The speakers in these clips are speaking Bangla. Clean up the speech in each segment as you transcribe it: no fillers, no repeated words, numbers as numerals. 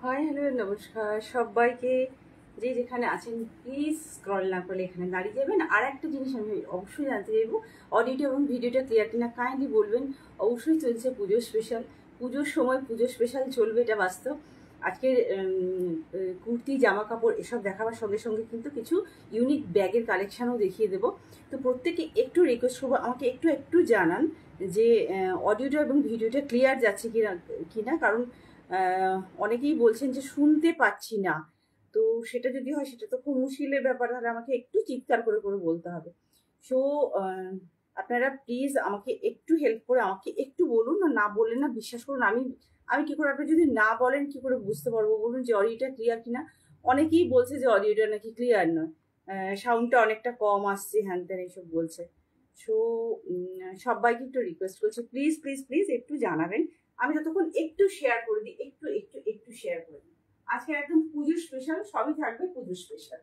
হাই হ্যালো নমস্কার সবাইকে, যে যেখানে আছেন প্লিজ স্ক্রল না করলে এখানে দাঁড়িয়ে যাবেন। আর একটা জিনিস আমি অবশ্যই জানতে চাইবো, অডিওটা এবং ভিডিওটা ক্লিয়ার কিনা কাইন্ডলি বলবেন। অবশ্যই চলছে পুজো স্পেশাল, পুজোর সময় পুজো স্পেশাল চলবে, এটা বাস্তব। আজকে কুর্তি জামা কাপড় এসব দেখাবার সঙ্গে সঙ্গে কিন্তু কিছু ইউনিক ব্যাগের কালেকশানও দেখিয়ে দেবো। তো প্রত্যেকে একটু রিকোয়েস্ট করবো, আমাকে একটু একটু জানান যে অডিওটা এবং ভিডিওটা ক্লিয়ার যাচ্ছে কিনা, কারণ অনেকেই বলছেন যে শুনতে পাচ্ছি না। তো সেটা যদি হয় সেটা তো খুব মুশকিলের ব্যাপার, তাহলে আমাকে একটু চিৎকার করে করে বলতে হবে। সো আপনারা প্লিজ আমাকে একটু হেল্প করে আমাকে একটু বলুন, না বললে না বিশ্বাস করুন আমি আমি কি করে, আপনি যদি না বলেন কি করে বুঝতে পারবো বলুন যে অডিওটা ক্লিয়ার কিনা। অনেকেই বলছে যে অডিওটা নাকি ক্লিয়ার নয়, সাউন্ডটা অনেকটা কম আসছে, হ্যান ত্যান এইসব বলছে। সো সবাইকে একটু রিকোয়েস্ট করছি, প্লিজ প্লিজ প্লিজ একটু জানাবেন। আমি যতক্ষণ একটু শেয়ার করে দিই, একটু একটু একটু শেয়ার করে দিই। আজকে একদম পুজো স্পেশাল, সবই থাকবে পুজো স্পেশাল।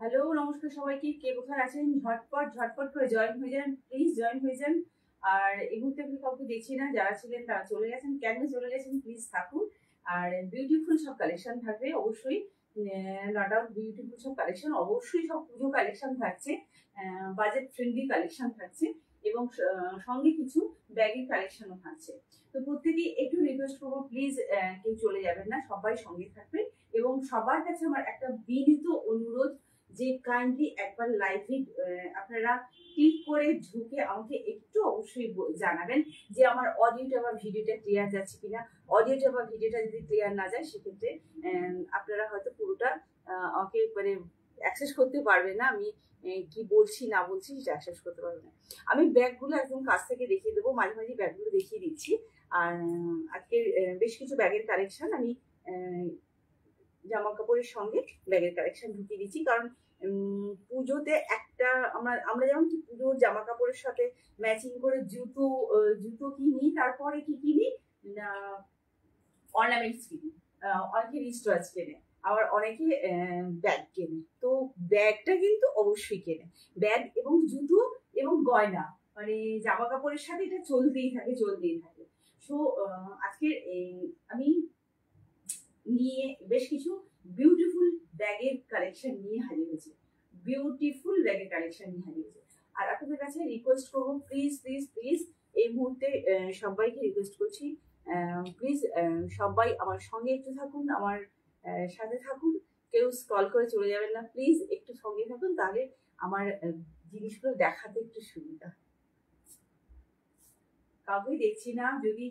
হ্যালো নমস্কার সবাইকে, কে কোথায় আছেন ঝটপট ঝটপট করে জয়েন হয়ে যান, প্লিজ জয়েন হয়ে যান। আর এই মুহূর্তে আমি কাউকে দেখছি না, যারা ছিলেন তারা চলে গেছেন, কেন চলে গেছেন প্লিজ থাকুন। আর বিউটিফুল সব কালেকশন থাকবে অবশ্যই, নট আউট বিউটিফুল সব কালেকশন, অবশ্যই সব পুজো কালেকশন থাকছে, বাজেট ফ্রেন্ডলি কালেকশন থাকছে, এবং সঙ্গে কিছু ব্যাগের কালেকশনও থাকছে। তো প্রত্যেকেই একটু রিকোয়েস্ট করবো, প্লিজ কেউ চলে যাবেন না, সবাই সঙ্গে থাকবে। এবং সবার কাছে আমার একটা বিনীত অনুরোধ যে কাইন্ডলি একবার লাইভে আপনারা ক্লিক করে ঢুকে আমাকে একটু অবশ্যই জানাবেন যে আমার অডিওটা বা ভিডিওটা ক্লিয়ার যাচ্ছে কিনা। অডিওটা বা ভিডিওটা যদি ক্লিয়ার না যায় সেক্ষেত্রে আপনারা হয়তো পুরোটা আমাকে মানে অ্যাক্সেস করতে পারবে না, আমি কি বলছি না বলছি সেটা অ্যাক্সেস করতে পারবে না। আমি ব্যাগগুলো একদম কাছ থেকে দেখিয়ে দেবো, মাঝে মাঝে ব্যাগগুলো দেখিয়ে দিচ্ছি। আর আজকে বেশ কিছু ব্যাগের কালেকশন আমি জামা কাপড়ের সঙ্গে ব্যাগের কালেকশন ঢুকিয়ে দিচ্ছি, কারণ পুজোতে একটা আমরা আমরা যেমন কি পুজোর জামা কাপড়ের সাথে ম্যাচিং করে জুতো জুতো কিনি, তারপরে কি কিনি না অর্নামেন্টস কিনি, অনেকে রিস্টওয়াচ কেনে, আবার অনেকে ব্যাগ কেনে। তো ব্যাগটা কিন্তু অবশ্যই কেনে, ব্যাগ এবং জুতো এবং গয়না, মানে জামা কাপড়ের সাথে এটা চলতেই থাকে চলতেই থাকে। সো আজকে আমি নিয়ে বেশ কিছু বিউটিফুল ব্যাগের কালেকশন নিয়ে হাজির হয়েছি, বিউটিফুল ব্যাগের কালেকশন নিয়ে হাজির হয়েছি। আর আপনাদের কাছে রিকোয়েস্ট করবো, প্লিজ প্লিজ প্লিজ এই মুহূর্তে সবাইকে রিকোয়েস্ট করছি, প্লিজ সবাই আমার সঙ্গে একটু থাকুন, আমার সাথে থাকুন, কেউ স্ক্রল করে চলে যাবেন না, প্লিজ একটু সঙ্গে থাকুন, তাহলে আমার জিনিসগুলো দেখাতে একটু সুবিধা। কাউকেই দেখছি না, যদি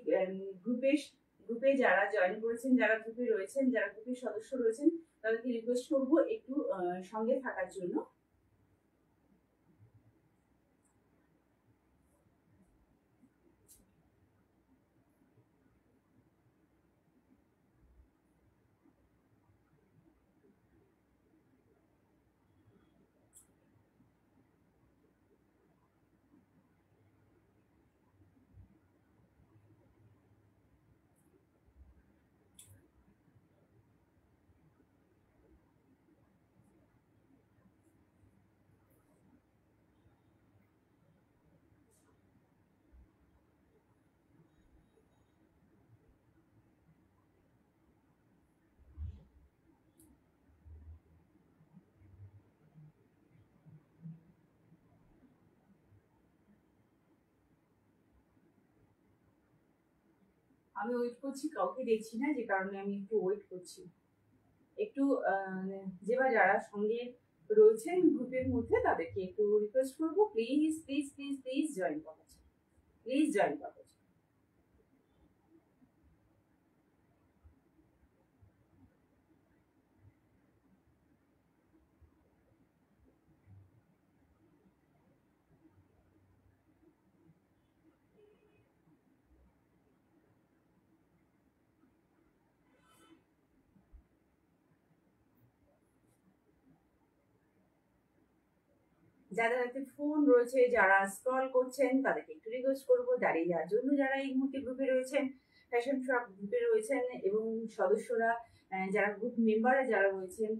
গ্রুপে যারা জয়েন করেছেন, যারা গ্রুপে রয়েছেন, যারা গ্রুপের সদস্য রয়েছেন, তাদেরকে রিকোয়েস্ট করবো একটু সঙ্গে থাকার জন্য। আমি ওয়েট করছি, কাউকে দেখছি না, যে কারণে আমি একটু ওয়েট করছি। একটু যেবার যারা সঙ্গে রয়েছেন গ্রুপের মধ্যে, তাদেরকে একটু রিকোয়েস্ট করবো, please please please please join করো, প্লিজ জয়েন করো। যাদের হাতে ফোন রয়েছে, যারা স্ক্রল করছেন, তাদেরকে একটু রিকোয়েস্ট করবো দাঁড়িয়ে যাওয়ার জন্য। যারা এই মুহূর্তে গ্রুপে রয়েছেন, ফ্যাশন শপ গ্রুপে রয়েছেন, এবং সদস্যরা যারা গ্রুপ মেম্বাররা যারা রয়েছেন,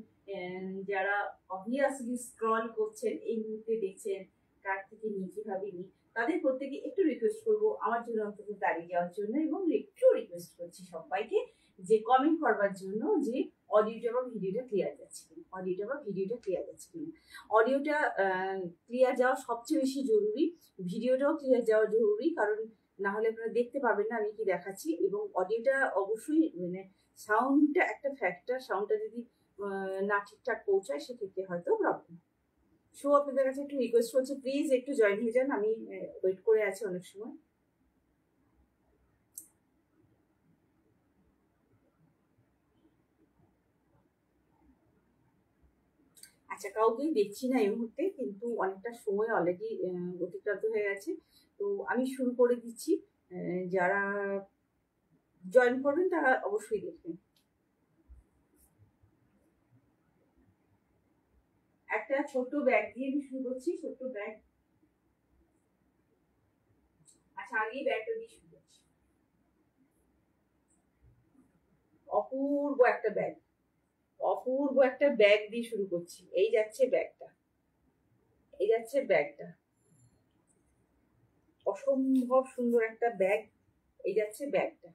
যারা অবভিয়াসলি স্ক্রল করছেন, এই মুহূর্তে দেখছেন কার থেকে নিচে ভাবিনি, তাদের প্রত্যেকে একটু রিকোয়েস্ট করবো আমার জন্য অন্তত দাঁড়িয়ে যাওয়ার জন্য, এবং একটু রিকোয়েস্ট করছি সবাইকে যে কমেন্ট করবার জন্য যে অডিওটা বা ভিডিওটা ক্লিয়ার যাচ্ছে কিনা, অডিওটা বা ভিডিওটা ক্লিয়ার যাচ্ছে কিনা। অডিওটা ক্লিয়ার যাওয়া সবচেয়ে বেশি জরুরি, ভিডিওটাও ক্লিয়ার যাওয়া জরুরি, কারণ না হলে আপনারা দেখতে পাবেন না আমি কি দেখাচ্ছি। এবং অডিওটা অবশ্যই, মানে সাউন্ডটা একটা ফ্যাক্টর, সাউন্ডটা যদি না ঠিকঠাক পৌঁছায় সেক্ষেত্রে হয়তো প্রবলেম। সো আপনাদের কাছে একটু রিকোয়েস্ট করছি, প্লিজ একটু জয়েন হয়ে যান, আমি ওয়েট করে আছি অনেক সময়। আচ্ছা, কাউকেই দেখছি না এই মুহূর্তে, কিন্তু অনেকটা সময় অলরেডি অতিক্রান্ত হয়ে গেছে, তো আমি শুরু করে দিচ্ছি। যারা জয়েন করবেন তারা অবশ্যই দেখবেন। একটা ছোট্ট ব্যাগ দিয়ে আমি শুরু করছি, ছোট্ট ব্যাগ। আচ্ছা, আগেই ব্যাগটা দিয়ে শুরু করছি। অপূর্ব একটা ব্যাগ, অপূর্ব একটা ব্যাগ দিয়ে শুরু করছি। এই যাচ্ছে ব্যাগটা, এই যাচ্ছে ব্যাগটা, অসম্ভব সুন্দর একটা ব্যাগ। এই যাচ্ছে ব্যাগটা,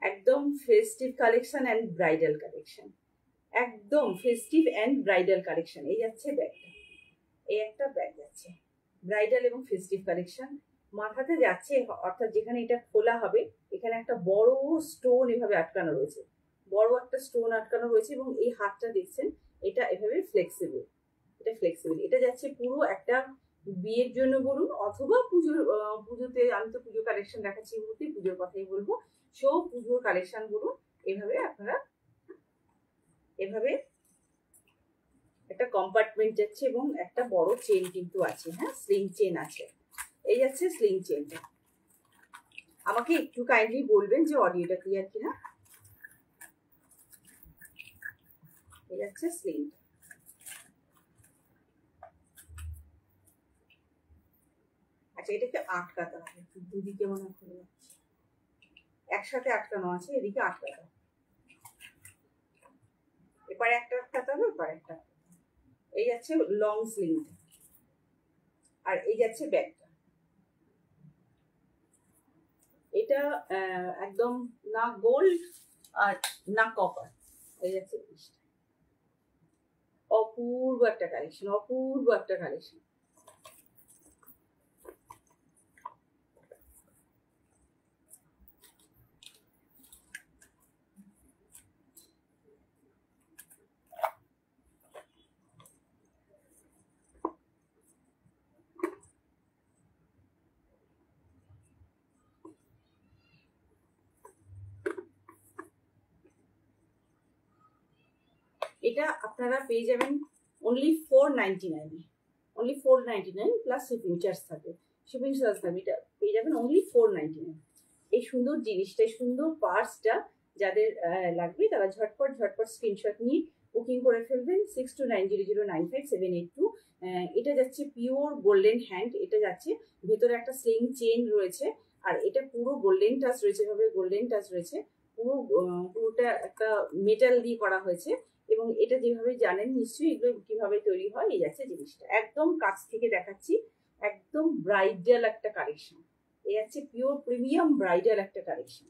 একদম festive collection and bridal collection, একদম ফেস্টিভ অ্যান্ড ব্রাইডাল কালেকশন। এই যাচ্ছে ব্যাগটা, এই একটা ব্যাগ যাচ্ছে ব্রাইডাল এবং ফেস্টিভ কালেকশন। মাথাতে যাচ্ছে, অর্থাৎ যেখানে এটা খোলা হবে এখানে একটা বড় স্টোন এভাবে আটকানো রয়েছে, বড় একটা স্টোন আটকানো রয়েছে, এবং এই হাতটা দেখছেন এটা এভাবে ফ্লেক্সিবল, এটা ফ্লেক্সিবল। এটা যাচ্ছে পুরো একটা বিয়ের জন্য বলুন, অথবা পুজোতে, আমি তো পুজো কালেকশন দেখাচ্ছি এই মুহূর্তে, পুজোর কথাই বলবো। সো পুজোর কালেকশন বলুন, এভাবে আপনারা এভাবে একটা কম্পার্টমেন্ট যাচ্ছে, এবং একটা বড় চেন কিন্তু আছে, হ্যাঁ স্লিং চেন আছে। এই যাচ্ছে স্লিং চেনটা। আমাকে একটু কাইন্ডলি বলবেন যে অডিওটা ক্লিয়ার কিনা। এই যাচ্ছে স্লিং। আচ্ছা, এটাকে আটকাতে হবে, দুদিকে মনে হয় একসাথে আটকানো আছে, এদিকে আটকাতে হবে, এপারে একটা আটকাতে হবে, এপারে একটা। এই যাচ্ছে লং স্লিভটা, আর এই যাচ্ছে ব্যাগটা। এটা একদম না গোল্ড আর না কপার। এই যাচ্ছে জিনিসটা, অপূর্ব একটা কালেকশন, অপূর্ব একটা কালেকশন। এটা আপনারা পেয়ে যাবেন only 499, only 499 plus shipping charge থাকে, শিপিং চার্জ থাকবে। এটা পেয়ে যাবেন অনলি 499। এই সুন্দর জিনিসটা, এই সুন্দর পার্সটা যাদের লাগবে তারা ঝটপট ঝটপট স্ক্রিনশট নিয়ে বুকিং করে ফেলবেন 6290095782। এটা যাচ্ছে পিওর গোল্ডেন হ্যান্ড, এটা যাচ্ছে ভেতরে একটা স্লিং চেন রয়েছে, আর এটা পুরো গোল্ডেন টাচ রয়েছে, এভাবে গোল্ডেন টাচ রয়েছে, পুরোটা একটা মেটাল দিয়ে করা হয়েছে। এবং এটা যেভাবে জানেন নিশ্চয়ই এগুলো কিভাবে তৈরি হয়। এই যাচ্ছে জিনিসটা, একদম কাছ থেকে দেখাচ্ছি, একদম ব্রাইডাল একটা কালেকশন। এই যাচ্ছে পিওর প্রিমিয়াম ব্রাইডাল একটা কালেকশন,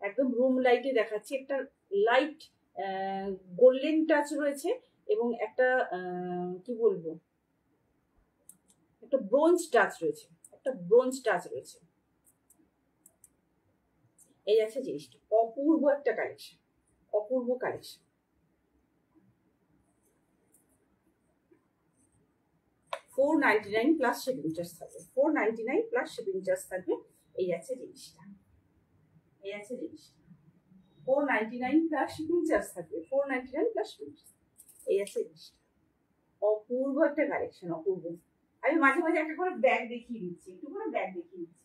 একদম রুম লাইটে দেখাচ্ছি। একটা লাইট গোল্ডেন টাচ রয়েছে এবং একটা কি বলবো, একটা ব্রোঞ্জ টাচ রয়েছে, একটা ব্রোঞ্জ টাচ রয়েছে। এই যাচ্ছে জিনিসটা, অপূর্ব একটা কালেকশন, অপূর্ব কালেকশন। 499 প্লাস শিপিং চার্জ থাকবে, 499 প্লাস শিপিং চার্জ থাকবে। এই যাচ্ছে জিনিসটা, এই যাচ্ছে জিনিসটা 499 প্লাস শিপিং চার্জ থাকবে, 499 প্লাস শিপিং চার্জ। এই যাচ্ছে জিনিসটা, অপূর্ব একটা কালেকশন, অপূর্ব। আমি মাঝে মাঝে একটা করে ব্যাগ দেখিয়ে দিচ্ছি, একটু করে ব্যাগ দেখিয়ে দিচ্ছি।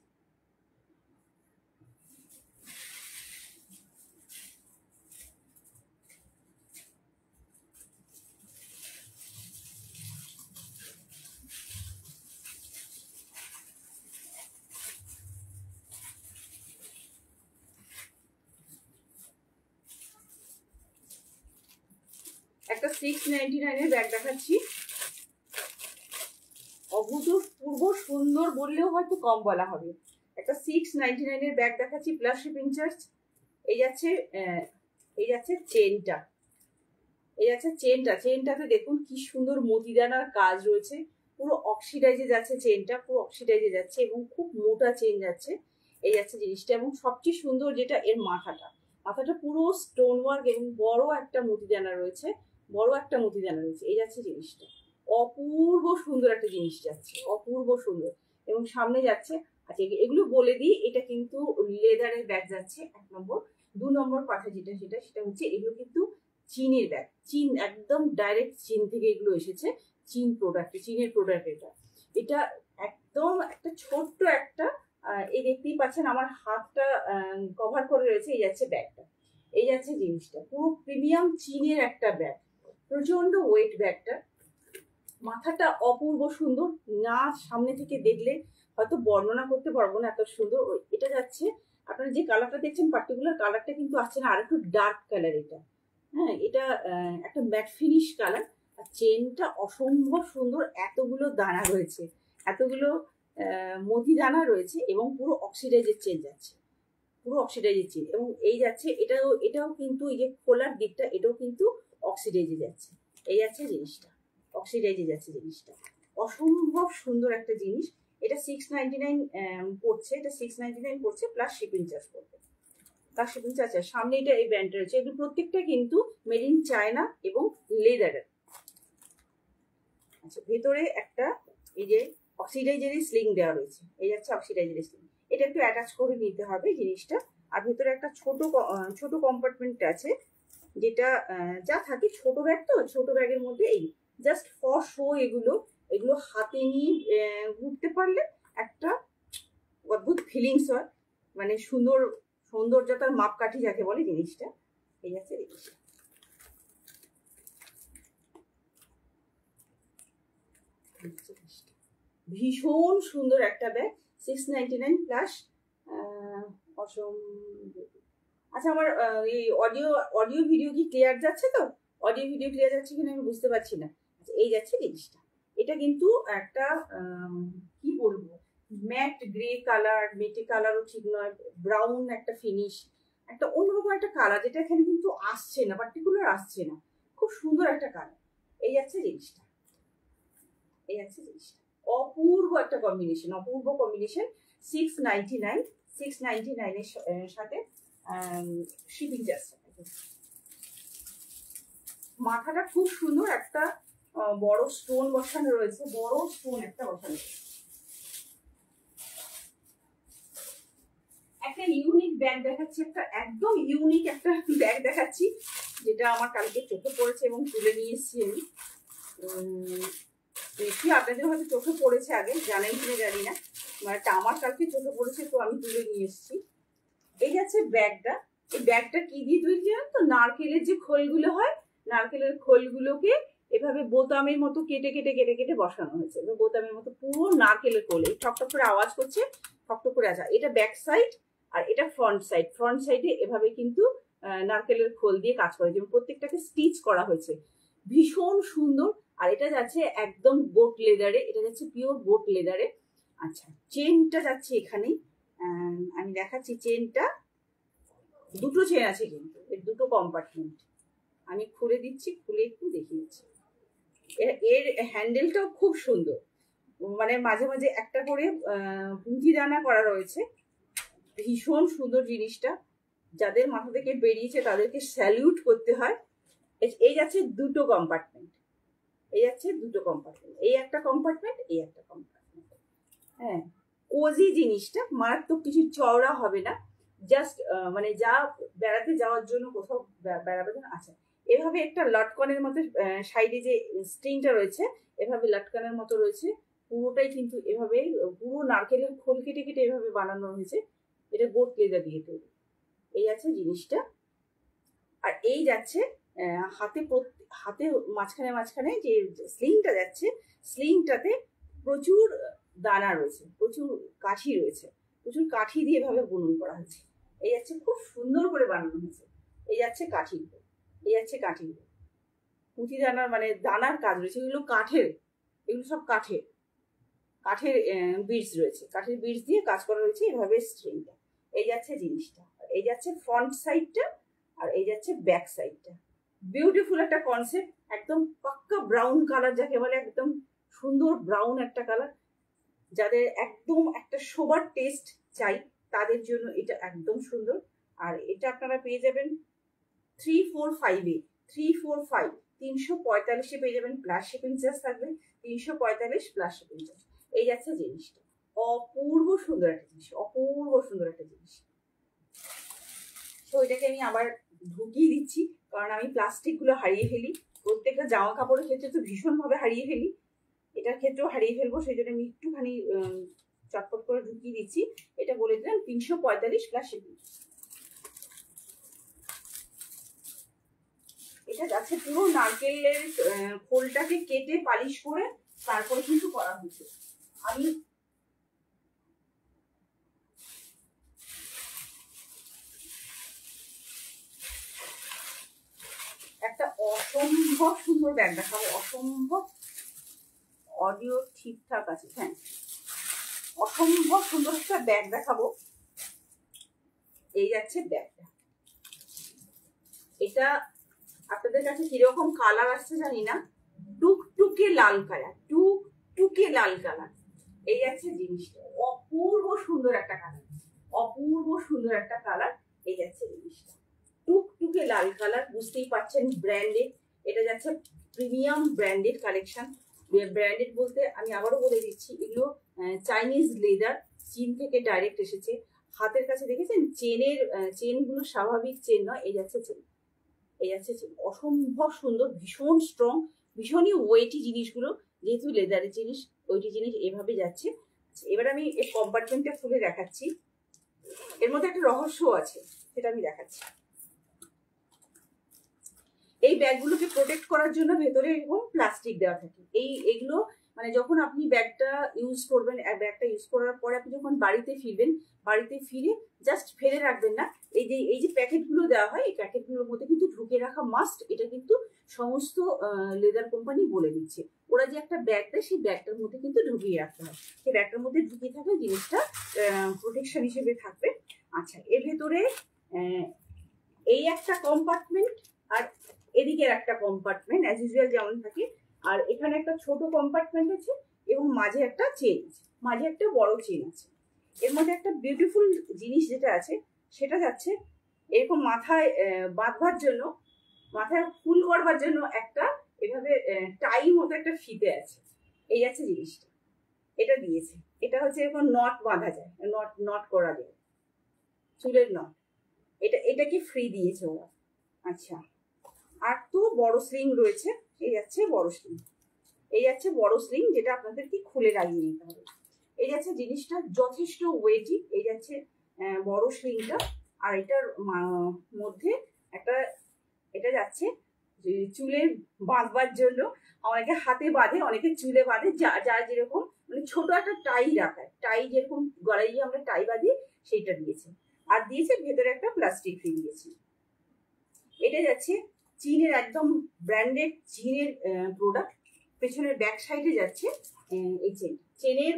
একটা 699 এর ব্যাগ দেখাচ্ছি, অভূতপূর্ব সুন্দর বললেও হয়তো কম বলা হবে। একটা 699 এর ব্যাগ দেখাচ্ছি প্লাস শিপিং চার্জ। এই যাচ্ছে চেনটা, এই যাচ্ছে চেনটাতে দেখুন কি সুন্দর মতিদানার কাজ রয়েছে, পুরো অক্সিডাইজে যাচ্ছে চেনটা, পুরো অক্সিডাইজে যাচ্ছে এবং খুব মোটা চেন যাচ্ছে। এই যাচ্ছে জিনিসটা, এবং সবচেয়ে সুন্দর যেটা এর মাথাটা পুরো স্টোন ওয়ার্ক এবং বড় একটা মতিদানা রয়েছে, বড় একটা মতিদানা রয়েছে। এই যাচ্ছে জিনিসটা, অপূর্ব সুন্দর একটা জিনিস যাচ্ছে, অপূর্ব সুন্দর। এবং সামনে যাচ্ছে, আচ্ছা এগুলো বলে দিই, এটা কিন্তু লেদারের ব্যাগ যাচ্ছে 1 নম্বর। 2 নম্বর কথা সেটা হচ্ছে এগুলো কিন্তু চীনের ব্যাগ, চীন, একদম ডাইরেক্ট চীন থেকে এগুলো এসেছে, চীনের প্রোডাক্ট। এটা একদম একটা ছোট্ট একটা, এই দেখতেই পাচ্ছেন আমার হাতটা কভার করে রয়েছে। এই যাচ্ছে ব্যাগটা, এই যাচ্ছে জিনিসটা, পুরো প্রিমিয়াম চীনের একটা ব্যাগ, প্রচন্ড ওয়েট ব্যাগটা। মাথাটা অপূর্ব সুন্দর, না সামনে থেকে দেখলে হয়তো বর্ণনা করতে পারবো না, এত সুন্দর। এটা যাচ্ছে, আপনারা যে কালারটা দেখছেন পার্টিকুলার কালারটা কিন্তু আসছে না, আর একটু ডার্ক কালার এটা। হ্যাঁ, এটা একটা ম্যাট ফিনিশ কালার। আর চেনটা অসম্ভব সুন্দর, এতগুলো দানা রয়েছে, এতগুলো মতি দানা রয়েছে এবং পুরো অক্সিডাইজের চেন যাচ্ছে, পুরো অক্সিডাইজের চেন। এবং এই যাচ্ছে এটাও কিন্তু এই যে খোলার দিকটা, এটাও কিন্তু অক্সিডাইজে যাচ্ছে। এই যাচ্ছে জিনিসটা, অক্সিডাইজে যাচ্ছে জিনিসটা, অসম্ভব সুন্দর একটা জিনিস। এটা 699 পড়ছে, এটা 699 পড়ছে প্লাস শিপিং চার্জ পড়বে, প্লাস শিপিং চার্জ। সামনে এটা এই ব্র্যান্ডটা রয়েছে, এগুলো প্রত্যেকটা কিন্তু মেড ইন চায়না এবং লেদারের। আচ্ছা, ভেতরে একটা এই যে অক্সিডাইজারি স্লিং দেওয়া রয়েছে, এই যাচ্ছে অক্সিডাইজারি স্লিং। এটা একটু অ্যাটাচ করে নিতে হবে জিনিসটা। আর ভেতরে একটা ছোট কম্পার্টমেন্ট আছে, যেটা যা থাকে ছোট ব্যাগ, তো ছোট ব্যাগের মধ্যে এই জাস্ট ফর শো এগুলো হাতে নিয়ে ঘুরতে পারলে একটা অদ্ভুত ফিলিংস হয়, মানে সৌন্দর্যতার মাপকাঠি যাকে বলে জিনিসটা। এই আছে জিনিসটা, ভীষণ সুন্দর একটা ব্যাগ, 699 প্লাস। আচ্ছা, আমার এই অডিও ভিডিও কি ক্লিয়ার যাচ্ছে তো? অডিও ভিডিও ক্লিয়ার যাচ্ছে কিনা আমি বুঝতে পারছি না। আচ্ছা, এই যাচ্ছে জিনিসটা। এটা কিন্তু একটা কি বলবো, ম্যাট গ্রে কালার, মেটে কালারও ঠিক নয়, ব্রাউন একটা ফিনিশ, একটা অন্যরকম একটা কালার, যেটা এখানে কিন্তু আসছে না, পার্টিকুলার আসছে না, খুব সুন্দর একটা কালার। এই যাচ্ছে জিনিসটা, এই যাচ্ছে জিনিসটা, অপূর্ব একটা কম্বিনেশন, অপূর্ব কম্বিনেশন। 699, 699 এর সাথে শিপিং চার্জ। মাথাটা খুব সুন্দর, একটা বড় স্টোন বসানো রয়েছে, বড় স্টোন একটা বসানো রয়েছে। একটা ইউনিক ব্যাগ দেখাচ্ছি, একটা একদম ইউনিক একটা ব্যাগ দেখাচ্ছি, যেটা আমার কালকে চোখে পড়েছে এবং তুলে নিয়ে এসেছি আমি। দেখি আপনাদের হয়তো চোখে পড়েছে, আগে জানেন কিনা জানি না, মানে আমার কালকে চোখে পড়েছে তো আমি তুলে নিয়ে এসেছি। এই যাচ্ছে ব্যাগটা। এই ব্যাগটা কি দিয়ে তৈরি জানেন তো? নারকেলের যে খোলগুলো হয়, নারকেলের খোলগুলোকে এভাবে বোতামের মতো কেটে কেটে কেটে কেটে বসানো হয়েছে, বোতামের মতো পুরো নারকেলের খোল। এই ঠকঠক করে আওয়াজ করছে, ঠকঠক করে আসা। এটা ব্যাক সাইড আর এটা ফ্রন্ট সাইড। ফ্রন্ট সাইডে এভাবে কিন্তু নারকেলের খোল দিয়ে কাজ করে, যেমন প্রত্যেকটাকে স্টিচ করা হয়েছে, ভীষণ সুন্দর। আর এটা যাচ্ছে একদম গোট লেদারে, এটা যাচ্ছে পিওর গোট লেদারে। আচ্ছা, চেনটা যাচ্ছে এখানে, আমি দেখাচ্ছি চেনটা। দুটো চেন আছে কিন্তু, এর দুটো কম্পার্টমেন্ট। আমি খুলে দিচ্ছি, খুলে একটু দেখিয়ে দিচ্ছি। এর হ্যান্ডেলটাও খুব সুন্দর, মানে মাঝে মাঝে একটা করে পুঁথি দানা করা রয়েছে, ভীষণ সুন্দর জিনিসটা। যাদের মাথা থেকে বেরিয়েছে তাদেরকে স্যালিউট করতে হয়। এই যাচ্ছে দুটো কম্পার্টমেন্ট, এই যাচ্ছে দুটো কম্পার্টমেন্ট, এই একটা কম্পার্টমেন্ট, এই একটা কম্পার্টমেন্ট। হ্যাঁ, কোজি জিনিসটা, মারাত্মক কিছু চওড়া হবে না, জাস্ট মানে যা বেড়াতে যাওয়ার জন্য, কোথাও বেড়াবার জন্য। আচ্ছা, এভাবে একটা লটকনের মতো সাইডে যে স্ট্রিংটা রয়েছে, এভাবে লটকনের মতো রয়েছে, পুরোটাই কিন্তু এভাবে পুরো নারকেলের খোল কেটে কেটে এভাবে বানানো হয়েছে। এটা গোট লেদার দিয়ে তৈরি। এই আছে জিনিসটা। আর এই যাচ্ছে হাতে, হাতে মাঝখানে মাঝখানে যে স্লিংটা যাচ্ছে, স্লিংটাতে প্রচুর দানা রয়েছে, প্রচুর কাঠি রয়েছে, প্রচুর কাঠি দিয়ে এভাবে বুনন করা হয়েছে। এই যাচ্ছে খুব সুন্দর করে বানানো হয়েছে। এই যাচ্ছে কাঠিগুলো, এই যাচ্ছে কাঠিগুলো, পুঁথি দানার মানে দানার কাজ রয়েছে, এগুলো কাঠের, এগুলো সব কাঠের, কাঠের বিডস রয়েছে, কাঠের বিডস দিয়ে কাজ করা রয়েছে এভাবে স্ট্রিংটা। এই যাচ্ছে জিনিসটা, এই যাচ্ছে ফ্রন্ট সাইডটা, আর এই যাচ্ছে ব্যাক সাইডটা। বিউটিফুল একটা কনসেপ্ট, একদম পাক্কা ব্রাউন কালার যাকে বলে, একদম সুন্দর ব্রাউন একটা কালার। যাদের একদম একটা সোবার টেস্ট চাই তাদের জন্য এটা একদম সুন্দর। আর এটা আপনারা পেয়ে যাবেন 345-এ, 345, 345-এ পেয়ে যাবেন, প্লাস শিপিং চার্জ থাকবে 345 প্লাস শিপিং চার্জ। এই যাচ্ছে জিনিসটা, অপূর্ব সুন্দর একটা জিনিস, অপূর্ব সুন্দর একটা জিনিস। তো এটাকে আমি আবার ঢুকিয়ে দিচ্ছি, কারণ আমি প্লাস্টিক গুলো হারিয়ে ফেলি, প্রত্যেকটা জামা কাপড়ের ক্ষেত্রে তো ভীষণ ভাবে হারিয়ে ফেলি, এটার ক্ষেত্রেও হারিয়ে ফেলবো, সেই জন্য আমি একটুখানি চটপট করে ঢুকিয়ে দিচ্ছি। এটা বলে দিলাম 345 প্লাস শিপিং। এটা যাচ্ছে পুরো নারকেলের খোলটাকে কেটে পালিশ করে তারপরে কিন্তু করা হয়েছে। আমি একটা অসম্ভব সুন্দর ব্যাগ দেখাবো, অসম্ভব, অডিও ঠিকঠাক আছে, হ্যাঁ, অসম্ভব সুন্দর একটা ব্যাগ দেখাবো। এই যাচ্ছে ব্যাগটা, এটা আপনাদের কাছে কিরকম কালার আসছে জানি না, টুকটুকে লাল কালার, টুকটুকে লাল কালার। এই যাচ্ছে জিনিসটা, অপূর্ব সুন্দর একটা কালার, অপূর্ব সুন্দর একটা কালার। এই যাচ্ছে জিনিসটা, টুকটুকে লাল কালার, বুঝতেই পারছেন ব্র্যান্ডেড। এটা যাচ্ছে প্রিমিয়াম ব্র্যান্ডেড কালেকশন। ব্র্যান্ডেড বলতে আমি আবারও বলে দিচ্ছি, এগুলো চাইনিজ লেদার, চীন থেকে ডাইরেক্ট এসেছে। হাতের কাছে দেখেছেন চেনের, চেনগুলো স্বাভাবিক চেন নয়, এই যাচ্ছে চেন, এই যাচ্ছে চেন, অসম্ভব সুন্দর, ভীষণ স্ট্রং, ভীষণই ওয়েটি জিনিসগুলো, যেহেতু লেদারের জিনিস, ওয়েটি জিনিস এভাবে যাচ্ছে। এবার আমি এই কম্পার্টমেন্টটা খুলে দেখাচ্ছি, এর মধ্যে একটা রহস্য আছে, সেটা আমি দেখাচ্ছি। এই ব্যাগগুলোকে প্রোটেক্ট করার জন্য ভেতরে এরকম প্লাস্টিক দেওয়া থাকে, এগুলো মানে যখন আপনি ব্যাগটা ইউজ করবেন, ব্যাগটা ইউজ করার পরে আপনি যখন বাড়িতে ফিরবেন, বাড়িতে ফিরে জাস্ট ফেলে রাখবেন না। এই যে প্যাকেটগুলো দেওয়া হয়, এই প্যাকেটগুলোর মধ্যে কিন্তু ঢুকে রাখা মাস্ট। এটা কিন্তু সমস্ত লেদার কোম্পানি বলে দিচ্ছে। ওরা যে একটা ব্যাগ দেয়, সেই ব্যাগটার মধ্যে কিন্তু ঢুকিয়ে রাখতে হয়। সেই ব্যাগটার মধ্যে ঢুকিয়ে থাকলে জিনিসটা প্রোটেকশন হিসেবে থাকবে। আচ্ছা, এর ভেতরে এই একটা কম্পার্টমেন্ট আর এদিকের একটা কম্পার্টমেন্ট অ্যাজ ইউজুয়াল যেমন থাকে। আর এখানে একটা ছোট কম্পার্টমেন্ট আছে এবং মাঝে একটা চেন আছে, মাঝে একটা বড় চেন আছে। এর মধ্যে একটা বিউটিফুল জিনিস যেটা আছে সেটা যাচ্ছে এরকম মাথায় বাঁধবার জন্য, মাথায় ফুল করবার জন্য একটা এভাবে টাই মতো একটা ফিতে আছে। এই আছে জিনিসটা, এটা দিয়েছে। এটা হচ্ছে এরকম নট বাঁধা যায়, নট করা যায়, চুলের নট। এটা কি ফ্রি দিয়েছে ওরা। আচ্ছা, আর তো বড় স্লিং রয়েছে। এই যাচ্ছে বড় স্লিং, এই যাচ্ছে বড় স্লিং, যেটা আপনাদেরকে খুলে লাগিয়ে নিতে হবে। এই যাচ্ছে জিনিসটা যথেষ্ট ওয়েটি। এই যাচ্ছে বড় স্লিংটা। আর এটার মধ্যে একটা, এটা যাচ্ছে চুলে বাঁধবার জন্য। অনেকে হাতে বাঁধে, অনেকে চুলে বাঁধে, যার যেরকম, মানে ছোট একটা টাই রাখায়, টাই যেরকম গলায় আমরা টাই বাঁধি সেইটা দিয়েছে। আর দিয়েছে ভেতরে একটা প্লাস্টিক ফ্রি দিয়েছে। এটা যাচ্ছে চীনের একদম ব্র্যান্ডেড চীনের প্রোডাক্ট। পেছনের ব্যাক সাইডে যাচ্ছে এই চেনের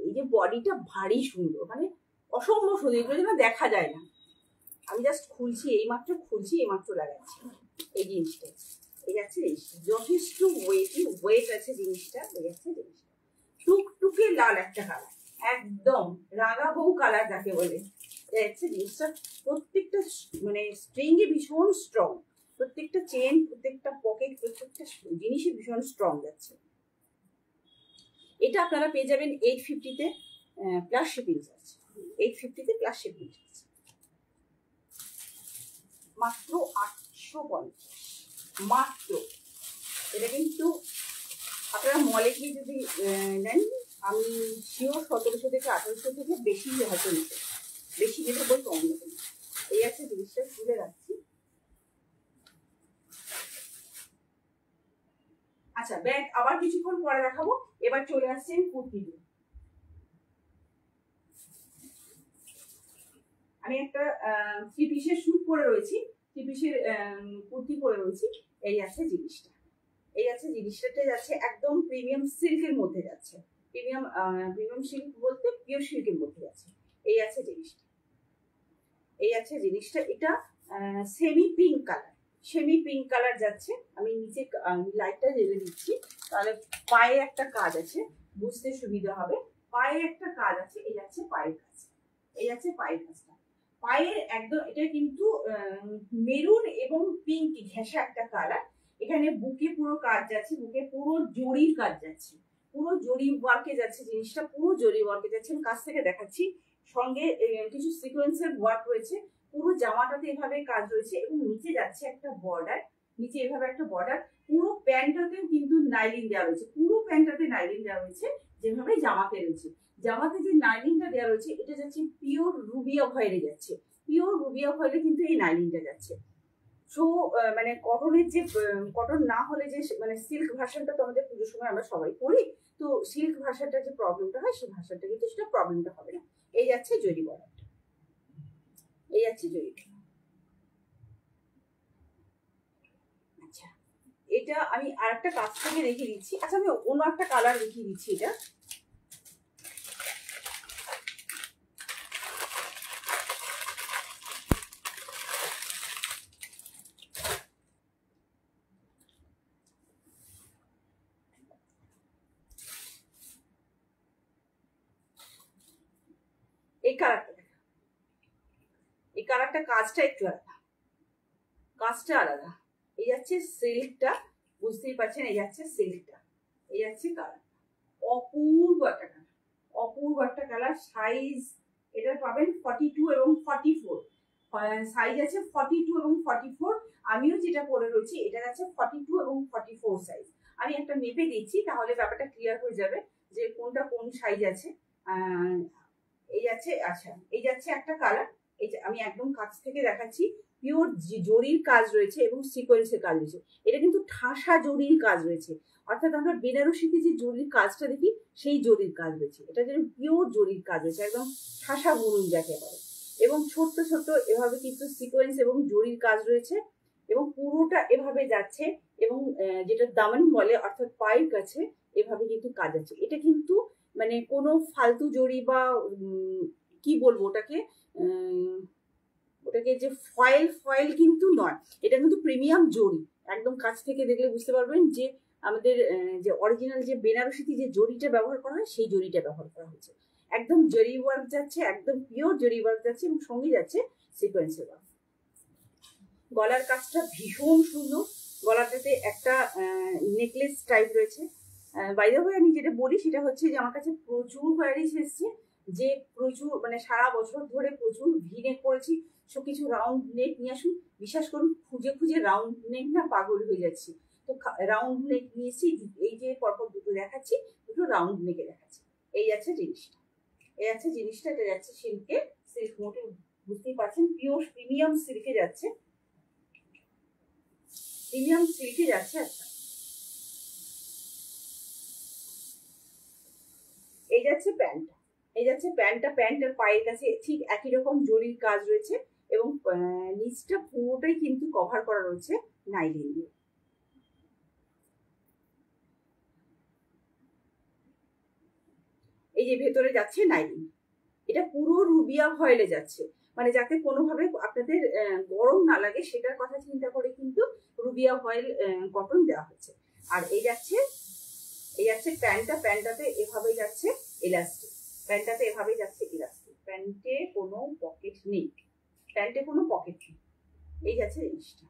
এই যে বডিটা ভারী সুন্দর, মানে অসম্ভব সুন্দর। এগুলো যেন দেখা যায় না। আমি জাস্ট খুলছি, এইমাত্র খুলছি, এইমাত্র লাগাচ্ছি এই জিনিসটা। এই যাচ্ছে জিনিসটা যথেষ্ট ওয়েট আছে জিনিসটা। এই যাচ্ছে জিনিসটা টুকটুকে লাল একটা কালার, একদম রাঙা বউ কালার যাকে বলে। এই যাচ্ছে জিনিসটা। প্রত্যেকটা মানে স্ট্রিংয়ে ভীষণ স্ট্রং, প্রত্যেকটা চেন, প্রত্যেকটা পকেট, প্রত্যেকটা জিনিসই ভীষণ স্ট্রং যাচ্ছে। এটা আপনারা পেয়ে যাবেন 850-তে প্লাস শিপিং চার্জ। 850-তে প্লাস শিপিং চার্জ মাত্র 850 মাত্র। এটা কিন্তু আপনারা মলে গিয়ে যদি নেন, আমি শিওর 1700 থেকে 1800 থেকে বেশি হয়তো নিতে, বেশি নিতে বই কম নেবেন। এই আছে জিনিসটা, খুলে রাখছি। আচ্ছা, ব্যাগ আবার কিছুক্ষণ পরে দেখাবো। এবার চলে আসছেন কুর্তিতে। আমি একটা 3 পিসের স্যুট পরে রয়েছি, 3 পিসের কুর্তি পরে রয়েছি। এই আছে জিনিসটা, এই আছে জিনিসটা যাচ্ছে একদম প্রিমিয়াম সিল্কের মধ্যে যাচ্ছে। প্রিমিয়াম সিল্ক বলতে পিওর সিল্কের মধ্যে যাচ্ছে। এই আছে জিনিসটা, এই আছে জিনিসটা। এটা semi pink colour, semi pink colour যাচ্ছে। আমি নিচে লাইটটা জ্বেলে দিচ্ছি, তাহলে পায়ে একটা কাজ আছে, বুঝতে সুবিধা হবে। পায়ে একটা কাজ আছে, এই যাচ্ছে পায়ের কাজ, এই যাচ্ছে পায়ের কাজটা। পায়ের একদম এটা কিন্তু মেরুন এবং পিঙ্ক ঘেঁষা একটা কালার। এখানে বুকে পুরো কাজ যাচ্ছে, বুকে পুরো জরির কাজ যাচ্ছে, পুরো জরি ওয়ার্কে যাচ্ছে জিনিসটা, পুরো জরি ওয়ার্কে যাচ্ছে। আমি কাছ থেকে দেখাচ্ছি। সঙ্গে কিছু সিকোয়েন্সের ওয়ার্ক রয়েছে, পুরো জামাটাতে এভাবে কাজ রয়েছে এবং নিচে যাচ্ছে একটা বর্ডার, নিচে এভাবে একটা বর্ডার। পুরো প্যান্টটাতেও কিন্তু নাইলিং দেওয়া রয়েছে, পুরো প্যান্টটাতে নাইলিং দেওয়া রয়েছে যেভাবে জামাতে রয়েছে। জামাতে যে নাইলিংটা দেওয়া রয়েছে এটা যাচ্ছে পিওর রুবিয়া ভয়েলে যাচ্ছে, পিওর রুবিয়া ভয়েলে কিন্তু এই নাইলিংটা যাচ্ছে। সো মানে কটনের যে কটন না হলে যে মানে সিল্ক ভার্সনটা তো আমাদের পুজোর সময় আমরা সবাই পরি, তো সিল্ক ভার্সনটা যে প্রবলেমটা হয় সেই ভার্সনটা কিন্তু সেটা প্রবলেমটা হবে না। এই যাচ্ছে জরি বর্ডারটা, এই যাচ্ছে জরি। আচ্ছা, এটা আমি আরেকটা কাছ থেকে দেখিয়ে দিচ্ছি। আচ্ছা, আমি অন্য একটা কালার দেখিয়ে দিচ্ছি। এটা এই কালারটা দেখা, এই কালারটা কাজটা একটু আলাদা, কাজটা আলাদা। এই যাচ্ছে সিল্কটা, বুঝতেই পারছেন। এই যাচ্ছে সিল্কটা, এই যাচ্ছে কালার, অপূর্ব একটা কালার, অপূর্ব একটা কালার। সাইজ এটা পাবেন 42 এবং 44, সাইজ আছে 42 এবং 44। আমিও যেটা পরে রয়েছি এটা আছে 42 এবং 44 সাইজ। আমি একটা মেপে দিচ্ছি, তাহলে ব্যাপারটা ক্লিয়ার হয়ে যাবে যে কোনটা কোন সাইজ আছে। এই যাচ্ছে, আচ্ছা এই যাচ্ছে একটা কালার। এই যে আমি একদম কাছ থেকে দেখাচ্ছি, পিওর জরির কাজ রয়েছে এবং সিকোয়েন্সের কাজ রয়েছে। এটা কিন্তু ঠাসা জরির কাজ রয়েছে, অর্থাৎ আমরা বেনারসিতে যে জরির কাজটা দেখি সেই জরির কাজ রয়েছে। এটা যেন পিওর জরির কাজ রয়েছে, একদম ঠাসা বুনন যাকে বলে। এবং ছোট্ট ছোট্ট এভাবে কিন্তু সিকোয়েন্স এবং জরির কাজ রয়েছে এবং পুরোটা এভাবে যাচ্ছে এবং যেটা দামান বলে অর্থাৎ পায়ের কাছে এভাবে কিন্তু কাজ আছে। এটা কিন্তু মানে কোনো ফালতু জরি বা কি বলবো ওটাকে ওটাকে যে ফয়েল ফয়েল কিন্তু নয়, এটা কিন্তু প্রিমিয়াম জরি। একদম কাছ থেকে দেখলে বুঝতে পারবেন যে আমাদের যে অরিজিনাল যে বেনারসিতে যে জরিটা ব্যবহার করা হয় সেই জরিটা ব্যবহার করা হয়েছে। একদম জরি ওয়ার্ক যাচ্ছে, একদম পিওর জরি ওয়ার্ক যাচ্ছে এবং সঙ্গে যাচ্ছে সিকোয়েন্সের ওয়ার্ক। গলার কাজটা ভীষণ সুন্দর, গলাটাতে একটা নেকলেস টাইপ রয়েছে। বাই দ্য ওয়ে আমি যেটা বলি সেটা হচ্ছে যে আমার কাছে প্রচুর কোয়ারিজ এসছে, যে প্রচুর মানে সারা বছর ধরে প্রচুর ভি নেক করেছি, সব কিছু রাউন্ড নেক নিয়ে আসুন। বিশ্বাস করুন খুঁজে খুঁজে রাউন্ড নেক না পাগল হয়ে যাচ্ছি। তো রাউন্ড নেক নিয়েছি, এই যে পরপর দুটো দেখাচ্ছি, দুটো রাউন্ড নেকে দেখাচ্ছি। এই যাচ্ছে জিনিসটা, এই যাচ্ছে জিনিসটা, এটা যাচ্ছে সিল্কে, সিল্ক মোটিভ বুঝতেই পারছেন, পিওর প্রিমিয়াম সিল্কে যাচ্ছে, প্রিমিয়াম সিল্কে যাচ্ছে। আচ্ছা এই যাচ্ছে প্যান্টটা, এই যাচ্ছে প্যান্টটা, প্যান্টের পায়ের কাছে ঠিক একই রকম জরির কাজ রয়েছে এবং নিচটা পুরোটাই কিন্তু কভার করা রয়েছে নাইলিন দিয়ে। এই যে ভেতরে যাচ্ছে নাইলিন, এটা পুরো রুবিয়া ভয়েলে যাচ্ছে, মানে যাতে কোনোভাবে আপনাদের গরম না লাগে সেটার কথা চিন্তা করে কিন্তু রুবিয়া ভয়েল কটন দেওয়া হচ্ছে। আর এই যাচ্ছে, এই যাচ্ছে প্যান্টটা, প্যান্টটাতে এভাবে যাচ্ছে ইলাস্টিক, প্যান্টটাতে এভাবে যাচ্ছে ইলাস্টিক, প্যান্টে কোনো পকেট নেই, প্যান্টে কোনো পকেট নেই। এই যাচ্ছে জিনিসটা।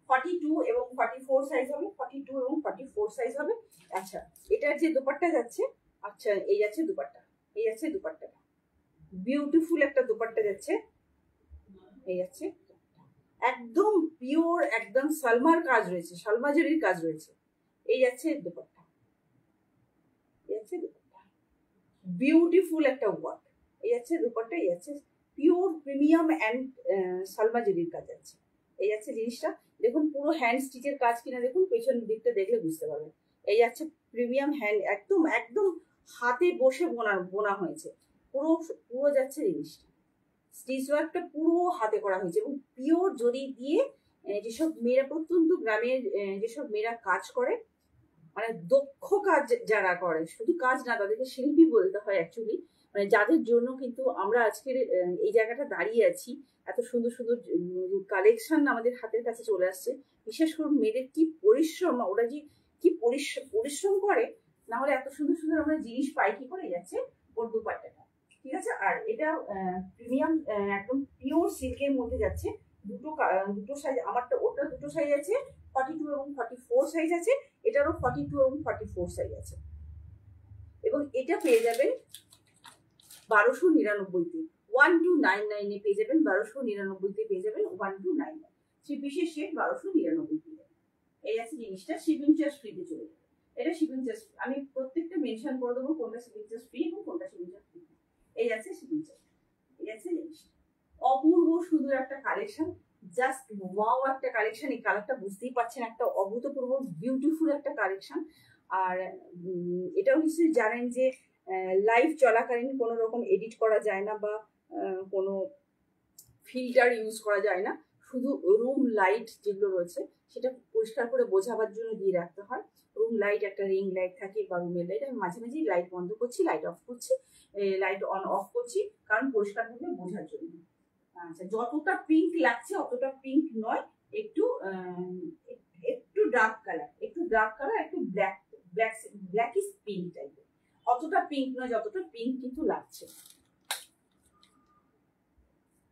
$42 এবং 44 সাইজ হবে, 42 এবং 44 সাইজ হবে। আচ্ছা এটার যে দোপাট্টা যাচ্ছে, আচ্ছা এই যাচ্ছে দুপাট্টা, এই যাচ্ছে দুপাট্টাটা, বিউটিফুল একটা দুপাট্টা যাচ্ছে, এই যাচ্ছে একদম পিওর, একদম সালমার কাজ রয়েছে, সালমা জরির কাজ রয়েছে। এই যাচ্ছে দুপাট্টা, এই যাচ্ছে দুপাট্টা, বিউটিফুল একটা ওয়ার্ক। এই যাচ্ছে দুপাট্টা, এই যাচ্ছে পিওর প্রিমিয়াম অ্যান্ড সালমা জরির কাজ আছে। এই যাচ্ছে জিনিসটা, দেখুন পুরো হ্যান্ড স্টিচের কাজ কিনা দেখুন, পেছন দিকটা দেখলে বুঝতে পারবেন। এই যাচ্ছে প্রিমিয়াম হ্যান্ড, একদম একদম হাতে বসে বোনা হয়েছে, পুরো পুরো যাচ্ছে জিনিসটা, স্টিচ ওয়ার্কটা পুরো হাতে করা হয়েছে এবং পিওর জরি দিয়ে। যেসব মেয়েরা প্রত্যন্ত গ্রামের যেসব মেয়েরা কাজ করে, মানে দক্ষ কাজ যারা করে, শুধু কাজ না তাদেরকে শিল্পী বলতে হয় অ্যাকচুয়ালি, মানে যাদের জন্য কিন্তু আমরা আজকের এই জায়গাটা দাঁড়িয়ে আছি, এত সুন্দর সুন্দর কালেকশন আমাদের হাতের কাছে চলে আসছে। বিশেষ করে মেয়েদের কি পরিশ্রম, ওরা যে কি পরিশ্রম করে, না হলে এত সুন্দর সুন্দর আমরা জিনিস পাই কি করে। যাচ্ছে ওর দুপাট্টাটা, ঠিক আছে। আর এটা প্রিমিয়াম একদম পিওর সিল্কের মধ্যে যাচ্ছে, দুটো সাইজ, আমারটা ওটা দুটো সাইজ আছে, 42 এবং 44 সাইজ আছে, এটারও 42 এবং 44 সাইজ আছে। এবং এটা পেয়ে যাবেন 1299-তে, 1299-এ পেয়ে যাবেন, 1299-তে পেয়ে যাবেন, 1299 3 পিসের সেট 1299 পেয়ে যাবেন। এই আছে জিনিসটা, শিপিং চার্জ ফ্রিতে চলে যাবে। এটা শিপিং চার্জ আমি প্রত্যেকটা মেনশন করে দেবো কোনটা শিপিং চার্জ ফ্রি এবং কোনটা শিপিং চার্জ ফ্রি। এই আছে শিপিং চার্জ, এই আছে জিনিসটা। অপূর্ব সুন্দর একটা কালেকশন, জাস্ট ওয়াও একটা কালেকশন। এই কালারটা বুঝতেই পারছেন, একটা অভূতপূর্ব বিউটিফুল একটা কালেকশন। আর এটাও নিশ্চয়ই জানেন যে লাইভ চলাকালীন কোনো রকম এডিট করা যায় না বা কোনো ফিল্টার ইউজ করা যায় না, শুধু রুম লাইট যেগুলো রয়েছে সেটা পরিষ্কার করে বোঝাবার জন্য দিয়ে রাখতে হয়। রুম লাইট, একটা রিং লাইট থাকে বা রুমের লাইট, আমি মাঝে মাঝে লাইট বন্ধ করছি, লাইট অফ করছি, লাইট অন অফ করছি, কারণ পরিষ্কার ভাবে বোঝার জন্য। আচ্ছা যতটা পিঙ্ক লাগছে অতটা পিঙ্ক নয়, একটু একটু ডার্ক কালার, একটু ডার্ক কালার, একটু ব্ল্যাক ব্ল্যাক ব্ল্যাকিশ পিঙ্ক টাইপের, অতটা পিঙ্ক নয় যতটা পিঙ্ক কিন্তু লাগছে,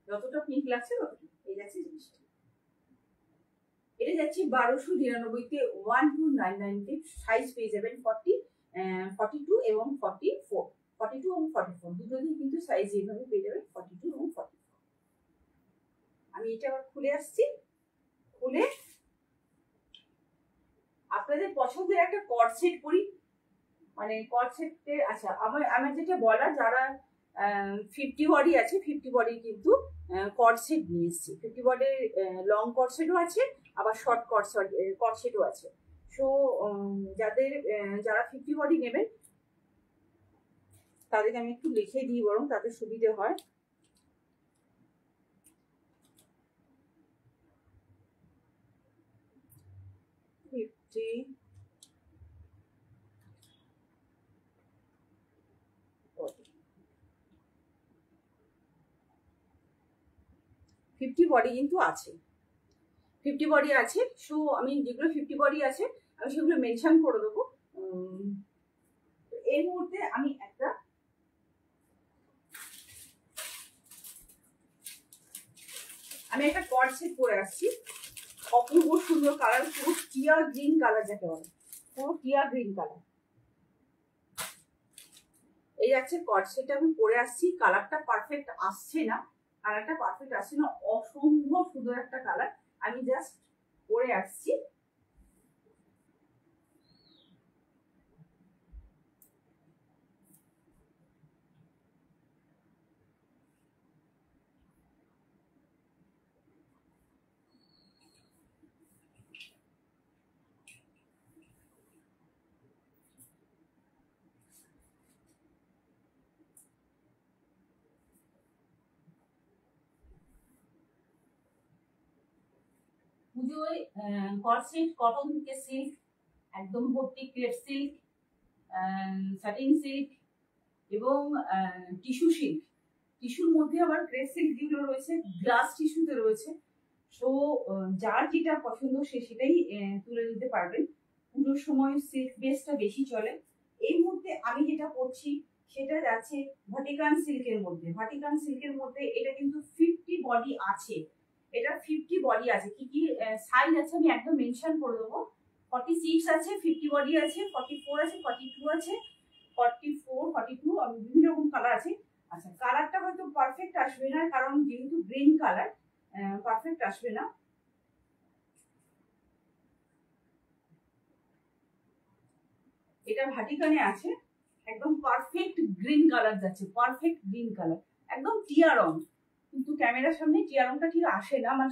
যতটা পিঙ্ক লাগছে ততটা। এই যাচ্ছে জিনিসটা, এটা যাচ্ছে 1299-তে, 1299-তে সাইজ পেয়ে যাবেন 42 এবং 44, 42 এবং 44 দুটোতেই কিন্তু সাইজ এইভাবে পেয়ে যাবেন, 42 এবং 44। আমি এটা আবার খুলে আসছি, খুলে আপনাদের পছন্দের একটা কর্ড সেট করি, মানে কর্ড সেটের। আচ্ছা আমার যেটা বলার, যারা 50 বডি আছে, 50 বডি কিন্তু কর্ডসেট নিয়ে এসেছি। 50 বডির লং কর্ডসেটও আছে, আবার শর্ট কর্ডসেটও আছে। সো যারা 50 বডি নেবেন তাদেরকে আমি একটু লিখে দিই, বরং তাতে সুবিধে হয়। ফিফটি বডি কিন্তু আছে, 50 বডি আছে। সো আমি যেগুলো 50 বডি আছে আমি সেগুলো মেনশন করে দেবো। এই মুহূর্তে আমি একটা কর্ডসেট পরে আসছি, অপূর্ব সুন্দর কালার, পুরো টিয়া গ্রিন কালার, যাকে বলে পুরো টিয়া গ্রিন কালার। এই যাচ্ছে কর্ডসেটটা আমি পরে আসছি। কালারটা পারফেক্ট আসছে না, অসম্ভব সুন্দর একটা কালার। আমি জাস্ট পরে আসছি। পুজোয় কর্ডসেট কটন থেকে সিল্ক, একদম ভর্তি ক্রেপ সিল্ক, সাটিন সিল্ক এবং টিস্যু সিল্ক। টিস্যুর মধ্যে আবার ক্রেপ সিল্ক যেগুলো রয়েছে গ্লাস টিস্যুতে রয়েছে। সো যার যেটা পছন্দ সে সেটাই তুলে নিতে পারবেন। পুজোর সময় সিল্ক বেসটা বেশি চলে। এই মুহূর্তে আমি যেটা পরছি সেটা যাচ্ছে ভাটিকান সিল্কের মধ্যে। ভাটিকান সিল্কের মধ্যে এটা কিন্তু 50 বডি আছে, এটা 50 বডি আছে। কি কি সাইজ আছে আমি একদম মেনশন করে দেবো। 46 আছে, 50 বডি আছে, 44 আছে, 42 আছে, 44, 42, আমি বিভিন্ন রকম কালার আছে। আচ্ছা, কালারটা হয়তো পারফেক্ট আসবে না, কারণ যেহেতু গ্রিন কালার পারফেক্ট আসবে না। এটা ভাটিকানে আছে, একদম পারফেক্ট গ্রিন কালার যাচ্ছে, পারফেক্ট গ্রিন কালার, একদম টিয়া রং। কিন্তু ক্যামেরার সামনে টিয়া রংটা ঠিক আসে না, মানে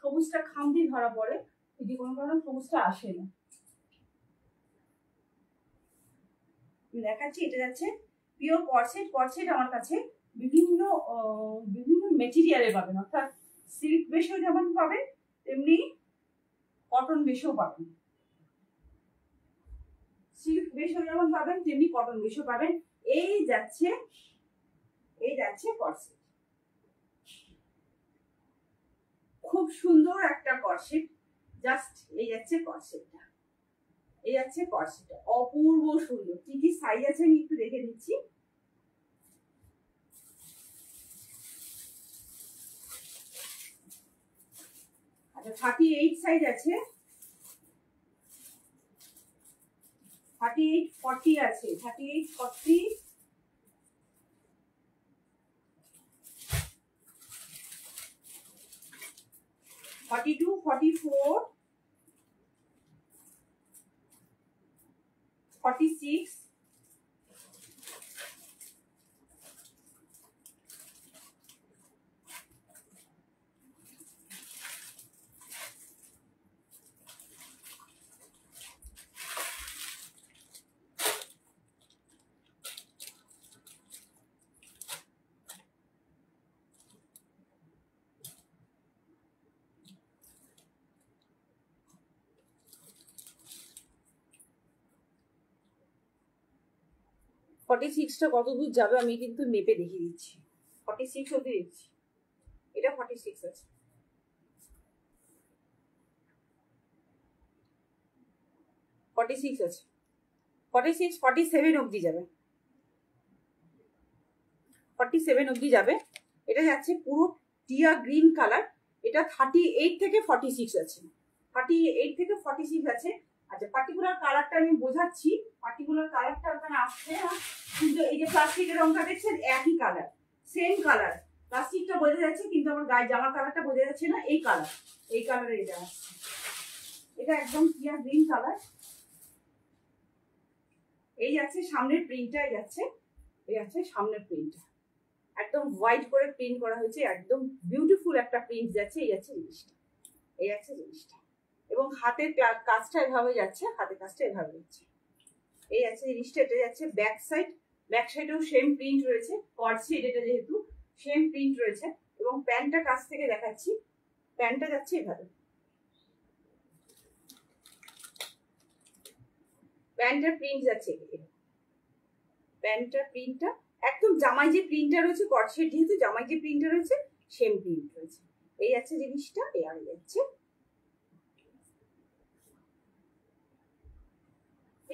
সবুজটা খামতি ধরা পড়ে, যদি কোনো কারণে সবুজটা আসে না। দেখাচ্ছি, এটা যাচ্ছে পিওর কর্ডসেট। কর্ডসেট আমার কাছে বিভিন্ন মেটেরিয়ালে পাবেন, অর্থাৎ সিল্ক বেসেও যেমন পাবেন তেমনি কটন বেসেও পাবেন। সিল্ক বেসেও যেমন পাবেন তেমনি কটন বেসেও পাবেন। এই যাচ্ছে কর্ডসেট, খুব সুন্দর একটা কর্ডসেট। জাস্ট এই যাচ্ছে কর্ডসেটটা, অপূর্ব সুন্দর। কি কি সাইজ আছে আমি একটু দেখে দিচ্ছি। আচ্ছা, 38 সাইজ আছে, 38, 40 আছে, 38, 40, 42, 44, 46, 46টা কত দূর যাবে আমি কিন্তু মেপে দেখিয়ে দিচ্ছি। 46 অবধি দিচ্ছি, এটা 46 আছে। 46 আছে, 46, 47 অবধি যাবে, 47 অবধি যাবে। এটা যাচ্ছে পুরো টিয়া গ্রিন কালার। এটা 38 থেকে 46 আছে, 38 থেকে 46 আছে। আচ্ছা, পার্টিকুলার কালারটা আমি বোঝাচ্ছি, পার্টিকুলার কালারটা ওখানে আসছে না, কিন্তু এই যে প্লাস্টিকের রংটা দেখছেন একই কালার, সেম কালার। প্লাস্টিকটা বোঝা যাচ্ছে কিন্তু আমার গায়ে জামার কালারটা বোঝা যাচ্ছে না। এই কালারে এটা আসছে, এটা একদম টিয়া গ্রিন কালার। এই যাচ্ছে সামনের প্রিন্টটাই যাচ্ছে, এই আছে সামনের প্রিন্টটা, একদম হোয়াইট করে প্রিন্ট করা হয়েছে, একদম বিউটিফুল একটা প্রিন্ট যাচ্ছে। এই আছে জিনিসটা, এই আছে জিনিসটা, এবং হাতের কাজটা এভাবে যাচ্ছে, হাতের কাজটা এভাবে যাচ্ছে। এই আছে জিনিসটা, এটা যাচ্ছে ব্যাক সাইড, ব্যাক সাইডেও সেম প্রিন্ট রয়েছে, কর্ডসেট এটা যেহেতু সেম প্রিন্ট রয়েছে। এবং প্যান্টটা কাছ থেকে দেখাচ্ছি, প্যান্টটা যাচ্ছে এভাবে, প্যান্টের প্রিন্ট যাচ্ছে, প্যান্টের প্রিন্টটা একদম জামাই যে প্রিন্টটা রয়েছে, কর্ডসেট যেহেতু জামাই যে প্রিন্টটা রয়েছে সেম প্রিন্ট রয়েছে। এই আছে জিনিসটা, এই আর যাচ্ছে,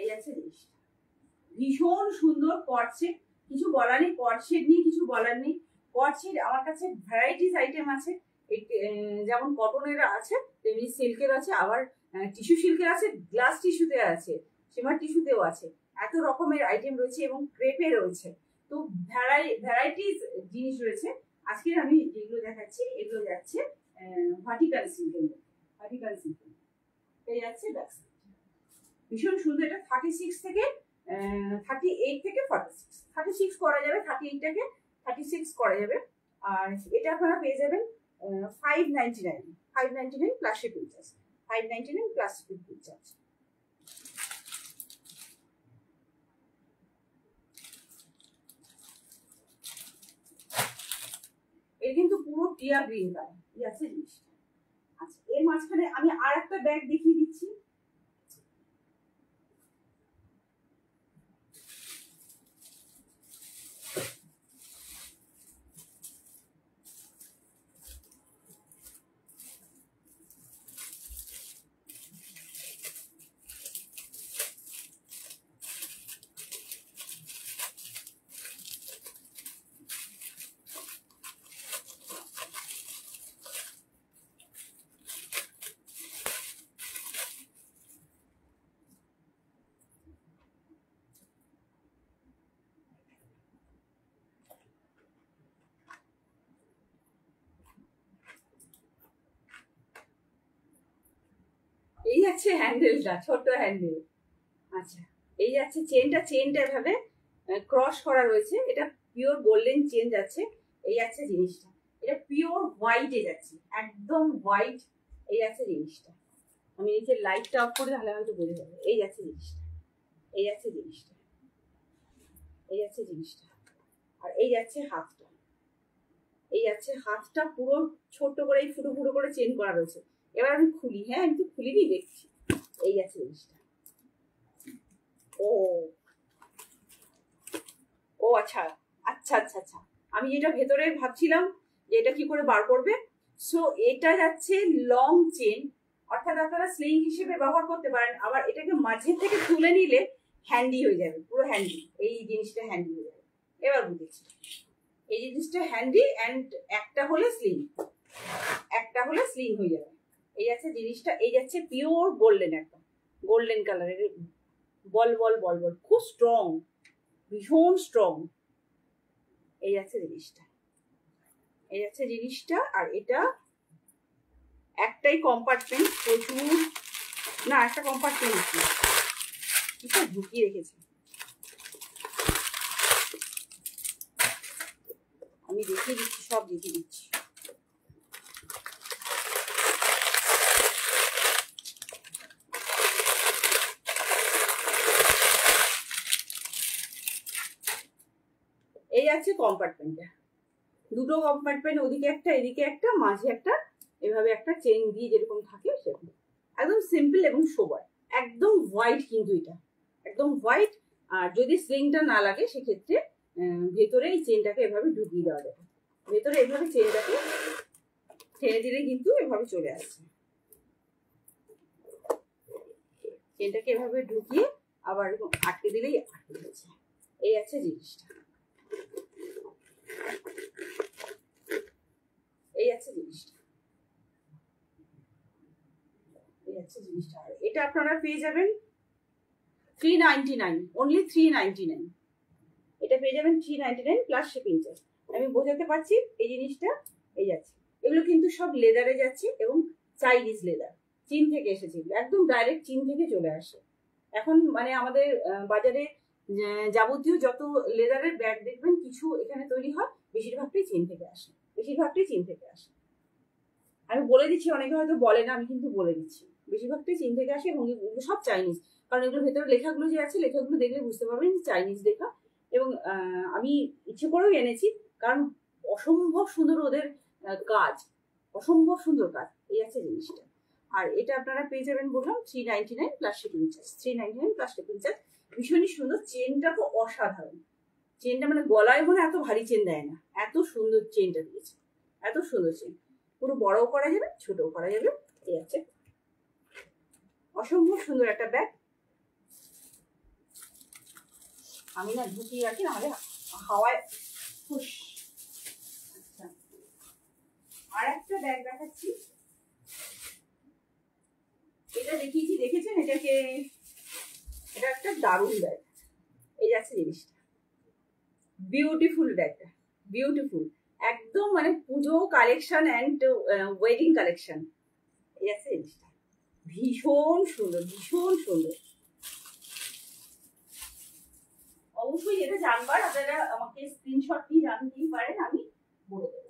এই আছে জিনিসটা, ভীষণ সুন্দর কর্ডসেট, কিছু বলার নেই, কর্ডসেট নিয়ে কিছু বলার নেই। কর্ডসেট আমার কাছে ভ্যারাইটিস আইটেম আছে, যেমন কটনের আছে, তেমনি সিল্কের আছে, আবার টিস্যু সিল্কের আছে, গ্লাস টিস্যুতে আছে, সিমার টিস্যুতেও আছে, এত রকমের আইটেম রয়েছে এবং ক্রেপে রয়েছে। তো ভ্যারাইটিস জিনিস রয়েছে। আজকে আমি যেগুলো দেখাচ্ছি এগুলো যাচ্ছে ভার্টিকাল সিল্কের, ভার্টিকাল সিল্কের এই যাচ্ছে ব্যাক সাইড, ভীষণ সুন্দর। এটা 36 থেকে 38 থেকে 46, 36 করা যাবে, 38টাকে 36 করা যাবে। আর এটা আপনারা পেয়ে যাবেন 599 plus shipping charge, 599 plus shipping charge. এর কিন্তু পুরো টিয়া গ্রিন কালার, এই আছে জিনিসটা। আচ্ছা, এর মাঝখানে আমি আর একটা ব্যাগ দেখিয়ে দিচ্ছি। এই যাচ্ছে হ্যান্ডেলটা, ছোট হ্যান্ডেল। আচ্ছা, এই যাচ্ছে চেনটা, চেনটা এভাবে ক্রস করা রয়েছে, এটা পিওর গোল্ডেন চেন যাচ্ছে। এই আছে জিনিসটা, এটা পিওর হোয়াইটে যাচ্ছে, একদম হোয়াইট। এই আছে জিনিসটা, আমি নিচে লাইটটা অফ করে তাহলে হয়তো বোঝা যাবে। এই আছে জিনিসটা, এই আছে জিনিসটা, এই আছে জিনিসটা। আর এই যাচ্ছে হাতটা, এই যাচ্ছে হাতটা পুরো ছোট্ট করে এই ফুটো ফুটো করে চেন করা রয়েছে। এবার আমি খুলি, হ্যাঁ আমি তো খুলিনি, দেখছি। এই আছে জিনিসটা। ও ও আচ্ছা আচ্ছা আচ্ছা আচ্ছা, আমি যেটা ভেতরে ভাবছিলাম যে এটা কি করে বার করবে, সো এটা যাচ্ছে লং চেন, অর্থাৎ আপনারা স্লিং হিসেবে ব্যবহার করতে পারেন, আবার এটাকে মাঝে থেকে তুলে নিলে হ্যান্ডি হয়ে যাবে, পুরো হ্যান্ডি, এই জিনিসটা হ্যান্ডি হয়ে যাবে। এবার বুঝেছি, এই জিনিসটা হ্যান্ডি অ্যান্ড একটা হলে স্লিং, একটা হলে স্লিং হয়ে যাবে। এই আছে জিনিসটা, এই যাচ্ছে পিওর গোল্ডেন, একদম গোল্ডেন কালারের বল বল বল বল, খুব স্ট্রং, ভীষণ স্ট্রং। এই আছে জিনিসটা, এই আছে জিনিসটা। আর এটা একটাই কম্পার্টমেন্ট, প্রচুর না, একটা কম্পার্টমেন্ট এটা ঢুকিয়ে রেখেছি, আমি দেখিয়ে দিচ্ছি, সব দেখিয়ে দিচ্ছি। এই আছে কম্পার্টমেন্টটা, দুটো কম্পার্টমেন্ট, ওদিকে একটা এদিকে একটা, মাঝে একটা, এভাবে একটা চেন দিয়ে যেরকম থাকে সেরকম, একদম সিম্পল এবং সোবার, একদম হোয়াইট, কিন্তু এটা একদম হোয়াইট। আর যদি স্লিংটা না লাগে সেক্ষেত্রে ভেতরে এই চেনটাকে এভাবে ঢুকিয়ে দেওয়া যাবে, ভেতরে এভাবে চেনটাকে টেনে দিলে কিন্তু এভাবে চলে আসছে, চেনটাকে এভাবে ঢুকিয়ে আবার এরকম আটকে দিলেই আটকে যাচ্ছে। এই আছে জিনিসটা, এই আছে জিনিসটা, এই আছে জিনিসটা। আর এটা আপনারা পেয়ে যাবেন 399, অনলি 399, এটা পেয়ে যাবেন 399 প্লাস শিপিং চার্জ। আমি বোঝাতে পারছি এই জিনিসটা, এই যাচ্ছে, এগুলো কিন্তু সব লেদারে যাচ্ছে এবং চাইনিজ লেদার, চীন থেকে এসেছে, একদম ডাইরেক্ট চীন থেকে চলে আসে। এখন মানে আমাদের বাজারে যাবতীয় যত লেদারের ব্যাগ দেখবেন কিছু এখানে তৈরি হয়, বেশিরভাগটাই চীন থেকে আসে, বেশিরভাগটাই চীন থেকে আসে। আমি বলে দিচ্ছি, অনেকে হয়তো বলে না, আমি কিন্তু বলে দিচ্ছি বেশিরভাগটাই চীন থেকে আসে এবং এগুলো সব চাইনিজ। কারণ এগুলোর ভেতরে লেখাগুলো যে আছে, লেখাগুলো দেখলে বুঝতে পারবেন চাইনিজ লেখা। এবং আমি ইচ্ছে করেও এনেছি, কারণ অসম্ভব সুন্দর ওদের কাজ, অসম্ভব সুন্দর কাজ। এই আছে জিনিসটা। আর এটা আপনারা পেয়ে যাবেন বললাম 399 plus shipping charge, 399 plus shipping charge. ভীষণই সুন্দর, চেনটা তো অসাধারণ। চেনটা মানে গলায় মনে এত ভারী চেন দেয় না, এত সুন্দর চেনটা দিয়েছে, এত সুন্দর চেন। পুরো বড়ও করা যাবে, ছোটও করা যাবে। এই আছে, অসম্ভব সুন্দর একটা ব্যাগ। আমি না ঢুকিয়ে রাখি, নাহলে হাওয়ায় খুশ। আচ্ছা, আর একটা ব্যাগ দেখাচ্ছি। এটা দেখিয়েছি, দেখেছেন এটাকে? এটা একটা দারুণ ব্যাগ। এই যাচ্ছে জিনিসটা, বিউটিফুল ব্যাগটা, বিউটিফুল একদম, মানে পুজো কালেকশন অ্যান্ড ওয়েডিং কালেকশন। এই আছে জিনিসটা, ভীষণ সুন্দর, ভীষণ সুন্দর। অবশ্যই এটা জানবার আপনারা আমাকে স্ক্রিনশট দিয়ে জানতেই পারেন, আমি বলে দেবো।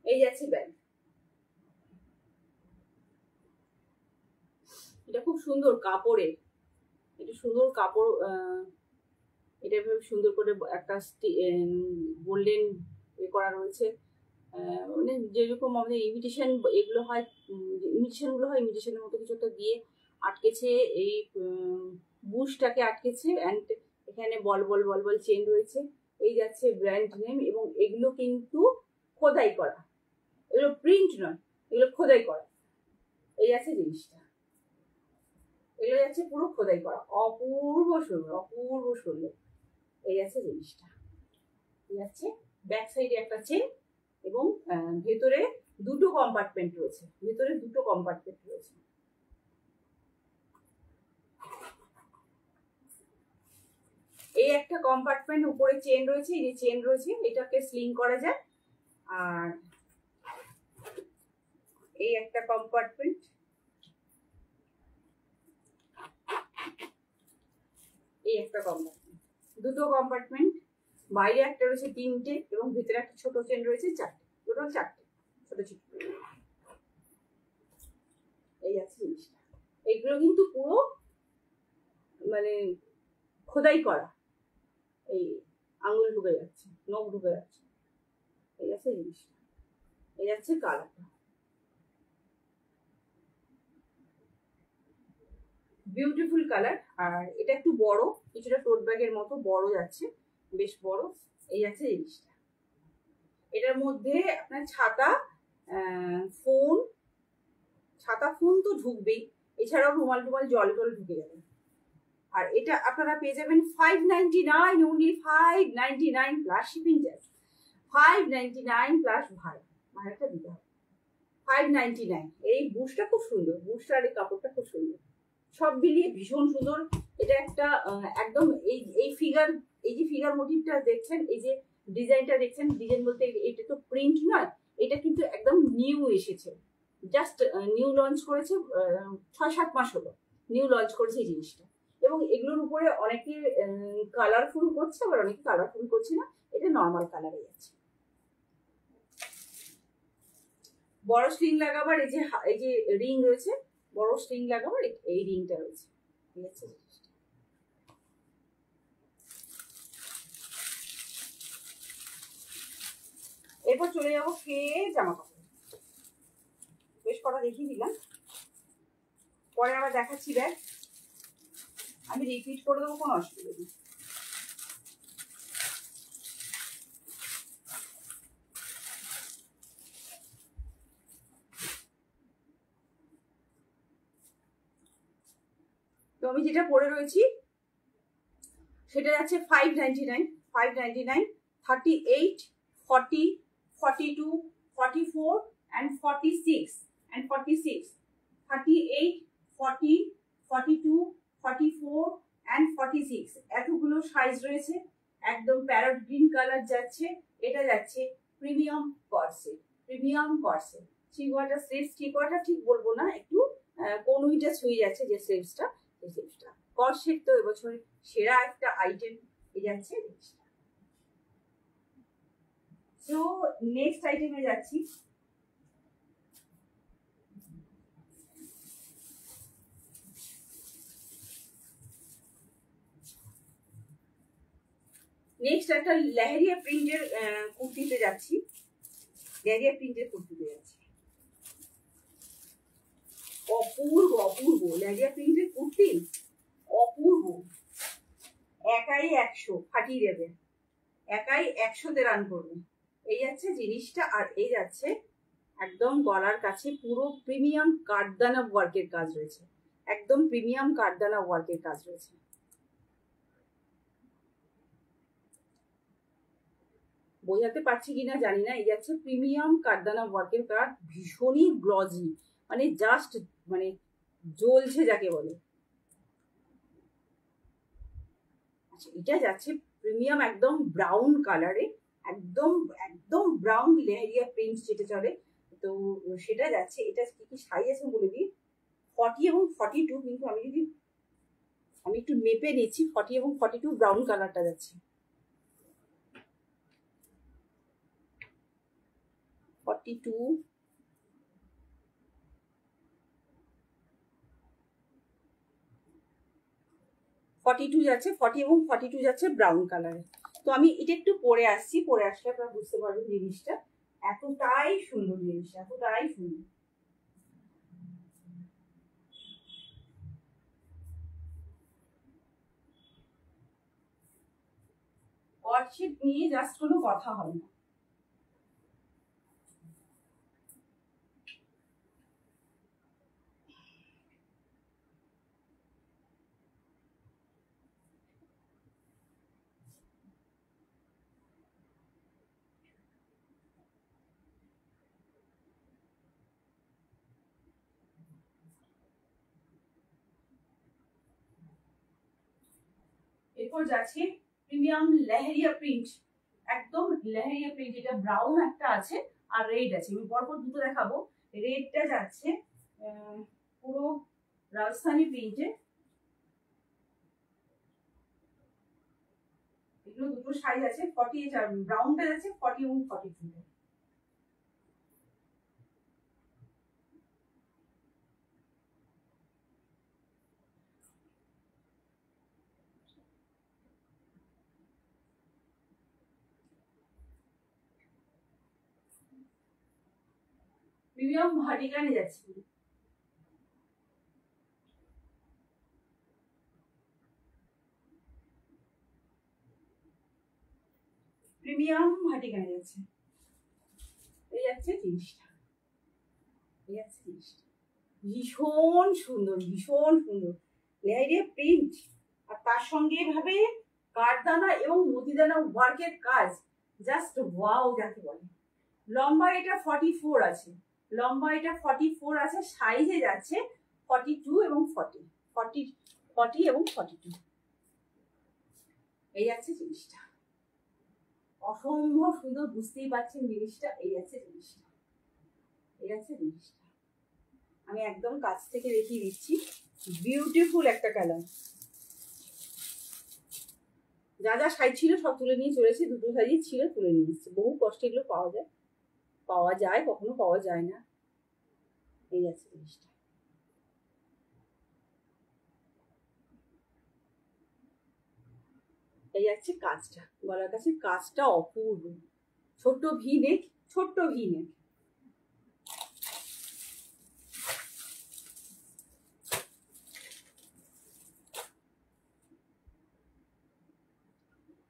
এই যাচ্ছে ব্যাগ, এটা খুব সুন্দর কাপড়ের, এটা সুন্দর কাপড়। এটা সুন্দর করে একটা গোল্ডেন করা রয়েছে, মানে যেরকম আমাদের ইমিটেশন এগুলো হয়, ইমিটেশনগুলো হয়, ইমিটেশনের মতো কিছু একটা দিয়ে আটকেছে, এই বুশটাকে আটকেছে। অ্যান্ড এখানে বল বল বল বল চেন রয়েছে। এই যাচ্ছে ব্র্যান্ড নেম, এবং এগুলো কিন্তু খোদাই করা, এগুলো প্রিন্ট নয়, এগুলো খোদাই করা। এই আছে জিনিসটা, এগুলো যাচ্ছে পুরো খোদাই করা, অপূর্ব সুন্দর, অপূর্ব সুন্দর। এই আছে জিনিসটা, এই আছে ব্যাক সাইডে একটা চেন, এবং ভেতরে দুটো কম্পার্টমেন্ট রয়েছে, ভেতরে দুটো কম্পার্টমেন্ট রয়েছে। এই একটা কম্পার্টমেন্ট, উপরে চেন রয়েছে, এই যে চেন রয়েছে, এটাকে স্লিং করা যায়। আর এই একটা কম্পার্টমেন্ট, এই একটা কম্পার্টমেন্ট, দুটো কম্পার্টমেন্ট। বাইরে একটা রয়েছে তিনটে, এবং ভিতরে একটা ছোট চেন রয়েছে চারটে, টোটাল চারটে ছোট ছোট। এই আছে জিনিসটা, এগুলো কিন্তু পুরো মানে খোদাই করা। এই আঙুল ঢুকে যাচ্ছে, নখ ঢুকে যাচ্ছে। এই আছে জিনিসটা, এই যাচ্ছে কালারটা, বিউটিফুল কালার। আর এটা একটু বড়, কিছুটা টোট ব্যাগের মতো বড় যাচ্ছে, বেশ বড়। এই আছে জিনিসটা, এটার মধ্যে আপনার ছাতা, ফোন, ছাতা ফোন তো ঢুকবেই, এছাড়াও রুমাল টুমাল জল টল ঢুকে যাবে। আর এটা আপনারা পেয়ে যাবেন 599, only 599 plus shipping charge, 599 plus ভাড়াটা দিতে হবে, 599। এই বুশটা খুব সুন্দর, বুশটা আর এই কাপড়টা খুব সুন্দর, সব মিলিয়ে ভীষণ সুন্দর। এটা একটা একদম এই ফিগার, এই যে ফিগার মোটিভটা দেখছেন, এই যে ডিজাইনটা দেখছেন, ডিজাইন বলতে এটা তো প্রিন্ট নয়, এটা কিন্তু একদম নিউ এসেছে, জাস্ট নিউ লঞ্চ করেছে, 6-7 মাস হলো নিউ লঞ্চ করেছে এই জিনিসটা। এবং এগুলোর উপরে অনেকে কালারফুল করছে, আবার অনেকে কালারফুল করছে না, এটা নর্মাল কালারে আছে। বড় স্ট্রিং লাগাবার এই যে রিং রয়েছে, বড় স্ট্রিং লাগাবার এই রিংটা রয়েছে, ঠিক আছে। এরপর চলে যাবো জামা কাপড়, বেশ কটা দেখিয়ে দিলাম, পরে আবার দেখাচ্ছি ব্যাগ, আমি রিপিট করে দেবো, কোনো অসুবিধা নেই। তো আমি যেটা পরে রয়েছি সেটা যাচ্ছে 599, 599, 38, 40, 42, 44 and 46 and 46, 38, 40, 42, 44 and 46, এতগুলো সাইজ রয়েছে, একদম প্যারট গ্রিন কালার যাচ্ছে। এটা যাচ্ছে premium corset, premium corset. Three quarter sleeves, three quarter ঠিক বলবো না, একটু কনুইটা ছুঁয়ে যাচ্ছে যে স্লিভসটা, সেই স্লিভসটা। কর্সেট তো এবছর সেরা একটা আইটেম এ যাচ্ছে জিনিসটা। তো নেক্সট আইটেমে যাচ্ছি। নেক্সট একটা লেহেরিয়া প্রিন্টের কুর্তিতে যাচ্ছি, লেহেরিয়া প্রিন্টের কুর্তিতে যাচ্ছি। অপূর্ব অপূর্ব লেহেরিয়া প্রিন্টের কুর্তি, অপূর্ব। একাই 100 ফাটিয়ে দেবে, একাই 100-তে রান করবে। এই যাচ্ছে জিনিসটা। আর এই যাচ্ছে একদম গলার কাছে পুরো প্রিমিয়াম কাঠদানা ওয়ার্কের কাজ রয়েছে, একদম প্রিমিয়াম কাঠদানা ওয়ার্কের কাজ রয়েছে। বোঝাতে পারছি কিনা জানি না। এই যাচ্ছে প্রিমিয়াম কাঠদানা ওয়ার্কের কাজ, ভীষণই গ্লজি, মানে জাস্ট মানে জ্বলছে যাকে বলে। আচ্ছা, এটা যাচ্ছে প্রিমিয়াম একদম ব্রাউন কালারে, একদম একদম ব্রাউন লেহেরিয়া প্রিন্ট যেটা চলে, তো সেটা যাচ্ছে। এটা কি কি সাইজ আছে বলে দিই, 40 এবং 42। কিন্তু আমি একটু মেপে নিচ্ছি, 40 এবং 42 ব্রাউন কালারটা যাচ্ছে। 42, 42 যাচ্ছে, 40 এবং 42 যাচ্ছে ব্রাউন কালারে। তো আমি এটা একটু পরে আসছি, পরে আসলে আপনারা বুঝতে পারবেন জিনিসটা এতটাই সুন্দর, জিনিসটা এতটাই সুন্দর। কর্ডশিট নিয়ে জাস্ট কোনো কথা হয় না। এরপর যাচ্ছে প্রিমিয়াম লেহেরিয়া প্রিন্ট, একদম লেহেরিয়া প্রিন্ট। এটা ব্রাউন একটা আছে আর রেড আছে, আমি পরপর দুটো দেখাবো। রেডটা যাচ্ছে পুরো রাজস্থানী প্রিন্টে। এগুলো দুটো সাইজ আছে, 40, ব্রাউনটা যাচ্ছে 40 এবং 42। প্রিমিয়াম ভার্টিকানে যাচ্ছে, প্রিমিয়াম ভার্টিকানে যাচ্ছে। এই যাচ্ছে জিনিসটা, এই যাচ্ছে জিনিসটা ভীষণ সুন্দর, ভীষণ সুন্দর লেহেরিয়া প্রিন্ট। আর তার সঙ্গে এভাবে কাঠদানা এবং মতিদানা ওয়ার্কের কাজ, জাস্ট ওয়াও যাকে বলে। লম্বা এটা 44 আছে, লম্বা এটা 44 আছে। সাইজে যাচ্ছে 42 এবং 40 এবং 42। এই যাচ্ছে জিনিসটা, অসম্ভব সুন্দর, বুঝতেই পারছেন জিনিসটা। এই যাচ্ছে জিনিসটা, এই যাচ্ছে জিনিসটা। আমি একদম কাছ থেকে দেখিয়ে দিচ্ছি, বিউটিফুল একটা কালার। যা যা সাইজ ছিল সব তুলে নিয়ে চলেছি, দুটো সাইজই ছিল তুলে নিয়ে এসেছি। বহু কষ্টে এগুলো পাওয়া যায়, কখনো পাওয়া যায় না। এই যাচ্ছে জিনিসটা, এই যাচ্ছে কাজটা, গলার কাছে কাজটা অপূর্ব। ছোট্ট ভি নেক, ছোট্ট ভি নেক।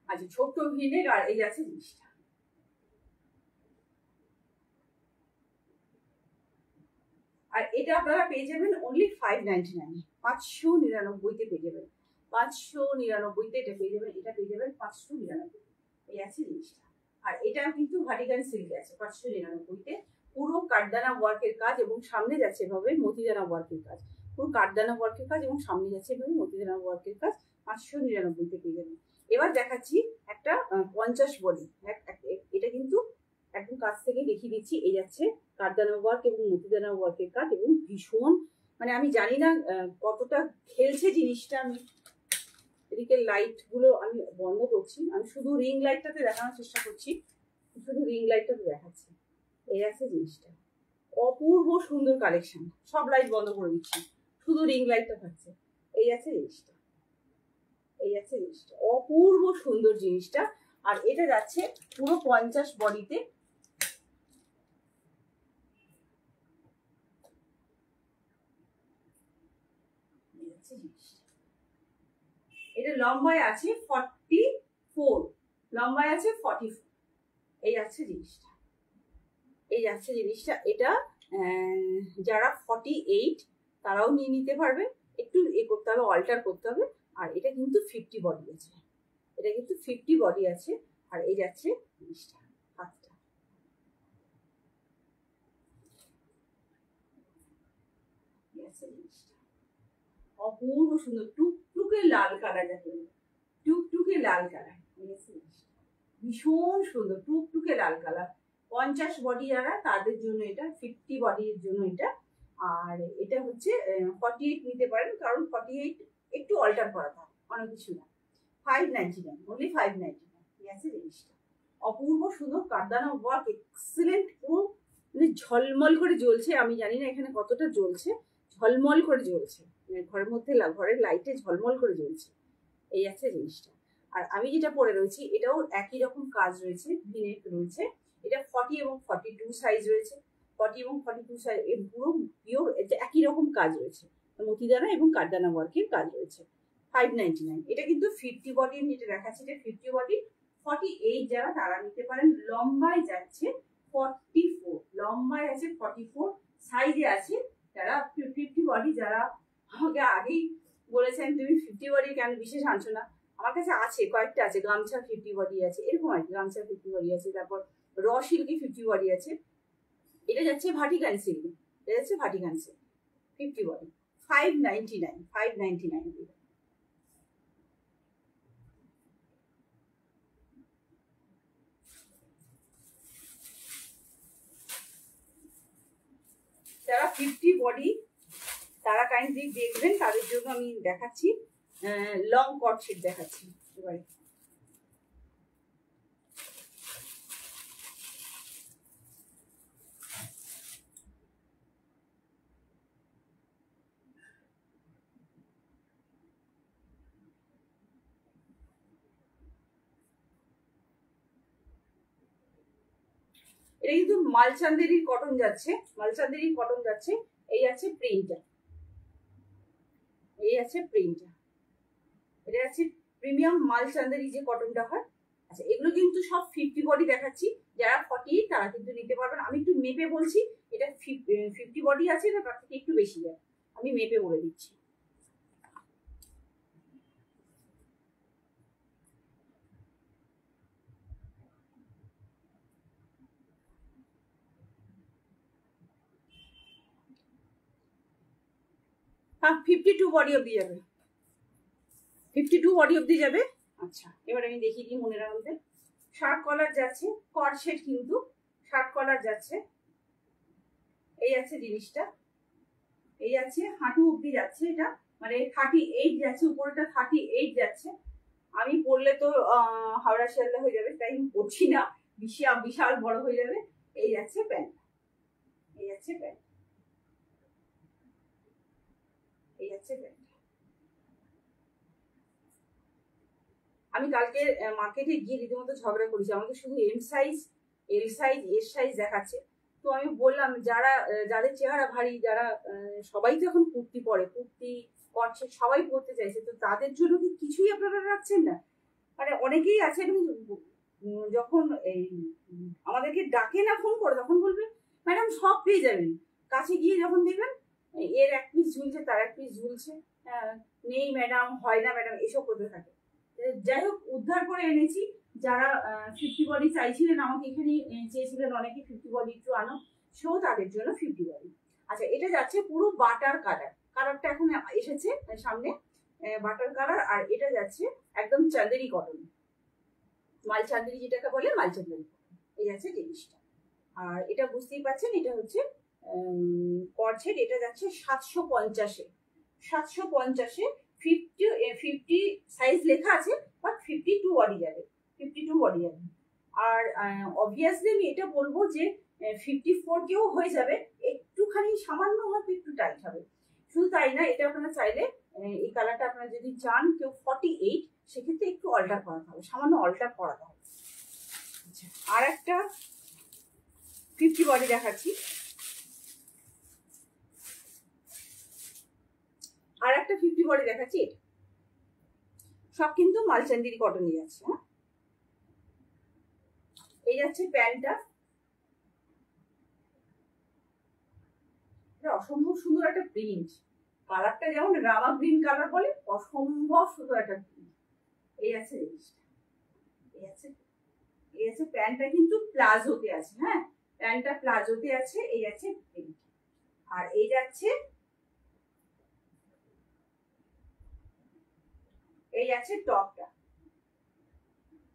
আচ্ছা, ছোট্ট ভি নেক। আর এই যাচ্ছে জিনিসটা, আর এটা আপনারা পেয়ে যাবেন অনলি 599, 599-তে পেয়ে যাবেন, 599-তে এটা পেয়ে যাবেন। এটা পেয়ে যাবেন 599। এই আছে জিনিসটা। আর এটাও কিন্তু ভাটিকান সিল্কে আছে 599-তে। পুরো কাঠদানা ওয়ার্কের কাজ এবং সামনে যাচ্ছে এভাবে মতিদানা ওয়ার্কের কাজ, পুরো কাঠদানা ওয়ার্কের কাজ এবং সামনে যাচ্ছে এভাবে মতিদানা ওয়ার্কের কাজ। 599-তে পেয়ে যাবেন। এবার দেখাচ্ছি একটা একটা 50 বডি। এটা কিন্তু একদম কাছ থেকে দেখিয়ে দিচ্ছি। এই যাচ্ছে কাঠদানা ওয়ার্ক এবং মতিদানা ওয়ার্কের কাজ, এবং ভীষণ মানে আমি জানি না কতটা খেলছে জিনিসটা। আমি এদিকে লাইট গুলো আমি বন্ধ করছি, আমি শুধু রিং লাইটটাতে দেখানোর চেষ্টা করছি, শুধু রিং লাইটটাতে দেখাচ্ছি। এই আছে জিনিসটা, অপূর্ব সুন্দর কালেকশন। সব লাইট বন্ধ করে দিচ্ছি, শুধু রিং লাইটটা থাকছে। এই আছে জিনিসটা, এই আছে জিনিসটা, অপূর্ব সুন্দর জিনিসটা। আর এটা যাচ্ছে পুরো 50 বডিতে। এটা লম্বায় আছে 44, লম্বায় আছে 44। এই আছে জিনিসটা, এই যাচ্ছে জিনিসটা। এটা যারা 48 তারাও নিয়ে নিতে পারবে, একটু এ করতে হবে, অল্টার করতে হবে। আর এটা কিন্তু 50 বডি আছে, এটা কিন্তু 50 বডি আছে। আর এই যাচ্ছে জিনিসটা, হাতটা। অপূর্ব সুন্দর, টুকটুকে লাল কালার, যাকে টুকটুকে লাল কালার, ভীষণ সুন্দর টুকটুকে লাল কালার। 50 বডি যারা তাদের জন্য এটা, 50 বডির জন্য এটা। আর এটা হচ্ছে 48 নিতে পারেন, কারণ 48 একটু অল্টার করা থাকে, অনেক কিছু না। 599, অনলি 599। ঠিক আছে জিনিসটা, অপূর্ব সুন্দর কাঠদানা ওয়ার্ক, এক্সিলেন্ট, পুরো মানে ঝলমল করে জ্বলছে। আমি জানি না এখানে কতটা জ্বলছে, ঝলমল করে জ্বলছে, ঘরের মধ্যে ঘরের লাইটে ঝলমল করে জ্বলছে। এই আছে জিনিসটা। আর আমি যেটা পরে রয়েছি এটাও একই রকম কাজ রয়েছে, ভিনেক রয়েছে। এটা 40 এবং 42 সাইজ রয়েছে, 40 এবং 42 সাইজ, পুরো পিওর একই রকম কাজ রয়েছে, মতিদানা এবং কাঠদানা ওয়ার্কের কাজ রয়েছে। 599। এটা কিন্তু 50 বডি যেটা দেখাচ্ছে, এটা 50 বডি। 48 যারা তারা নিতে পারেন। লম্বায় যাচ্ছে 44, লম্বায় আছে 44, সাইজে আছে যারা 50 বডি। যারা আমাকে আগেই বলেছেন তুমি 50 বডি কেন বিশেষ আনছো না, আমার কাছে আছে কয়েকটা, আছে গামছা 50 বডি আছে, এরকম আর কি, গামছা 50 বডি আছে। তারপর র সিল্কি 50 বডি আছে। এটা যাচ্ছে ভাটিকান সিল্ক, এটা যাচ্ছে ভাটিকান সিল্ক 50 বডি, 599, 599। যারা 50 বডি তারা কাইন্ডলি দেখবেন, তাদের জন্য আমি দেখাচ্ছি লং কট সেট দেখাচ্ছি এবারে। এটা কিন্তু মালচান্দেরির কটন যাচ্ছে, মালচান্দেরির কটন যাচ্ছে। এই আছে প্রিন্টটা, এই আছে প্রিন্টটা, এটা আছে প্রিমিয়াম মালচান্দেরি যে কটনটা হয়। আচ্ছা, এগুলো কিন্তু সব 50 বডি দেখাচ্ছি। যারা 40 তারা কিন্তু নিতে পারবেন। আমি একটু মেপে বলছি, এটা 50 বডি আছে না, তার থেকে একটু বেশি যায়, আমি মেপে বলে দিচ্ছি। হ্যাঁ, 52 বডি অব্দি যাবে, 52 বডি অব্দি যাবে। আচ্ছা, এবার আমি দেখিয়ে দিই মনে রাখতে। শার্ট কলার যাচ্ছে, কট সেট কিন্তু শার্ট কলার যাচ্ছে। এই আছে জিনিসটা, এই আছে হাঁটু অব্দি যাচ্ছে। এটা মানে 38 যাচ্ছে, উপরেটা 38 যাচ্ছে। আমি পরলে তো হাওড়া শিয়ালদা হয়ে যাবে, তাই আমি পরছি না, বিশাল বিশাল বড় হয়ে যাবে। এই যাচ্ছে প্যান্ট, এই যাচ্ছে প্যান্ট, এই যাচ্ছে প্যান্ট। আমি কালকে মার্কেটে গিয়ে রীতিমতো ঝগড়া করেছি, আমাকে শুধু M size, L size, S size দেখাচ্ছে। তো আমি বললাম যারা যাদের চেহারা ভারী, যারা সবাই তো এখন কুর্তি পরে, কুর্তি করছে, সবাই পরতে চাইছে, তো তাদের জন্য কি কিছুই আপনারা রাখছেন না? মানে অনেকেই আছে যখন এই আমাদেরকে ডাকে না, ফোন করে, তখন বলবে ম্যাডাম সব পেয়ে যাবেন। কাছে গিয়ে যখন দেখবেন এর এক পিস ঝুলছে, তার এক পিস ঝুলছে, নেই ম্যাডাম, হয় না ম্যাডাম, এসব করতে থাকে। যাই হোক, উদ্ধার করে এনেছি। যারা 50 বডি চাইছিলেন, আমাকে এখানে চেয়েছিলেন অনেকে 50 বডি একটু আনো, সো তাদের জন্য 50 বডি। আচ্ছা, এটা যাচ্ছে পুরো বাটার কালার, কালারটা এখন এসেছে সামনে, বাটার কালার। আর এটা যাচ্ছে একদম চাঁদেরি কটন, মালচান্দেরি যেটাকে বলে মালচান্দেরি কটন। এই আছে জিনিসটা। আর এটা বুঝতেই পারছেন, এটা হচ্ছে কর্সেট। এটা যাচ্ছে 750-এ। 750-এ 50 সাইজ লেখা আছে, বাট 52 বডি যাবে, 52 বডি যাবে। আর অবভিয়াসলি আমি এটা বলবো যে 54 কেও হয়ে যাবে, একটুখানি সামান্য হয়তো একটু টাইট হবে। শুধু তাই না, এটা আপনারা চাইলে এই কালারটা আপনারা যদি চান কেউ 48, সেক্ষেত্রে একটু অল্টার করাতে হবে, সামান্য অল্টার করাতে হবে। আচ্ছা, আর একটা 50 বডি দেখাচ্ছি। আর একটা 50 বডি দেখাচ্ছি। এটা সব কিন্তু মালচান্দেরি কটনই যাচ্ছে। হ্যাঁ, এই যাচ্ছে প্যান্টটা। অসম্ভব সুন্দর একটা প্রিন্ট, কালারটা যেমন রামা গ্রিন কালার বলে, অসম্ভব সুন্দর একটা প্রিন্ট। এই আছে জিনিসটা। এই আছে প্যান্টটা কিন্তু প্লাজোতে আছে। হ্যাঁ, প্যান্টটা প্লাজোতে আছে। এই আছে প্রিন্ট। আর এই যাচ্ছে, এই আছে টপটা।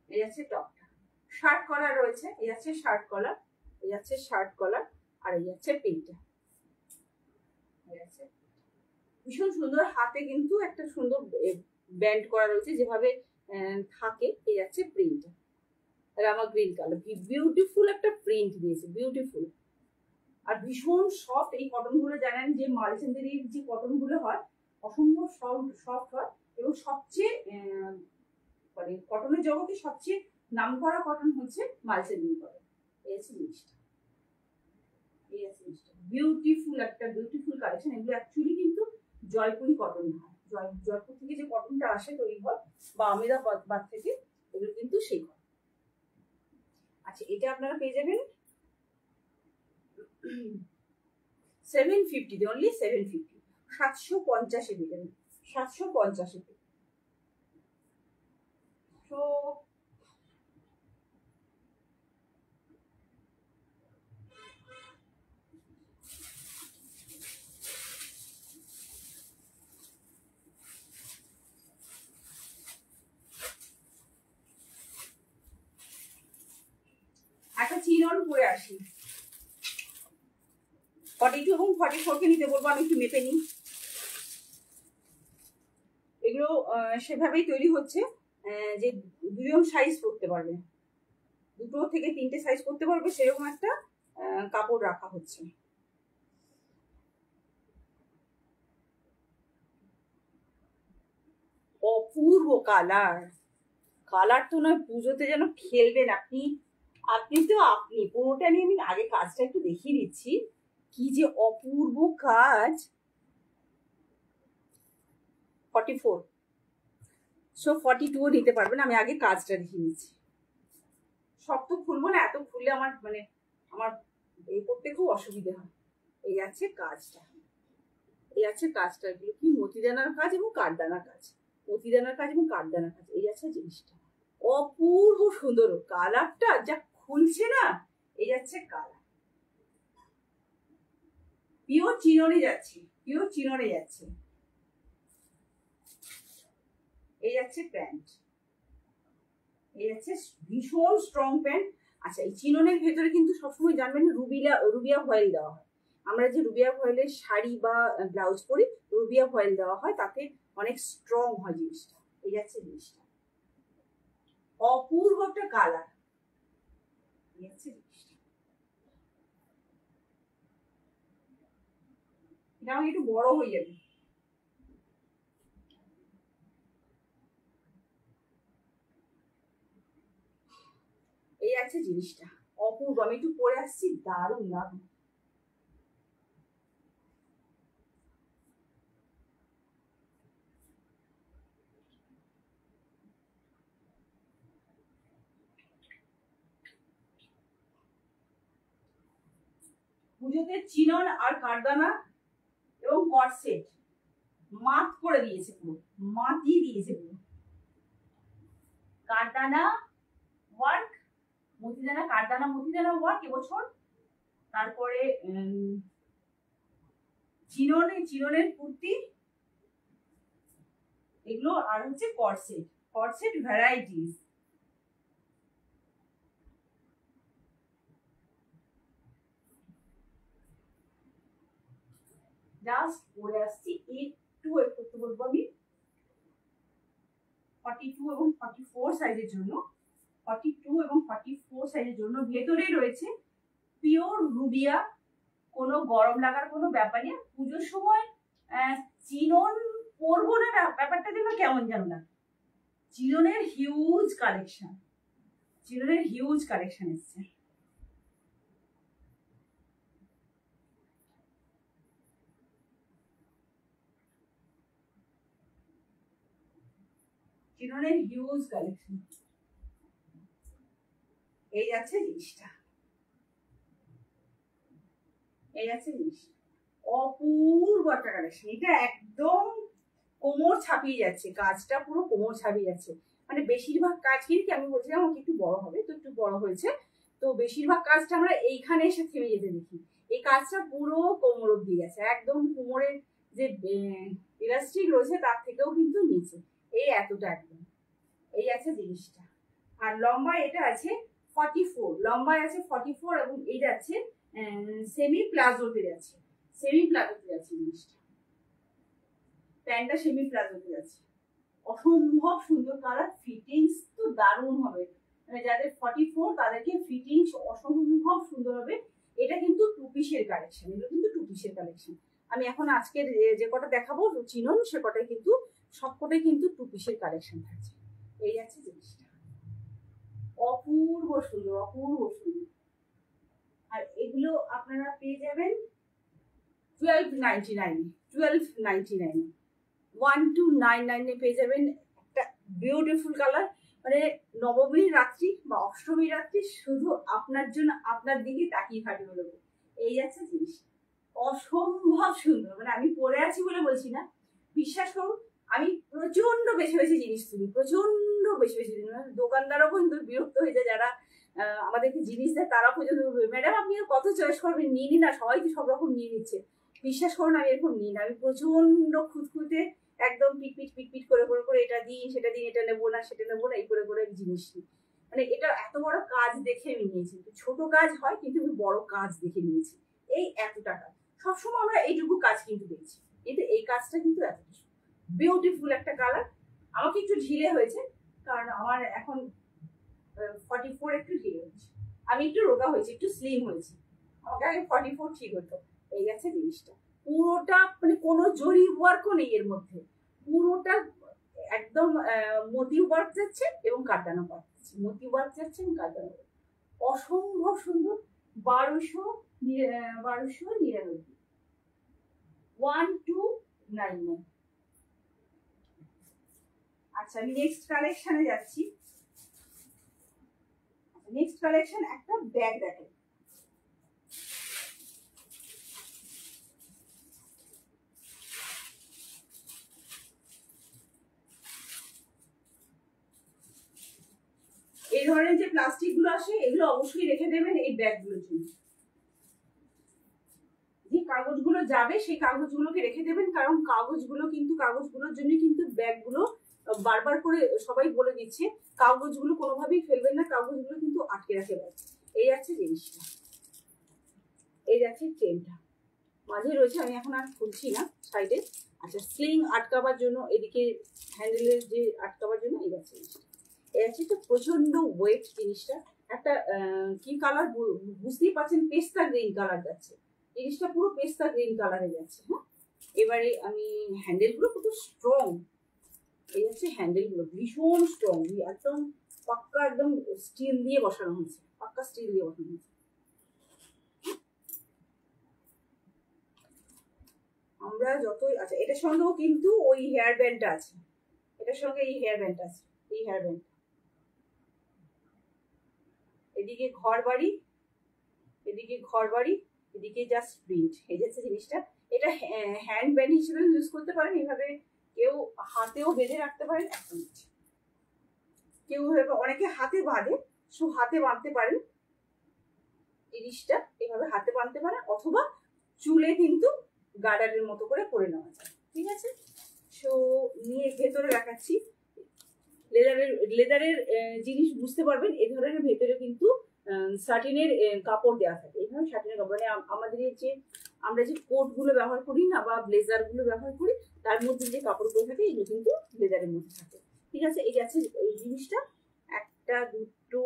এই আছে টপটা, শার্ট কলার রয়েছে। এই আছে শার্ট কলার, এই আছে শার্ট কলার। আর এই আছে প্রিন্টটা। ভীষণ সুন্দর, হাতে কিন্তু একটা সুন্দর ব্যান্ড করা রয়েছে যেভাবে থাকে। এই আছে প্রিন্ট, রামা গ্রিন কালার, বিউটিফুল একটা প্রিন্ট দিয়েছে, বিউটিফুল। আর ভীষণ সফট এই কটন গুলো। জানেন যে মালচান্দেরির যে কটন গুলো হয় অসম্ভব সফট হয়, এবং সবচেয়ে মানে কটনের জগতে সবচেয়ে নাম করা কটন হচ্ছে মালচান্দেরি কটন। এই আছে জিনিসটা। এই আছে জিনিসটা, বিউটিফুল একটা বিউটিফুল কালেকশন। এগুলো অ্যাকচুয়ালি কিন্তু জয়পুরি কটন হয়, জয়পুর থেকে যে কটনটা আসে তৈরি হয়, বা আমেদাবাদ থেকে, এগুলো কিন্তু সেই কটন। আচ্ছা, এটা আপনারা পেয়ে যাবেন 750, অনলি 750, 750-এ পেয়ে যাবেন, 750-এ। তো একটা চিনন পরে আসি। 42 এবং 44 কে নিতে বলবো, আমি একটু মেপে নিই। এগুলো সেভাবেই তৈরি হচ্ছে যে দুজন সাইজ করতে পারবে, 2 থেকে 3টে সাইজ করতে পারবে, সেরকম একটা কাপড় রাখা হচ্ছে। অপূর্ব কালার, কালার তো নয়, পুজোতে যেন খেলবেন আপনি। আপনি পুরোটা নিয়ে আমি আগে কাজটা একটু দেখিয়ে দিচ্ছি, কি যে অপূর্ব কাজ। 44, সো 42ও নিতে পারবেন। আমি আগে কাজটা দেখিয়ে দিচ্ছি। সব তো খুলবো না, এত খুললে আমার মানে আমার এই করতে খুব অসুবিধা হয়। এই আছে কাজটা, এই আছে কাজটা। এগুলো কি মতিদানার কাজ এবং কাঠদানার কাজ, মতিদানার কাজ এবং কাঠদানার কাজ। এই আছে জিনিসটা, অপূর্ব সুন্দর কালারটা যা খুলছে না। এই যাচ্ছে কালার, পিওর চিননে যাচ্ছে, পিওর চিননে যাচ্ছে। এই যাচ্ছে প্যান্ট, এই যাচ্ছে ভীষণ স্ট্রং প্যান্ট। আচ্ছা, এই চিননের ভেতরে কিন্তু সবসময় জানবেন রুবিয়া ফয়েল দেওয়া হয়। আমরা যে রুবিয়া ফয়েলের শাড়ি বা ব্লাউজ পরি, রুবিয়া ফয়েল দেওয়া হয়, তাতে অনেক স্ট্রং হয় জিনিসটা। এই যাচ্ছে জিনিসটা, অপূর্ব একটা কালার। এই যাচ্ছে জিনিসটা, এটা আমাকে একটু বড় হয়ে যাবে। এই আছে জিনিসটা, অপূর্ব। আমি একটু পরে আসছি, দারুণ দারুণ। পুজোতে চিনন আর কাঠদানা এবং কর্সেট মাত করে দিয়েছে, পুরো মাতিয়ে দিয়েছে পুরো। কাঠদানা ওয়ার্ক, মতিদানা, কাঠদানা মতিদানা ওয়ার্ক এবছর। তারপরে চিননের কুর্তি, এগুলো। আর হচ্ছে কর্সেট, কর্সেট ভ্যারাইটিস। জাস্ট পরে আসছি, একটু ওয়েট করতে বলবো আমি 42 এবং 44 সাইজের জন্য। 42 এবং 44 সাইজের জন্য ভেতরে রয়েছে পিওর রুবিয়া, কোনো গরম লাগার কোনো ব্যাপার নেই। পুজোর সময় চিনন পরবো না, ব্যাপারটা যেন কেমন যেন না। চিননের হিউজ কালেকশন, চিননের হিউজ কালেকশন এসছে। চিননের হিউজ কালেকশন। এই যাচ্ছে জিনিসটা, এই যাচ্ছে জিনিসটা অপূর্ব একটা কালেকশন। এটা একদম কোমর ছাপিয়ে যাচ্ছে, কাজটা পুরো কোমর ছাপিয়ে যাচ্ছে। মানে বেশিরভাগ কাজ কিন্তু আমি বলছিলাম আমাকে একটু বড় হবে, তো একটু বড় হয়েছে, তো বেশিরভাগ কাজটা আমরা এইখানে এসে থেমে যেতে দেখি। এই কাজটা পুরো কোমর অব্দি গেছে, একদম কোমরের যে ইলাস্টিক রয়েছে তার থেকেও কিন্তু নিচে, এই এতটা একদম। এই আছে জিনিসটা। আর লম্বায় এটা আছে 44, লম্বায় আছে 44 এবং এইটা আছে সেমি প্লাজোতে আছে, সেমি প্লাজোতে আছে জিনিসটা। প্যান্টটা সেমি প্লাজোতে আছে, অসম্ভব সুন্দর কালার, ফিটিংস তো দারুণ হবে। মানে যাদের 44 তাদেরকে ফিটিংস অসম্ভব সুন্দর হবে। এটা কিন্তু টু পিসের কালেকশন, এটা কিন্তু টু পিসের কালেকশন। আমি এখন আজকের যে কটা দেখাবো চিনন, সে কটাই কিন্তু সবকটাই কিন্তু টু পিসের কালেকশন থাকছে। এই আছে জিনিসটা, অপূর্ব সুন্দর, অপূর্ব সুন্দর। আর এগুলো আপনারা পেয়ে যাবেন 1299, 1299, 1299 পেয়ে যাবেন। একটা বিউটিফুল কালার, মানে নবমীর রাত্রি বা অষ্টমীর রাত্রি শুধু আপনার জন্য আপনার দিকে তাকিয়ে থাকবে লোক। এই যাচ্ছে জিনিস, অসম্ভব সুন্দর। মানে আমি পরে আছি বলে বলছি না, বিশ্বাস করুন আমি প্রচন্ড বেশি বেশি জিনিস তুলি, প্রচন্ড বেশি বেশি জিনিস। দোকানদারও কিন্তু বিরক্ত হয়ে যায়, যারা আমাদেরকে জিনিস দেয় তারা পর্যন্ত ম্যাডাম আপনি কত চয়েস করবেন, নিয়ে নিন না, সবাই তো সব রকম নিয়ে নিচ্ছে। বিশ্বাস করুন আমি এরকম নিই না, আমি প্রচন্ড খুঁতখুঁতে একদম পিটপিট পিটপিট করে করে করে এটা দিন সেটা দিন, এটা নেবো না সেটা নেবো না, এই করে করে জিনিস নিই। মানে এটা এত বড় কাজ দেখে আমি নিয়েছি, ছোট কাজ হয় কিন্তু আমি বড় কাজ দেখে নিয়েছি। এই এত টাকা সবসময় আমরা এইটুকু কাজ কিন্তু দেখছি, কিন্তু এই কাজটা কিন্তু এত বিউটিফুল একটা কালার। আমাকে একটু ঢিলে হয়েছে কারণ আমার এখন 44 একটু ঢিলে হয়েছে, আমি একটু রোগা হয়েছি, একটু স্লিম হয়েছি, আমাকে আগে 44 ঠিক হতো। এই গেছে জিনিসটা পুরোটা, মানে কোনো জরি ওয়ার্কও নেই এর মধ্যে, পুরোটা একদম মোতি ওয়ার্ক যাচ্ছে এবং কাটানো ওয়ার্ক যাচ্ছে, মোতি ওয়ার্ক যাচ্ছে এবং কাটানো, অসম্ভব সুন্দর। 1299, 1299। আচ্ছা আমি নেক্সট কালেকশনে যাচ্ছি। নেক্সট কালেকশন একটা ব্যাগ দেখেন, এই ধরনের যে প্লাস্টিক গুলো আসে এগুলো অবশ্যই রেখে দেবেন এই ব্যাগগুলোর জন্য। যে কাগজগুলো যাবে সেই কাগজগুলোকে রেখে দেবেন, কারণ কাগজগুলোর জন্য কিন্তু ব্যাগগুলো বারবার করে সবাই বলে দিচ্ছে কাগজগুলো কোনোভাবেই ফেলবেন না, কাগজগুলো কিন্তু আটকে রাখে ব্যাগ। এই আছে জিনিসটা, এই আছে চেনটা মাঝে রয়েছে, আমি এখন আর খুলছি না সাইডে। আচ্ছা স্লিং আটকাবার জন্য, এদিকে হ্যান্ডেলের যে আটকাবার জন্য এই আছে জিনিসটা। এই আছে একটা প্রচন্ড ওয়েট জিনিসটা, একটা কি কালার বুঝতেই পারছেন, পেস্তা গ্রিন কালার যাচ্ছে জিনিসটা, পুরো পেস্তা গ্রিন কালারে যাচ্ছে। হ্যাঁ এবারে আমি হ্যান্ডেলগুলো কত স্ট্রং, এই হচ্ছে হ্যান্ডেলগুলো ভীষণ স্ট্রং, একদম পাক্কা, একদম স্টিল দিয়ে বসানো হয়েছে, পাক্কা স্টিল দিয়ে বসানো হয়েছে। আমরা যতই, আচ্ছা এটার সঙ্গেও কিন্তু ওই হেয়ার ব্যান্ডটা আছে, এটার সঙ্গে এই হেয়ার ব্যান্ডটা আছে, এই হেয়ার ব্যান্ড। এদিকে ঘর বাড়ি, এদিকে ঘর বাড়ি, এদিকে জাস্ট প্রিন্ট। এই যাচ্ছে জিনিসটা, এটা হ্যান্ড ব্যান্ড হিসেবে ইউজ করতে পারেন, এইভাবে কেউ হাতেও বেঁধে রাখতে পারেন। কেউ অনেকে হাতে বাঁধে, হাতে বাঁধতে পারেন জিনিসটা, এইভাবে হাতে বাঁধতে পারেন, অথবা চুলে কিন্তু গার্ডারের মতো করে পরে নেওয়া যায়। ঠিক আছে, সো নিয়ে ভেতরে দেখাচ্ছি। লেদারের জিনিস বুঝতে পারবেন, এই ধরনের ভেতরে কিন্তু শার্টিনের কাপড় দেওয়া থাকে, এইভাবে শার্টিনের কাপড়, মানে আমাদের যে আমরা যে কোট গুলো ব্যবহার করি না বা ব্লেজার গুলো ব্যবহার করি, তার মধ্যে যে কাপড়গুলো থাকে এগুলো কিন্তু লেদারের মধ্যে থাকে। ঠিক আছে, এই আছে এই জিনিসটা, একটা দুটো,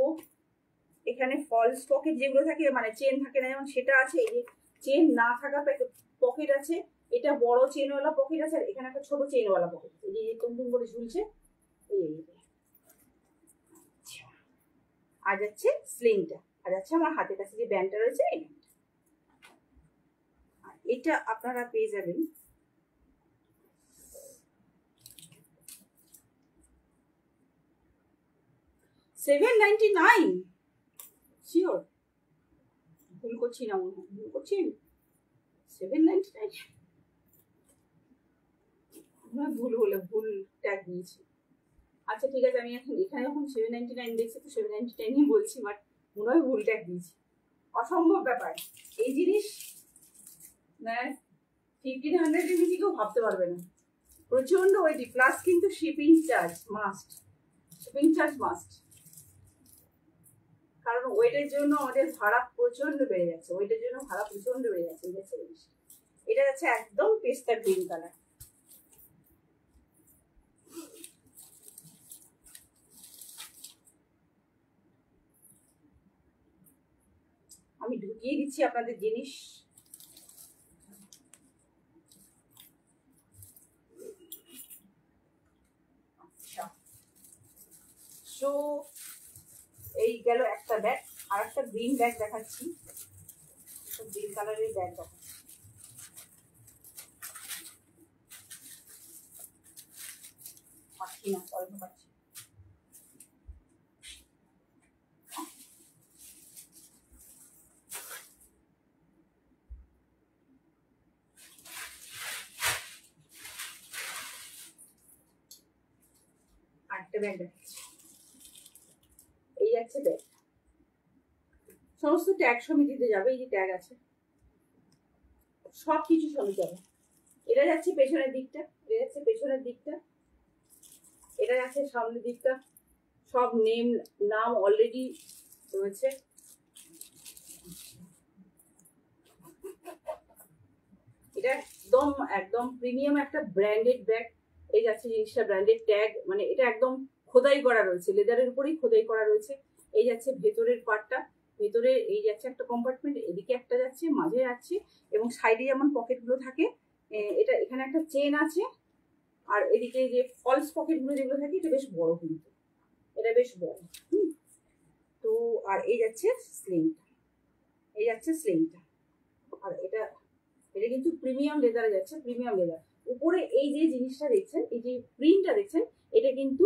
এখানে ফলস পকেট যেগুলো থাকে মানে চেন থাকে না যেমন সেটা আছে, এই যে চেন না থাকা পকেট আছে, এটা বড় চেনওয়ালা পকেট আছে, আর এখানে একটা ছোট চেনওয়ালা পকেট আছে, এই যে টুমটুম করে ঝুলছে। আর যাচ্ছে স্লিংটা, আর যাচ্ছে আমার হাতের কাছে যে ব্যান্ডটা রয়েছে এই ব্যান্ডটা। এটা আপনারা পেয়ে যাবেন $7.99। শিওর ভুল করছি না, মনে হয় ভুল করছি আমি। $7.99 ভুল হলে ভুল ট্যাগ দিয়েছি। আচ্ছা ঠিক আছে, আমি এখন এখানে যখন $7.99 দেখছি তো $7.99 বলছি, বাট মনে হয় ভুল ট্যাগ দিয়েছি। অসম্ভব ব্যাপার, এই জিনিস 1500 এর বেশি কেউ ভাবতে পারবে না, প্রচন্ড ওয়েটি, প্লাস কিন্তু shipping charge must, shipping charge must, কারণ ওয়েটের জন্য আমাদের ভাড়া প্রচন্ড বেড়ে যাচ্ছে, ওয়েটের জন্য ভাড়া প্রচন্ড বেড়ে যাচ্ছে। এটা যাচ্ছে একদম পেস্তা গ্রিন কালার। আমি ঢুকিয়ে দিচ্ছি আপনাদের জিনিস। আচ্ছা, সো এই গেল একটা ব্যাগ, আর একটা গ্রিন ব্যাগ দেখাচ্ছি, গ্রিন কালারের ব্যাগ দেখাচ্ছি। পাচ্ছি না, অল্প পাচ্ছি। আরেকটা ব্যাগ দেখাচ্ছি, এই যাচ্ছে ব্যাগ, সমস্ত ট্যাগ সমিতিতে যাবে, এই যে ট্যাগ আছে সব কিছু সঙ্গে যাবে। এটা যাচ্ছে পেছনের দিকটা, এটা যাচ্ছে পেছনের দিকটা, এটা যাচ্ছে সামনের দিকটা, সব নাম অলরেডি রয়েছে। এটা একদম একদম প্রিমিয়াম একটা ব্র্যান্ডেড ব্যাগ, এই যাচ্ছে জিনিসটা ব্র্যান্ডেড ট্যাগ, মানে এটা একদম খোদাই করা রয়েছে, লেদারের উপরেই খোদাই করা রয়েছে। এই যাচ্ছে ভেতরের পার্টটা, ভেতরে এই যাচ্ছে একটা কম্পার্টমেন্ট, এদিকে একটা যাচ্ছে, মাঝে যাচ্ছে, এবং সাইডে যেমন পকেটগুলো থাকে, এটা এখানে একটা চেন আছে, আর এদিকে যে ফলস পকেটগুলো যেগুলো থাকে এটা বেশ বড়, কিন্তু এটা বেশ বড়। তো আর এই যাচ্ছে স্লিংটা, এই যাচ্ছে স্লিংটা, আর এটা কিন্তু প্রিমিয়াম লেদারে যাচ্ছে, প্রিমিয়াম লেদার। উপরে এই যে জিনিসটা দেখছেন, এই যে প্রিন্টটা দেখছেন, এটা কিন্তু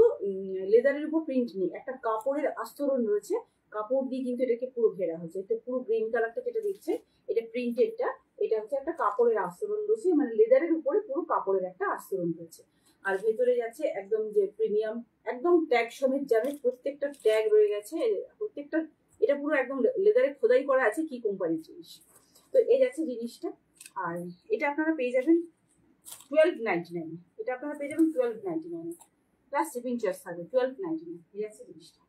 লেদারের উপর প্রিন্ট নেই, একটা কাপড়ের আস্তরণ রয়েছে, কাপড় দিয়ে কিন্তু এটাকে পুরো ঘেরা হয়েছে। এটা পুরো গ্রিন কালারটা যেটা দেখছে এটা প্রিন্টেডটা, এটা হচ্ছে একটা কাপড়ের আস্তরণ রয়েছে, মানে লেদারের উপরে পুরো কাপড়ের একটা আস্তরণ রয়েছে। আর ভেতরে যাচ্ছে একদম যে প্রিমিয়াম, একদম ট্যাগ সমেত যাবে, প্রত্যেকটা ট্যাগ রয়ে গেছে, প্রত্যেকটা, এটা পুরো একদম লেদারে খোদাই করা আছে কি কোম্পানির জিনিস। তো এই যাচ্ছে জিনিসটা, আর এটা আপনারা পেয়ে যাবেন $12.99, এটা আপনারা পেয়ে যাবেন $12.99 প্লাস শিপিং চার্জ থাকবে, $12.99। এই যাচ্ছে জিনিসটা।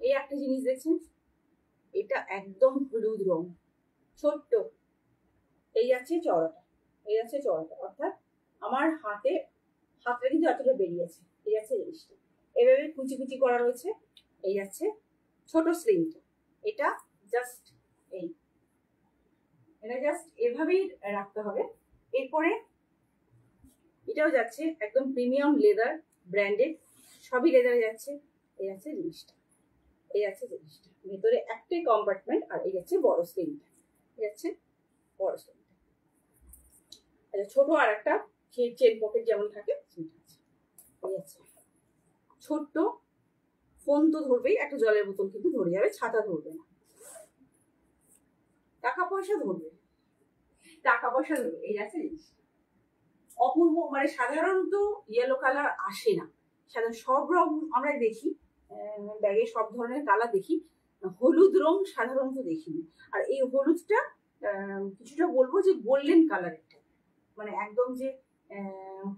এই একটা জিনিস দেখছেন, এটা একদম হলুদ রং, ছোট্ট, এই যাচ্ছে চওড়াটা, এই যাচ্ছে চওড়াটা, অর্থাৎ আমার হাতটা কিন্তু এতটা বেরিয়েছে। এই যাচ্ছে জিনিসটা, এভাবে কুচি কুচি করা রয়েছে। এই যাচ্ছে ছোট স্লিংটা, এটা জাস্ট এটা জাস্ট এভাবেই রাখতে হবে। এরপরে এটাও যাচ্ছে একদম প্রিমিয়াম লেদার, ব্র্যান্ডেড, সবই লেদারে যাচ্ছে। এই যাচ্ছে জিনিসটা, এই যাচ্ছে জিনিসটা, ভেতরে একটাই কম্পার্টমেন্ট, আর এই যাচ্ছে বড় স্লিংটা, এই যাচ্ছে বড় স্লিংটা। আচ্ছা, ছোট আর একটা চেন পকেট যেমন থাকে সেটা আছে। এই যাচ্ছে ছোট্ট, ফোন তো ধরবেই, একটা জলের বোতল কিন্তু ধরে যাবে, ছাতা ধরবে না, টাকা পয়সা ধরবে, টাকা পয়সা ধরবে। এই যাচ্ছে জিনিস অপূর্ব, মানে সাধারণত ইয়েলো কালার আসে না, সাধারণ সব রং আমরা দেখি ব্যাগে, সব ধরনের কালার দেখি, হলুদ রং সাধারণত দেখিনি। আর এই হলুদটা কিছুটা বলবো যে গোল্ডেন কালার, একটা মানে একদম যে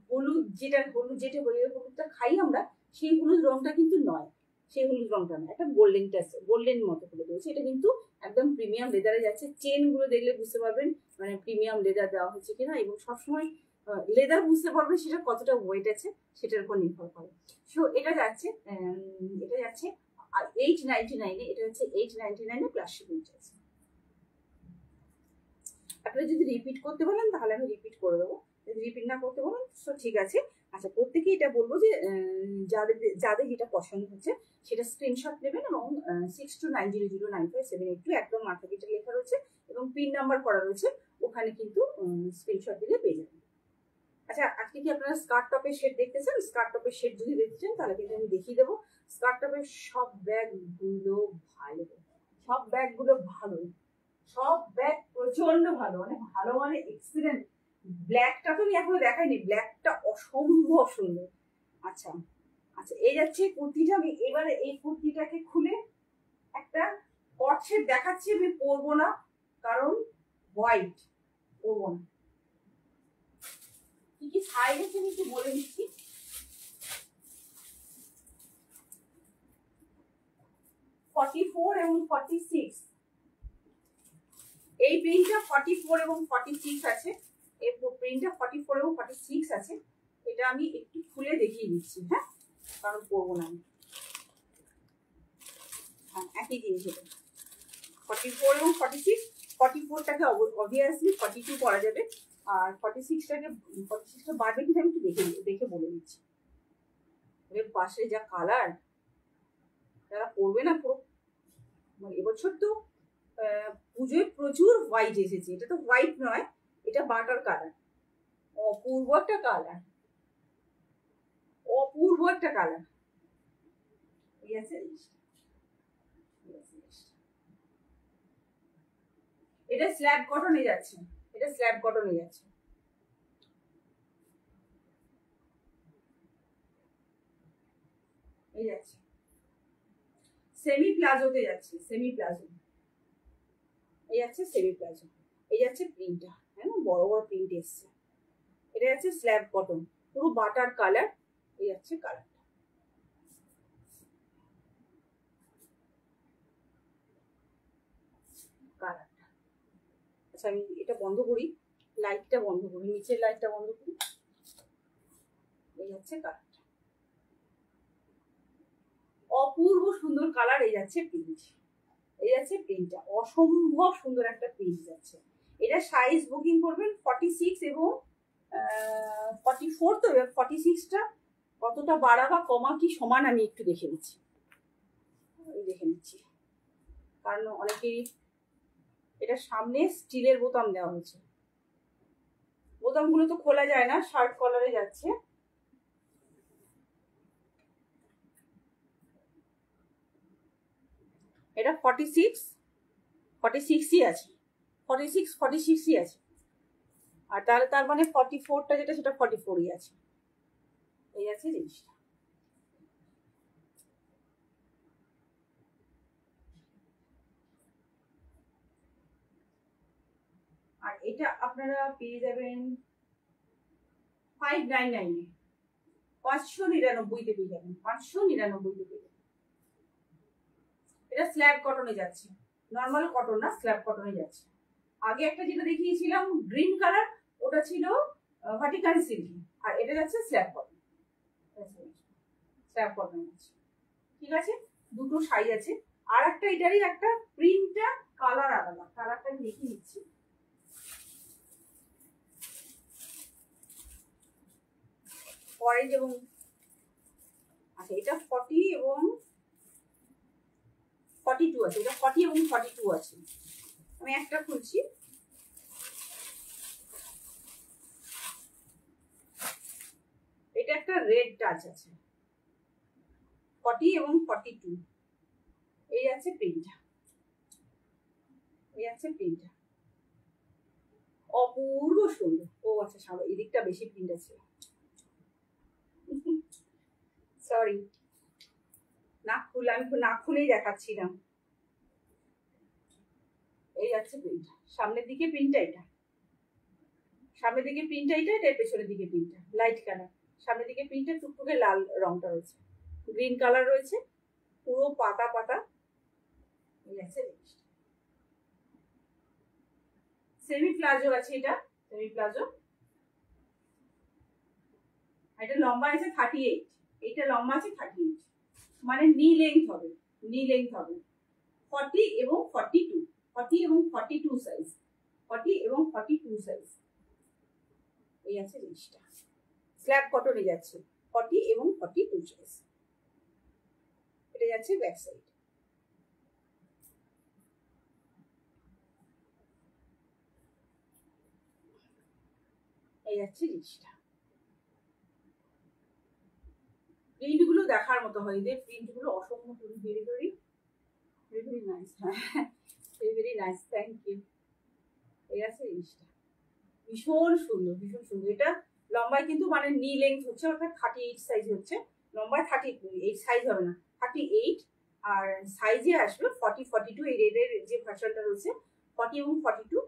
হলুদ যেটা হলুদটা খাই আমরা, সেই হলুদ রংটা কিন্তু নয়, সেই হলুদ রংটা নয়, একটা গোল্ডেন টাচ, গোল্ডেন মতো করে দিয়েছে। এটা কিন্তু একদম প্রিমিয়াম লেদারে যাচ্ছে। চেন গুলো দেখলে বুঝতে পারবেন মানে প্রিমিয়াম লেদার দেওয়া হয়েছে কিনা, এবং সবসময় লেদার বুঝতে পারবেন সেটা কতটা ওয়েট আছে সেটার উপর নির্ভর করে। সো এটা যাচ্ছে 899, এটা হচ্ছে 899 প্লাস শিপিং চার্জ। আপনারা যদি রিপিট করতে বলেন তাহলে আমি রিপিট করে দেবো, যদি রিপিট না করতে বলেন তো ঠিক আছে। আচ্ছা, প্রত্যেকেই এটা বলবো যে যাদের যাদের যেটা পছন্দ হচ্ছে সেটা স্ক্রিনশট নেবেন, এবং 6290095782 একদম মাথা পিঠে লেখা রয়েছে এবং পিন নাম্বার করা রয়েছে, ওখানে কিন্তু স্ক্রিনশট দিলে পেয়ে যাবেন। আচ্ছা, আজকে কি আপনারা স্কার্ট টপের শেড দেখতেছেন? স্কার্ট টপের শেড যদি দেখতেছেন তাহলে কিন্তু আমি দেখিয়ে দেবো। স্কার্ট টপের সব ব্যাগগুলো ভালো, সব ব্যাগগুলো ভালো, সব ব্যাগ প্রচন্ড ভালো, মানে ভালো মানে এক্সিলেন্ট। ব্ল্যাকটা তো আমি এখনো দেখাইনি, ব্ল্যাকটা অসম্ভব সুন্দর। আচ্ছা আচ্ছা, এই যাচ্ছে কুর্তিটা। আমি এবারে এই কুর্তিটাকে খুলে একটা কট শেড দেখাচ্ছি, আমি পরবো না কারণ হোয়াইট, পরবো না। কি কি সাইজ আছে আমি একটু বলে দিচ্ছি। 44 এবং 46, এই প্রিন্টটা 44 এবং 46 আছে, এই প্রিন্টটা 44 এবং 46 আছে। এটা আমি একটু খুলে দেখিয়ে দিচ্ছি, হ্যাঁ, কারণ পরবো না আমি। হ্যাঁ, একই জিনিস এটা, 44 এবং 46। 44টাকে অবভিয়াসলি 42 করা যাবে, আর 46টা বাড়বে কিন্তু আমি একটু দেখে বলে দিচ্ছি। এর পাশে যা কালার, যারা পরবে না পুরো, মানে এবছর তো পুজোয় প্রচুর হোয়াইট এসেছে, এটা তো হোয়াইট নয়, এটা বাটার কালার, অপূর্ব একটা কালার, অপূর্ব একটা কালার। ঠিক আছে, এটা স্ল্যাব কটনে যাচ্ছে, এটা স্ল্যাব কটনে যাচ্ছে। এই যাচ্ছে সেমি প্লাজোতে যাচ্ছে, সেমি প্লাজো, এই যাচ্ছে সেমি প্লাজো, এই যাচ্ছে প্রিন্টটা, হ্যাঁ বড় বড় প্রিন্ট এসছে। এটা যাচ্ছে স্ল্যাব কটন, পুরো বাটার কালার, এই যাচ্ছে কালারটা। কালারটা আচ্ছা, আমি এটা বন্ধ করি, লাইটটা বন্ধ করি, নিচের লাইটটা বন্ধ করি। এই যাচ্ছে কালারটা, অপূর্ব সুন্দর কালার। এই যাচ্ছে প্রিন্ট, এই যাচ্ছে প্রিন্টটা, অসম্ভব সুন্দর একটা প্রিন্ট যাচ্ছে। এটা সাইজ বুকিং করবেন 46 এবং 44, তো 46টা কতটা বাড়া বা কমা কি সমান আমি একটু দেখে নিচ্ছি, কারণ অনেকেই এটা সামনে স্টিলের বোতাম দেওয়া হয়েছে, বোতামগুলো তো খোলা যায় না, শার্ট কলারে যাচ্ছে। এটা 46ই আছে, 46ই আছে, আর তার মানে 44টা যেটা সেটা 44ই আছে। এই আছে জিনিসটা। আর এটা আপনারা পেয়ে যাবেন 599-এ, 599-তে পেয়ে যাবেন, 599-তে পেয়ে যাবেন। এটা স্ল্যাব কটনে যাচ্ছে, নর্মাল কটন না, স্ল্যাব কটনে যাচ্ছে। আগে একটা যেটা দেখিয়েছিলাম গ্রিন কালার, ওটা ছিল ভার্টিকাল সিল্কি, আর এটা যাচ্ছে স্ল্যাব কটন, স্ল্যাব কটন যাচ্ছে। ঠিক আছে, দুটো সাইজ আছে। আর একটা এটারই একটা প্রিন্টটা কালার আলাদা, কালারটা আমি দেখিয়ে দিচ্ছি। অরেঞ্জ এবং আচ্ছা, এটা 40 এবং 42 আছে, এটা 40 এবং 42 আছে। আমি একটা খুলছি, এটা একটা রেড টাচ আছে, 40 এবং 42। এই আছে প্রিন্টটা, এই আছে প্রিন্টটা, অপূর্ব সুন্দর। ও আচ্ছা, সামনে এদিকটা বেশি প্রিন্ট আছে, সরি, না খুলে আমি না খুলেই দেখাচ্ছিলাম। এই যাচ্ছে প্রিন্ট, সামনের দিকে প্রিন্টটা এটা, সামনের দিকে প্রিন্টটা এটা, এটার পেছনের দিকে প্রিন্টটা লাইট কালার, সামনের দিকে প্রিন্টটা টুকটুকে লাল রংটা রয়েছে, গ্রিন কালার রয়েছে, পুরো পাতা পাতা। এই আছে সেমি প্লাজো আছে, এটা সেমি প্লাজো, এটা লম্বা আছে 38, এইটা লম্বা আছে 38, মানে নি লেন্থ হবে, নি লেন্থ হবে 40 এবং 42, 40 এবং 42 সাইজ, 40 এবং 42 সাইজ। এই আছে জিনিসটা, স্ল্যাব কটনে যাচ্ছে 40 এবং 42 সাইজ। এটা যাচ্ছে ব্যাক সাইড। এই যাচ্ছে জিনিসটা, প্রিন্ট গুলো দেখার মতো হয়, যে প্রিন্ট গুলো অসম্ভব ভেরি ভেরি ভেরি নাইস, হ্যাঁ very very nice, thank you. এই আছে জিনিসটা, ভীষণ সুন্দর, ভীষণ সুন্দর। এটা লম্বায় কিন্তু মানে নি লেন্থ হচ্ছে, অর্থাৎ 38 সাইজ হচ্ছে, লম্বায় 38 সাইজ হবে না, 38, আর সাইজে আসবে 40 42। এই রেডের যে ভার্সনটা রয়েছে 40 এবং 42,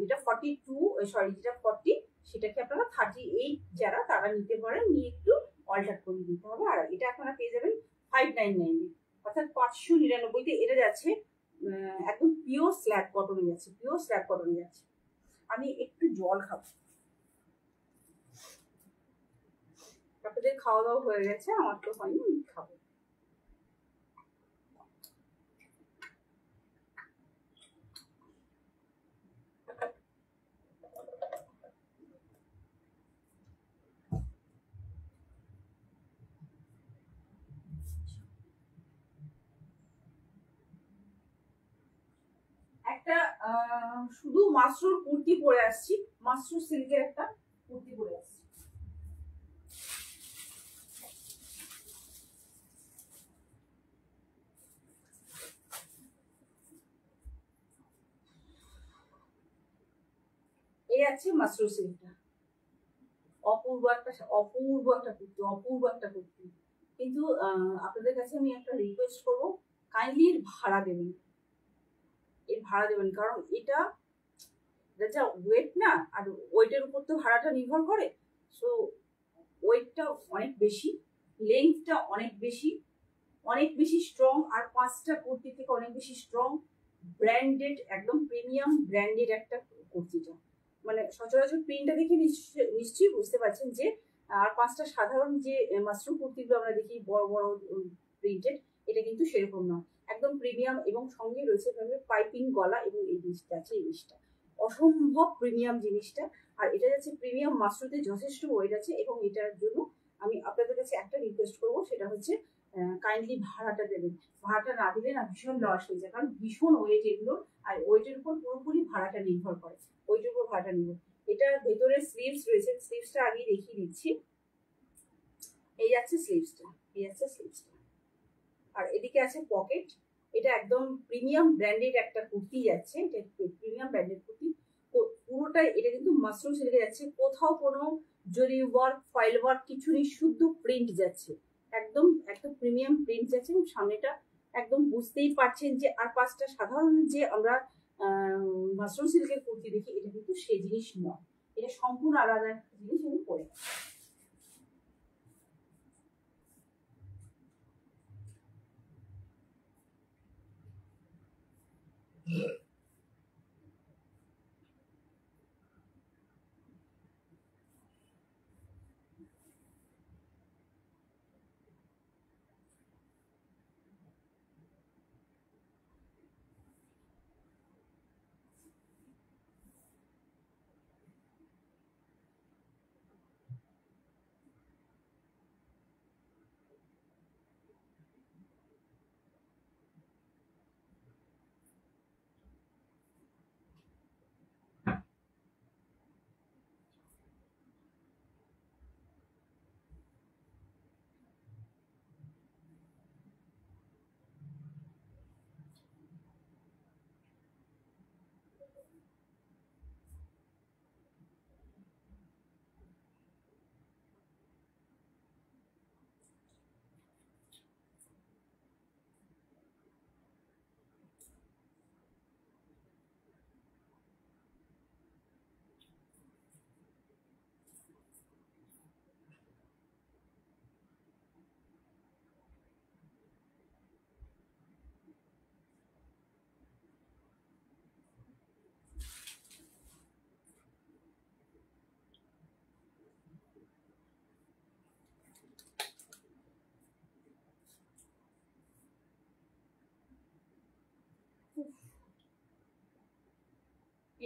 যেটা 42 সরি যেটা 40 সেটাকে আপনারা 38 যারা তারা নিতে পারেন, নিয়ে একটু অল্টার করে দিতে হবে। আর এটা আপনারা পেয়ে যাবেন 599, অর্থাৎ 599-তে। এটা যাচ্ছে একদম পিওর স্ল্যাব কটনে যাচ্ছে, পিওর স্ল্যাব কটনে যাচ্ছে। আমি একটু জল খাবো, আপনাদের খাওয়া দাওয়া হয়ে গেছে, আমার তো হয়নি, আমি খাবো। একটা শুধু মাশরুম কুর্তি পরে আসছি, মাশরুম সিল্কের একটা কুর্তি পরে আসছি। এই আছে মাশরুম সিল্কটা, অপূর্ব একটা, অপূর্ব একটা কুর্তি, অপূর্ব একটা কুর্তি। কিন্তু আপনাদের কাছে আমি একটা রিকোয়েস্ট করবো, কাইন্ডলি এর ভাড়া দেবেন, এর ভাড়া দেবেন, কারণ এটা যা ওয়েট না, আর ওয়েটের উপর তো ভাড়াটা নির্ভর করে। সো ওয়েটটা অনেক বেশি, লেন্থটা অনেক বেশি, অনেক বেশি স্ট্রং, আর 5টা কুর্তি থেকে অনেক বেশি স্ট্রং, ব্র্যান্ডেড, একদম প্রিমিয়াম ব্র্যান্ডেড একটা কুর্তিটা। মানে সচরাচর প্রিন্টটা দেখে নিশ্চয়ই বুঝতে পারছেন যে, আর 5টা সাধারণ যে মাশরুম কুর্তিগুলো আমরা দেখি বড় বড় প্রিন্টেড, এটা কিন্তু সেরকম নয়, একদম প্রিমিয়াম, এবং সঙ্গে রয়েছে পাইপিং গলা, এবং এই জিনিসটা আছে, এই জিনিসটা অসম্ভব প্রিমিয়াম জিনিসটা। আর এটা যাচ্ছে প্রিমিয়াম মাশরুমে যথেষ্ট ওয়েট আছে, এবং এটার জন্য আমি আপনাদের কাছে একটা রিকোয়েস্ট করবো, সেটা হচ্ছে কাইন্ডলি ভাড়াটা দেবেন। ভাড়াটা না দিলে না ভীষণ লস হয়ে যায়, কারণ ভীষণ ওয়েট এগুলো, আর ওয়েটের উপর পুরোপুরি ভাড়াটা নির্ভর করে, ওয়েটের উপর ভাড়াটা নির্ভর। এটার ভেতরে স্লিভস রয়েছে, স্লিভসটা আগে দেখিয়ে দিচ্ছি। এই যাচ্ছে স্লিভসটা, এই যাচ্ছে স্লিভসটা, আর এদিকে আছে পকেট। এটা একদম প্রিমিয়াম ব্র্যান্ডেড একটা কুর্তি যাচ্ছে, এটা প্রিমিয়াম ব্র্যান্ডেড কুর্তি পুরোটাই। এটা কিন্তু মাশরুম সিল্কে যাচ্ছে, কোথাও কোনো জরি ওয়ার্ক ফয়েল ওয়ার্ক কিছু নেই, শুদ্ধ প্রিন্ট যাচ্ছে, একদম একদম প্রিমিয়াম প্রিন্ট যাচ্ছে। এবং সামনেটা একদম বুঝতেই পারছেন যে, আর 5টা সাধারণ যে আমরা মাশরুম সিল্কের কুর্তি দেখি, এটা কিন্তু সেই জিনিস নয়, এটা সম্পূর্ণ আলাদা একটা জিনিস। আমি পরে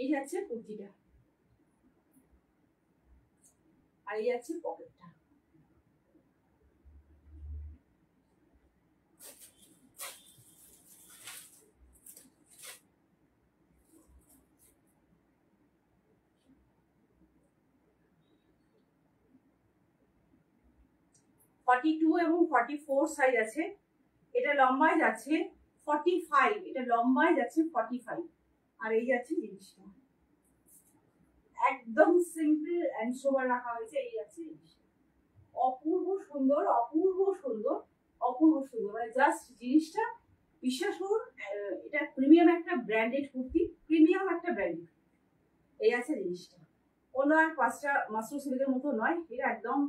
এই যাচ্ছে কুর্তিটা, আর এই যাচ্ছে পকেটটা। $42 এবং 44 সাইজ আছে। এটা লম্বায় যাচ্ছে 45, এটা লম্বায় যাচ্ছে 45। আর এই যাচ্ছে জিনিসটা, একদম সিম্পল এন্ড সোবার রাখা হয়েছে। এই যাচ্ছে জিনিসটা, অপূর্ব সুন্দর, অপূর্ব সুন্দর, অপূর্ব সুন্দর। মানে জাস্ট জিনিসটা বিশ্বাস করুন, এটা প্রিমিয়াম একটা ব্র্যান্ডেড কুর্তি, প্রিমিয়াম একটা ব্র্যান্ডেড। এই আছে জিনিসটা, অন্য আর 5টা মাসরুম সিল্কের মতো নয়, এটা একদম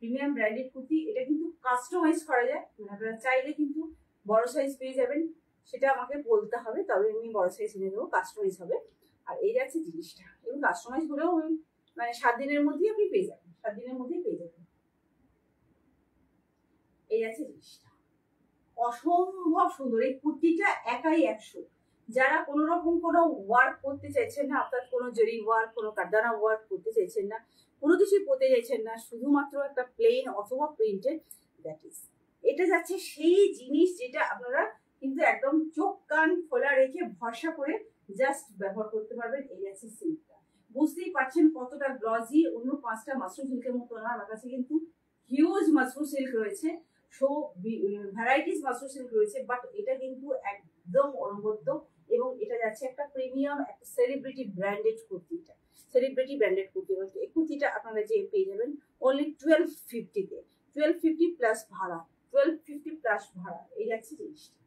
প্রিমিয়াম ব্র্যান্ডেড কুর্তি। এটা কিন্তু কাস্টমাইজ করা যায়, মানে আপনারা চাইলে কিন্তু বড় সাইজ পেয়ে যাবেন, সেটা আমাকে বলতে হবে, তবে আমি বড় সাইজ এনে দেবো, কাস্টমাইজ হবে। আর এই যাচ্ছে জিনিসটা, এবং কাস্টমাইজ হলেও মানে 7 দিনের মধ্যেই আপনি পেয়ে যাবেন, 7 দিনের মধ্যেই পেয়ে যাবেন। এই আছে জিনিসটা, অসম্ভব সুন্দর। এই কুর্তিটা একাই 100। যারা কোনো রকম কোনো ওয়ার্ক করতে চাইছেন না, অর্থাৎ কোনো জরি ওয়ার্ক, কোনো কারদানা ওয়ার্ক করতে চাইছেন না, কোনো কিছুই পরতে চাইছেন না, শুধুমাত্র একটা প্লেন অথবা প্রিন্টেড, দ্যাট ইজ এটা যাচ্ছে সেই জিনিস যেটা আপনারা কিন্তু একদম চোখ কান খোলা রেখে ভরসা করে জাস্ট ব্যবহার করতে পারবেন। এই আছে সিল্কটা, বুঝতেই পারছেন কতটা গ্লজি। অন্য 5টা মাশরুম সিল্কের মতো না, আমার কাছে কিন্তু হিউজ মাশরুম সিল্ক রয়েছে, সো ভ্যারাইটিস মাশরুম সিল্ক রয়েছে, বাট এটা কিন্তু একদম অনবদ্য। এবং এটা যাচ্ছে একটা প্রিমিয়াম, একটা সেলিব্রিটি ব্র্যান্ডেড কুর্তিটা, সেলিব্রিটি ব্র্যান্ডেড কুর্তি বলতে এই কুর্তিটা আপনারা যে পেয়ে যাবেন অনলি 1250-তে, 1250 প্লাস ভাড়া, 1250 প্লাস ভাড়া। এই যাচ্ছে জিনিসটা,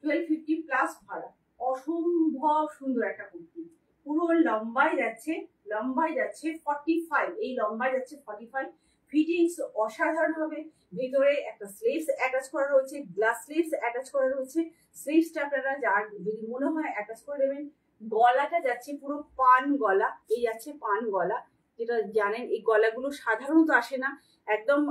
1250 প্লাস ভাড়া। অসম্ভব সুন্দর একটা কুর্তি, পুরো লম্বায় যাচ্ছে, লম্বায় যাচ্ছে 45, এই লম্বায় যাচ্ছে 45। ফিটিংস অসাধারণ হবে। ভিতরে একটা স্লিভস অ্যাটাচ করা রয়েছে, গ্লাস স্লিভস অ্যাটাচ করা রয়েছে। স্লিভসটা আপনারা যার যদি মনে হয় অ্যাটাচ করে দেবেন। গলাটা যাচ্ছে পুরো পান গলা, এই যাচ্ছে পান গলা, যেটা জানেন এই গলাগুলো সাধারণত আসে না, একদম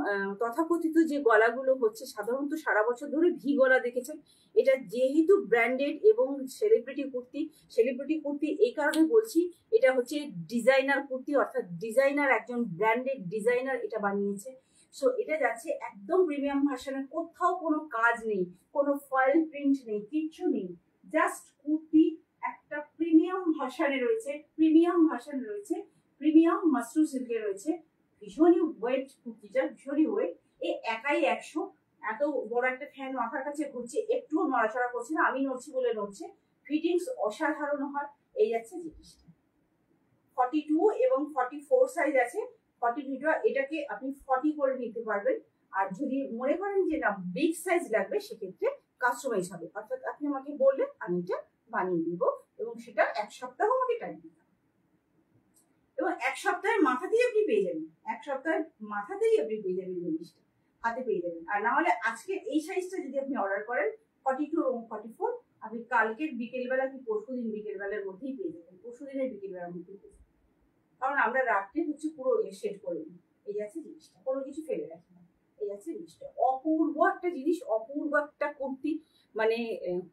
তথাকথিত যে গলাগুলো হচ্ছে সাধারণত সারা বছর ধরে ভি গলা দেখেছেন। এটা যেহেতু ব্র্যান্ডেড এবং সেলিব্রিটি কুর্তি, সেলিব্রিটি কুর্তি এই কারণে বলছি, এটা হচ্ছে ডিজাইনার কুর্তি, অর্থাৎ ডিজাইনার, একজন ব্র্যান্ডেড ডিজাইনার এটা বানিয়েছে। সো এটা যাচ্ছে একদম প্রিমিয়াম ভার্সনে, কোথাও কোনো কাজ নেই, কোনো ফয়েল প্রিন্ট নেই, কিচ্ছু নেই, জাস্ট কুর্তি একটা প্রিমিয়াম ভার্সনে রয়েছে, প্রিমিয়াম ভার্সনে রয়েছে, প্রিমিয়াম মাশরুম সিল্কে রয়েছে। ভীষণই ওয়েট কুর্তিটা, ভীষণই ওয়েট। এই একাই 100। এত বড় একটা ফ্যান মাথার কাছে ঘুরছে, একটুও নড়াচড়া করছে না, আমি নড়ছি বলে নড়ছে। ফিটিংস অসাধারণ হয়। এই যাচ্ছে জিনিসটা, 42 এবং 44 সাইজ আছে। 42টা এটাকে আপনি 40 করে নিতে পারবেন। আর যদি মনে করেন যে না বিগ সাইজ লাগবে, সেক্ষেত্রে কাস্টমাইজ হবে, অর্থাৎ আপনি আমাকে বললেন আমি এটা বানিয়ে দিব, এবং সেটা 1 সপ্তাহ আমাকে টাইম দিতে হবে, এবং 1 সপ্তাহের মাথাতেই আপনি পেয়ে যাবেন, 1 সপ্তাহের মাথাতেই আপনি পেয়ে যাবেন জিনিসটা, হাতে পেয়ে যাবেন। আর না হলে আজকে এই সাইজটা যদি আপনি অর্ডার করেন 42 এবং 44, আপনি কালকের বিকেলবেলা কি পরশুদিন বিকেলবেলার মধ্যেই পেয়ে যাবেন, পরশুদিনের বিকেলবেলার মধ্যেই পেয়ে যাবেন। কারণ আমরা রাত্রে হচ্ছে পুরো সেট করে নিই। এই যাচ্ছে জিনিসটা, কোনো কিছু ফেলে রাখি না। এই যাচ্ছে জিনিসটা, অপূর্ব একটা জিনিস, অপূর্ব একটা কুর্তি। মানে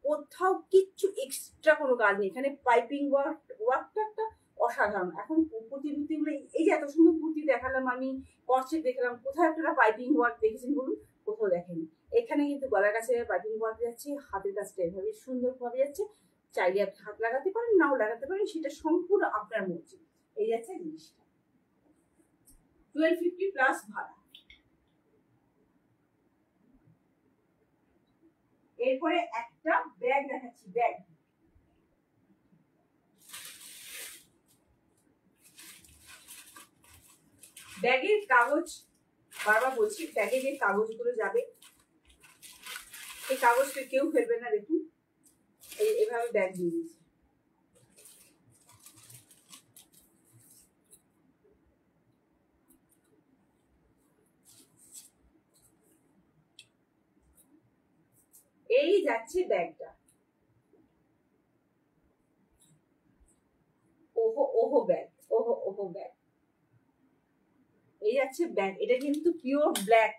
কোথাও কিচ্ছু এক্সট্রা কোনো কাজ নেই এখানে। পাইপিং ওয়ার্কটা একটা অসাধারণ। এখন কুর্তিগুলো, এই যে এত সুন্দর কুর্তি দেখালাম আমি, কর্সেট দেখলাম, কোথায় আপনারা পাইপিং ওয়ার্ক দেখেছেন বলুন? কোথাও দেখেনি। এখানে কিন্তু গলার কাছে পাইপিং ওয়ার্ক যাচ্ছে, হাতের কাছটা এভাবে সুন্দরভাবে যাচ্ছে। চাইলে আপনি হাত লাগাতে পারেন, নাও লাগাতে পারেন, সেটা সম্পূর্ণ আপনার মর্জি। এই যাচ্ছে জিনিসটা, 1250 প্লাস ভাড়া। এরপরে একটা ব্যাগ দেখাচ্ছি, ব্যাগ। ব্যাগের কাগজ, বারবার বলছি, ব্যাগে যে কাগজগুলো যাবে এই কাগজটা কেউ ফেলবে না। দেখুন এইভাবে ব্যাগ দিয়ে দিয়েছে। এই যাচ্ছে ব্যাগটা, ওহো ওহো ব্যাগ, ওহো ওহো ব্যাগ। এই যাচ্ছে ব্যাগ, এটা কিন্তু পিওর ব্ল্যাক,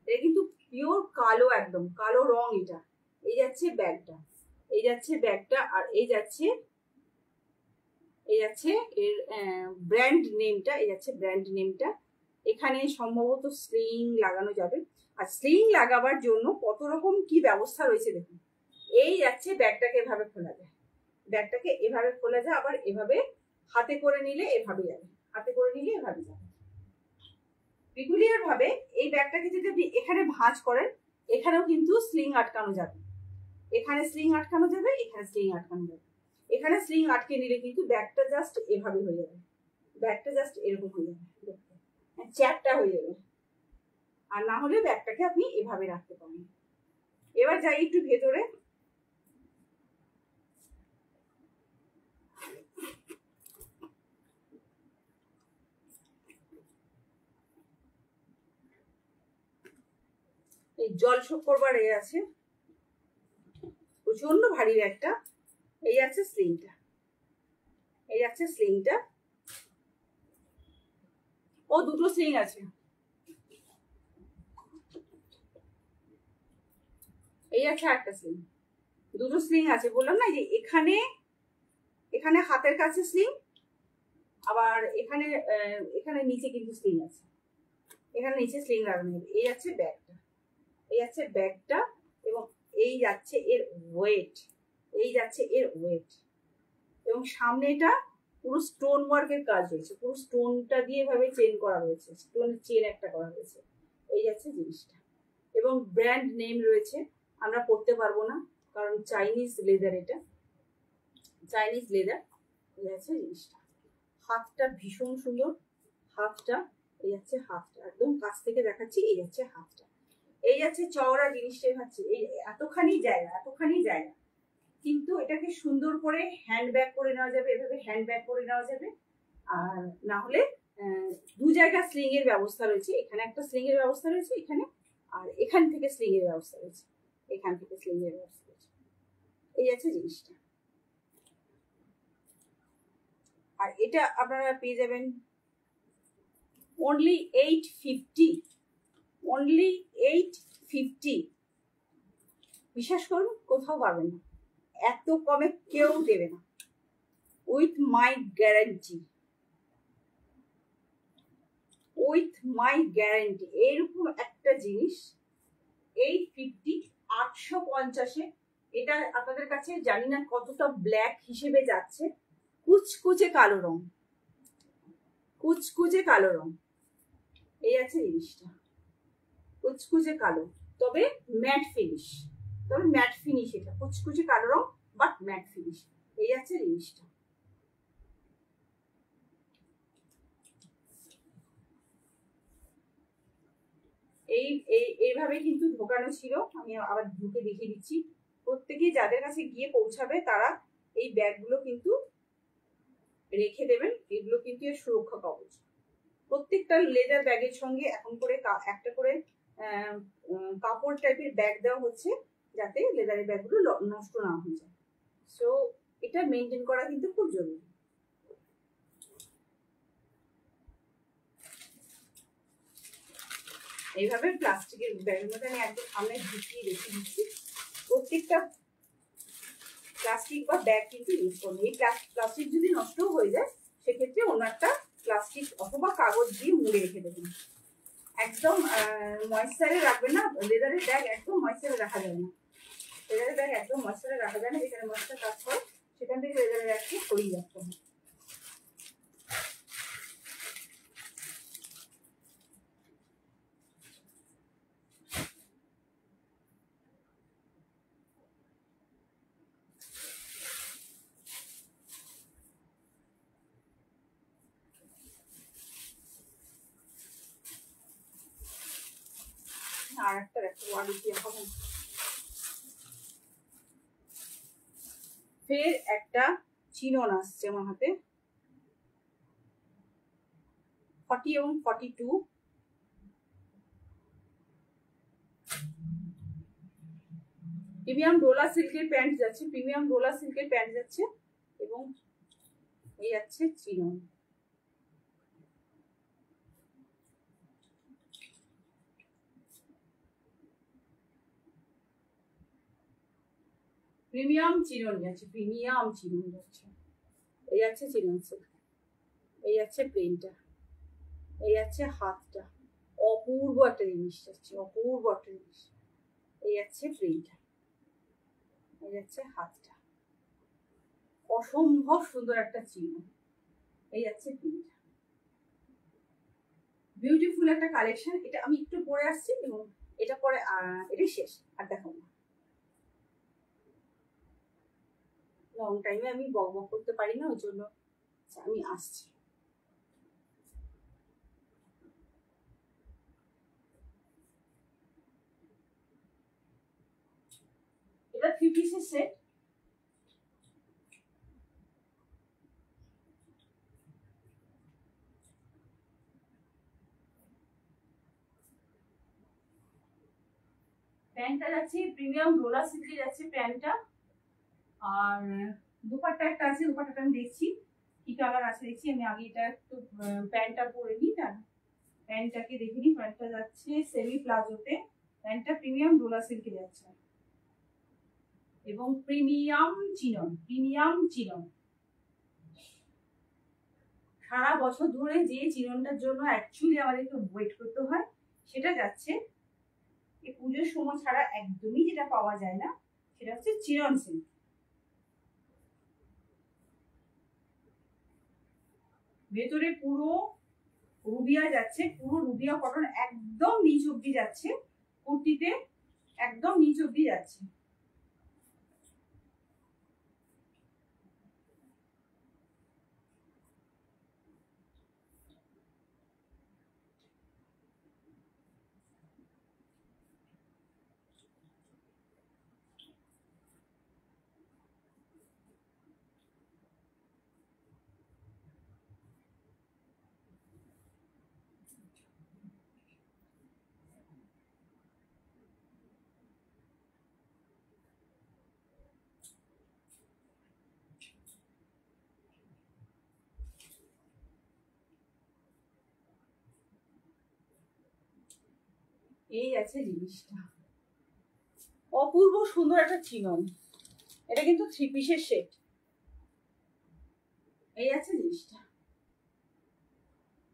এটা কিন্তু পিওর কালো, একদম কালো রং এটা। এই যাচ্ছে ব্যাগটা, এই যাচ্ছে ব্যাগটা, আর এই যাচ্ছে এর ব্র্যান্ড নেমটা, এই যাচ্ছে ব্র্যান্ড নেমটা। এখানে সম্ভবত স্লিং লাগানো যাবে। আর স্লিং লাগাবার জন্য কত রকম কি ব্যবস্থা রয়েছে দেখুন। এই যাচ্ছে ব্যাগটাকে এভাবে খোলা যায়, ব্যাগটাকে এভাবে খোলা যায়, আবার এভাবে হাতে করে নিলে এভাবে যাবে, হাতে করে নিলে এভাবে যাবে। পিকুলিয়ার ভাবে এই ব্যাগটাকে যদি আপনি এখানে ভাঁজ করেন, এখানেও কিন্তু স্লিং আটকানো যাবে, এখানে স্লিং আটকানো যাবে, এখানে স্লিং আটকানো যাবে। এখানে স্লিং আটকে নিলে কিন্তু ব্যাগটা জাস্ট এভাবে হয়ে যাবে, ব্যাগটা জাস্ট এরকম হয়ে যাবে, চ্যাপটা হয়ে যাবে। আর না হলে ব্যাগটাকে আপনি এভাবে রাখতে পারেন। এবার যাই একটু ভেতরে। এই জল শোক করবার এ আছে, প্রচন্ড ভারী ব্যাগটা। এই আছে স্লিংটা, এই আছে স্লিংটা। ও দুটো স্লিং আছে, এই আছে একটা স্লিং, দুটো স্লিং আছে। বললাম না যে এখানে এখানে হাতের কাছে স্লিং, আবার এখানে এখানে নিচে কিন্তু স্লিং আছে, এখানে নিচে স্লিং লাগানো হবে। এই আছে ব্যাগটা, এই আছে ব্যাগটা, এবং এই যাচ্ছে এর ওয়েট, এই যাচ্ছে এর ওয়েট। এবং সামনেটা পুরো স্টোন ওয়ার্কের কাজ রয়েছে, পুরো স্টোনটা দিয়ে এভাবে চেন করা রয়েছে, স্টোনের চেন একটা করা হয়েছে। এই যাচ্ছে জিনিসটা, এবং ব্র্যান্ড নেম রয়েছে। আমরা পড়তে পারবো না কারণ চাইনিজ লেদার, এটা চাইনিজ লেদার। এই যাচ্ছে জিনিসটা। হাতটা ভীষণ সুন্দর, হাতটা, এই যাচ্ছে হাতটা, একদম কাছ থেকে দেখাচ্ছি। এই যাচ্ছে হাতটা, এই যাচ্ছে চওড়া জিনিসটা হচ্ছে এই এতখানি জায়গা, এতখানি জায়গা। কিন্তু এটাকে সুন্দর করে হ্যান্ড ব্যাগ করে নেওয়া যাবে, এভাবে হ্যান্ড ব্যাগ করে নেওয়া যাবে। আর না হলে দু জায়গা স্লিং এর ব্যবস্থা রয়েছে, এখানে একটা স্লিং এর ব্যবস্থা রয়েছে এখানে, আর এখান থেকে স্লিং এর ব্যবস্থা রয়েছে, এখান থেকে স্লিং এর ব্যবস্থা রয়েছে। এই আছে জিনিসটা। আর এটা আপনারা পেয়ে যাবেন অনলি 850, অনলি 850। বিশ্বাস করুন কোথাও পাবেন না, এত কমে কেউ দেবে না, with my guarantee, with my guarantee. এইরকম একটা জিনিস 850, 850-এ। এটা আপনাদের কাছে জানি না কতটা ব্ল্যাক হিসেবে যাচ্ছে, কুচকুচে কালো রং, কুচকুচে কালো রং। এই আছে জিনিসটা, কুচকুচে কালো, তবে ম্যাট ফিনিশ, তবে ম্যাট ফিনিশ। এটা কুচকুচে কালো রং বাট ম্যাট ফিনিশ। এই আছে জিনিসটা। এইভাবে কিন্তু ঢোকানো ছিল। আমি আবার ঢুকে দেখিয়ে দিচ্ছি। প্রত্যেকেই যাদের কাছে গিয়ে পৌঁছাবে তারা এই ব্যাগগুলো কিন্তু রেখে দেবেন, এগুলো কিন্তু এর সুরক্ষা কবচ। প্রত্যেকটা লেদার ব্যাগের সঙ্গে এখন করে একটা করে কাপড় টাইপের ব্যাগ দেওয়া হচ্ছে, যাতে লেদারের ব্যাগগুলো নষ্ট না হয়ে যায়। সো এটা মেনটেন করা কিন্তু খুব জরুরি। এইভাবে প্লাস্টিকের ব্যাগের মধ্যে আমি একদম সামনে ঢুকিয়ে রেখে দিচ্ছি। প্রত্যেকটা প্লাস্টিক বা ব্যাগ কিন্তু ইউজ করবে। এই প্লাস্টিক যদি নষ্টও হয়ে যায় সেক্ষেত্রে অন্য একটা প্লাস্টিক অথবা কাগজ দিয়ে মুড়ে রেখে দেবেন। একদম ময়েশ্চারে রাখবেন না, লেদারের ব্যাগ একদম ময়েশ্চারে রাখা যায় না, লেদারের ব্যাগ একদম ময়েশ্চারে রাখা যায় না। যেখানে ময়েশ্চার কাজ করে সেখান থেকে লেদারের ব্যাগকে সরিয়ে রাখতে হবে। আর একটা ওয়ার্ড দিয়ে হবে। ফের একটা চিনন আসছে আমার হাতে, 40 এবং 42। প্রিমিয়াম রোলার সিল্কের প্যান্ট যাচ্ছে, প্রিমিয়াম রোলার সিল্কের প্যান্ট যাচ্ছে, এবং এই যাচ্ছে চিনন। প্রিমিয়াম চিনন যাচ্ছে, প্রিমিয়াম চিনন যাচ্ছে। এই আছে চিনন সিল্ক, এই আছে প্লেনটা, এই আছে হাতটা, অপূর্ব একটা জিনিস যাচ্ছে, অপূর্ব একটা জিনিস। এই আছে প্লেনটা, এই যাচ্ছে হাতটা, অসম্ভব সুন্দর একটা চিহ্ন। এই যাচ্ছে প্লেনটা, বিউটিফুল একটা কালেকশন। এটা আমি একটু পরে আসছি এবং এটা পরে এটাই শেষ, আর দেখাবো না। লং টাইমে আমি বক বক করতে পারি না, ওই জন্য আমি আসছি। এটা 3 পিসের সেট। প্যান্টটা যাচ্ছে প্রিমিয়াম রোলার সিল্কে যাচ্ছে প্যান্টটা, আর দুপাট্টা একটা আছে, দুপাট্টাটা আমি দেখছি কি কালার আছে দেখছি। আমি আগে এটা একটু প্যান্টটা পরে নিই, না প্যান্টটাকে দেখে নিই। প্যান্টটা যাচ্ছে সেমি প্লাজোতে, প্যান্টটা প্রিমিয়াম রোলার সিল্কে যাচ্ছে এবং প্রিমিয়াম চিনন, প্রিমিয়াম চিনন। সারা বছর ধরে যে চিননটার জন্য অ্যাকচুয়ালি আমাদেরকে ওয়েট করতে হয় সেটা যাচ্ছে এই পুজোর সময় ছাড়া একদমই যেটা পাওয়া যায় না, সেটা হচ্ছে চিনন সিল্ক। ভেতরে পুরো রুবিয়া যাচ্ছে, পুরো রুবিয়া কটন, একদম নিচ অব্দি যাচ্ছে কুর্তিতে, একদম নিচ অব্দি যাচ্ছে। এই আছে জিনিসটা, অপূর্ব সুন্দর একটা চিনন। এটা কিন্তু 3 পিসের সেট। এই আছে জিনিসটা,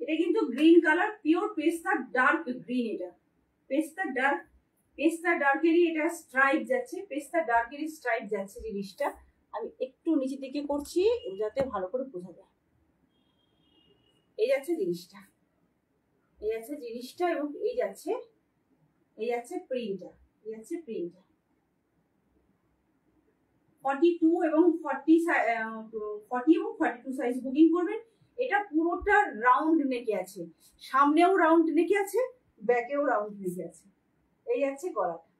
এটা কিন্তু গ্রিন কালার, পিওর পেস্তা ডার্ক গ্রিন। এটা পেস্তা ডার্ক, পেস্তা ডার্কেরই এটা স্ট্রাইপ যাচ্ছে, পেস্তা ডার্কেরই স্ট্রাইপ যাচ্ছে জিনিসটা। আমি একটু নিচের দিকে করছি যাতে ভালো করে বোঝা যায়। এই যাচ্ছে জিনিসটা, এই যাচ্ছে জিনিসটা, এবং এই যাচ্ছে, এই যাচ্ছে প্রিন্টটা, এই যাচ্ছে প্রিন্টটা। 42 এবং 40 এবং 42 সাইজ বুকিং করবেন। এটা পুরোটা রাউন্ড নেকে আছে, সামনেও রাউন্ড নেকে আছে, ব্যাকেও রাউন্ড নেকে আছে। এই যাচ্ছে গলাটা,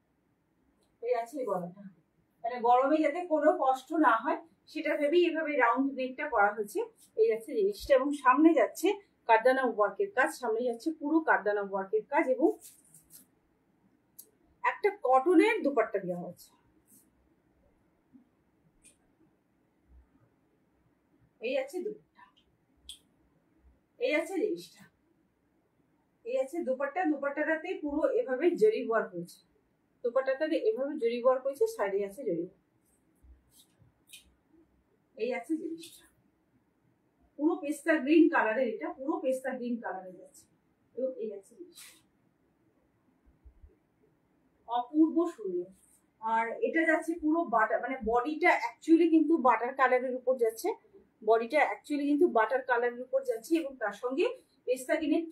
এই আছে গলাটা, মানে গরমে যাতে কোনো কষ্ট না হয় সেটা ভেবেই এভাবে রাউন্ড নেকটা করা হয়েছে। এই যাচ্ছে জিনিসটা, এবং সামনে যাচ্ছে কারদানা ওয়ার্কের কাজ, সামনে যাচ্ছে পুরো কারদানা ওয়ার্কের কাজ, এবং একটা কটনের দুপাট্টা দেওয়া হচ্ছে। এই আছে দুপাট্টা, এই আছে জিনিসটা, এই আছে দুপাট্টা। দুপাট্টাটাতে পুরো এভাবে জরি ওয়ার্ক হয়েছে, দুপাট্টাটাতে এভাবে জরি ওয়ার্ক হয়েছে, সাইডে আছে জরি। এই আছে জিনিসটা, পুরো পেস্তা গ্রিন কালারের, এটা পুরো পেস্তা গ্রিন কালারে যাচ্ছে, এবং এই আছে জিনিসটা, অপূর্ব সুন্দর। আর এটা যাচ্ছে পুরো বাটার, মানে বডিটা অ্যাকচুয়ালি কিন্তু বাটার কালারের উপর যাচ্ছে, বডিটা অ্যাকচুয়ালি কিন্তু বাটার কালারের উপর যাচ্ছে, এবং তার সঙ্গে পেস্তা গ্রিনের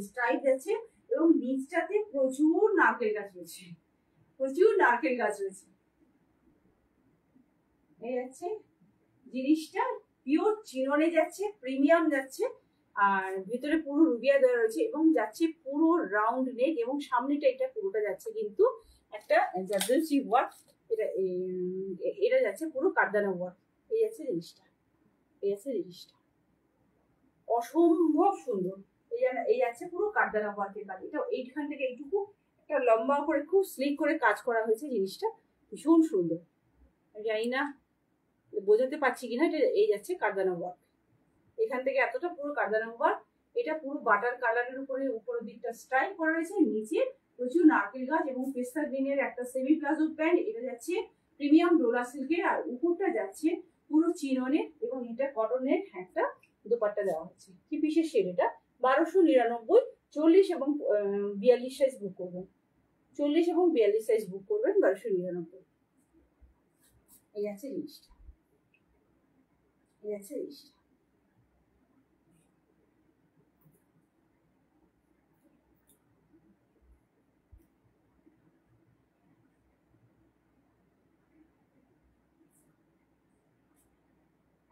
স্ট্রাইপ যাচ্ছে, এবং নিচটাতে প্রচুর নারকেল গাছ রয়েছে, প্রচুর নারকেল গাছ রয়েছে। এই যাচ্ছে জিনিসটা, পিওর চিননে যাচ্ছে, প্রিমিয়াম যাচ্ছে, আর ভিতরে পুরো রুবিয়া দেওয়া রয়েছে, এবং যাচ্ছে পুরো রাউন্ড নেক, এবং সামনেটা এটা পুরোটা যাচ্ছে কিন্তু একটা জারদোসি ওয়ার্ক। এটা এটা যাচ্ছে পুরো কারদানা ওয়ার্ক। এই আছে জিনিসটা, এই আছে জিনিসটা, অসম্ভব সুন্দর। এই আছে পুরো কারদানা ওয়ার্কের কাজ। এটা এইখান থেকে এইটুকু একটা লম্বা করে খুব স্লিক করে কাজ করা হয়েছে, জিনিসটা ভীষণ সুন্দর। জানি না বোঝাতে পারছি কিনা, এটা এই যাচ্ছে কারদানা ওয়ার্ক, এখান থেকে এতটা পুরো কারদানা ওয়ার্ক। এটা পুরো বাটার কালারের উপরে উপরের দিকটা স্ট্রাইপ করা রয়েছে, নিচে প্রচুর নারকেল গাছ এবং পেস্তা গ্রিনের একটা সেমি প্লাজো প্যান্ট। এটা যাচ্ছে প্রিমিয়াম ডোলা সিল্কের, আর উপরটা যাচ্ছে পুরো চিননের এবং এটা কটনের একটা দোপাট্টা দেওয়া হচ্ছে। কি পিসের শেড এটা, 1299। 40 এবং 42 সাইজ বুক করবেন, 40 এবং 42 সাইজ বুক করবেন, 1299। এই আছে জিনিসটা, এই আছে জিনিসটা।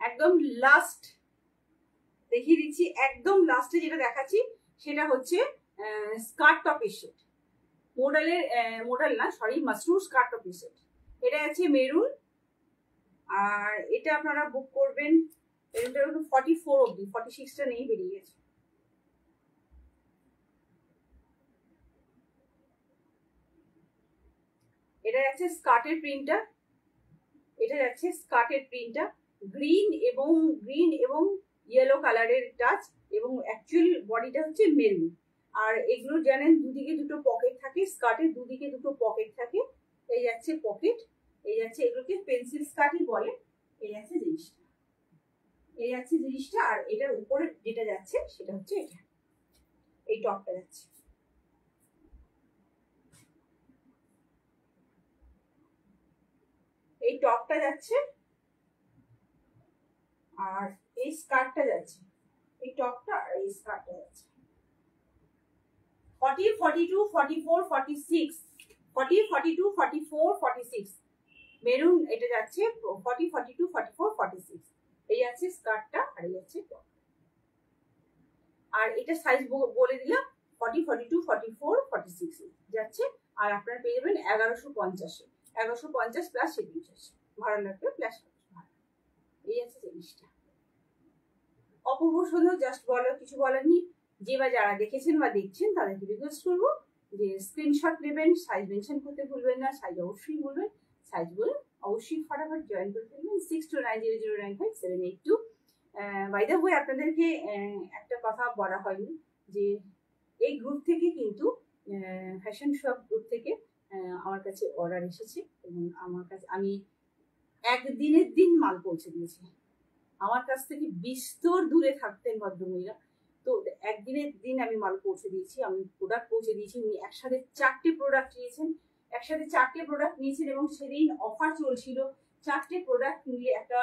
একদম লাস্ট দেখিয়ে দিচ্ছি, একদম লাস্টে যেটা দেখাচ্ছি সেটা হচ্ছে স্কার্ট টপের সেট। মোডাল না, সরি, মাশরুম স্কার্ট টপের সেট। এটা আছে মেরুন, আর এটা আপনারা বুক করবেন 44 অব্দি, 46টা নেই, বেরিয়ে গেছে। এটা যাচ্ছে স্কার্টের প্রিন্টটা, এটা যাচ্ছে স্কার্টের প্রিন্টটা গ্রিন এবং ইয়েলো কালারের টাচ, এবং অ্যাকচুয়াল বডিটা হচ্ছে মেরুন। আর এগুলো জানেন দুদিকে দুটো পকেট থাকে, স্কার্টের দুদিকে দুটো পকেট থাকে। এই যাচ্ছে পকেট, এই যাচ্ছে, এগুলোকে পেন্সিল স্কার্টই বলে। এই যাচ্ছে জিনিসটা, এই যাচ্ছে জিনিসটা। আর এটার উপরে যেটা যাচ্ছে সেটা হচ্ছে এটা, এই টপটা যাচ্ছে, এই টপটা যাচ্ছে, আর এই স্কার্টটা যাচ্ছে, এই টপটা আর এই স্কার্টটা যাচ্ছে। 40, 42, 44, 46, 40, 42, 44, 46 মেরুন। এটা যাচ্ছে 40, 42, 44, 46। এই আছে স্কার্টটা, আর এই আছে টপ। আর এটা সাইজ বলে দিলাম, 40, 42, 44, 46 যাচ্ছে। আর আপনারা পেয়ে যাবেন 1150, 1150 প্লাস শিপিং চার্জ, ভাড়া লাগবে প্লাস ভাড়া। এই আছে জিনিসটা, অপূর্ব সুন্দর। জাস্ট কিছু বলার নেই। যে বা যারা দেখেছেন বা দেখছেন তাদেরকে রিকোয়েস্ট করবো যে স্ক্রিনশট নেবেন, সাইজ মেনশন করতে ভুলবেন না, সাইজ অবশ্যই বলবেন, সাইজ বলে অবশ্যই ফটাফট জয়েন করে ফেলবেন। 6290095782। বাই দ্য ওয়ে, আপনাদেরকে একটা কথা বলা হয়নি যে এই গ্রুপ থেকে কিন্তু ফ্যাশন শপ গ্রুপ থেকে আমার কাছে অর্ডার এসেছে, এবং আমার কাছে আমি একদিনের দিন মাল পৌঁছে দিয়েছি। আমার কাছ থেকে বিস্তর দূরে থাকতেন ভদ্রমহিলা, তো একদিনের দিন আমি মাল পৌঁছে দিয়েছি, আমি প্রোডাক্ট পৌঁছে দিয়েছি। উনি একসাথে 4টে প্রোডাক্ট নিয়েছেন, এবং সেদিন অফার চলছিল। 4টে প্রোডাক্ট নিলে একটা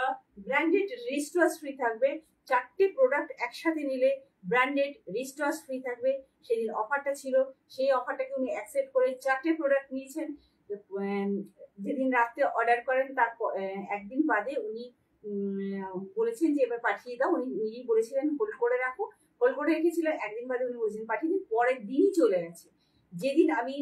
ব্র্যান্ডেড রিস্টওয়াশ ফ্রি থাকবে। 4টে প্রোডাক্ট একসাথে নিলে ব্র্যান্ডেড রিস্টওয়াশ ফ্রি থাকবে, সেদিন অফারটা ছিল। সেই অফারটাকে উনি অ্যাকসেপ্ট করে 4টে প্রোডাক্ট নিয়েছেন। যেদিন রাত্রে অর্ডার করেন তার একদিন বাদে উনি বলেছেন যে এবার পাঠিয়ে দাও। উনি নিজেই বলেছিলেন হোল্ড করে রাখো, হোল্ড করে রেখেছিলেন। একদিন বাদে উনি বলেছেন পাঠিয়ে দিন, পরের দিনই চলে গেছে। যেদিন আমি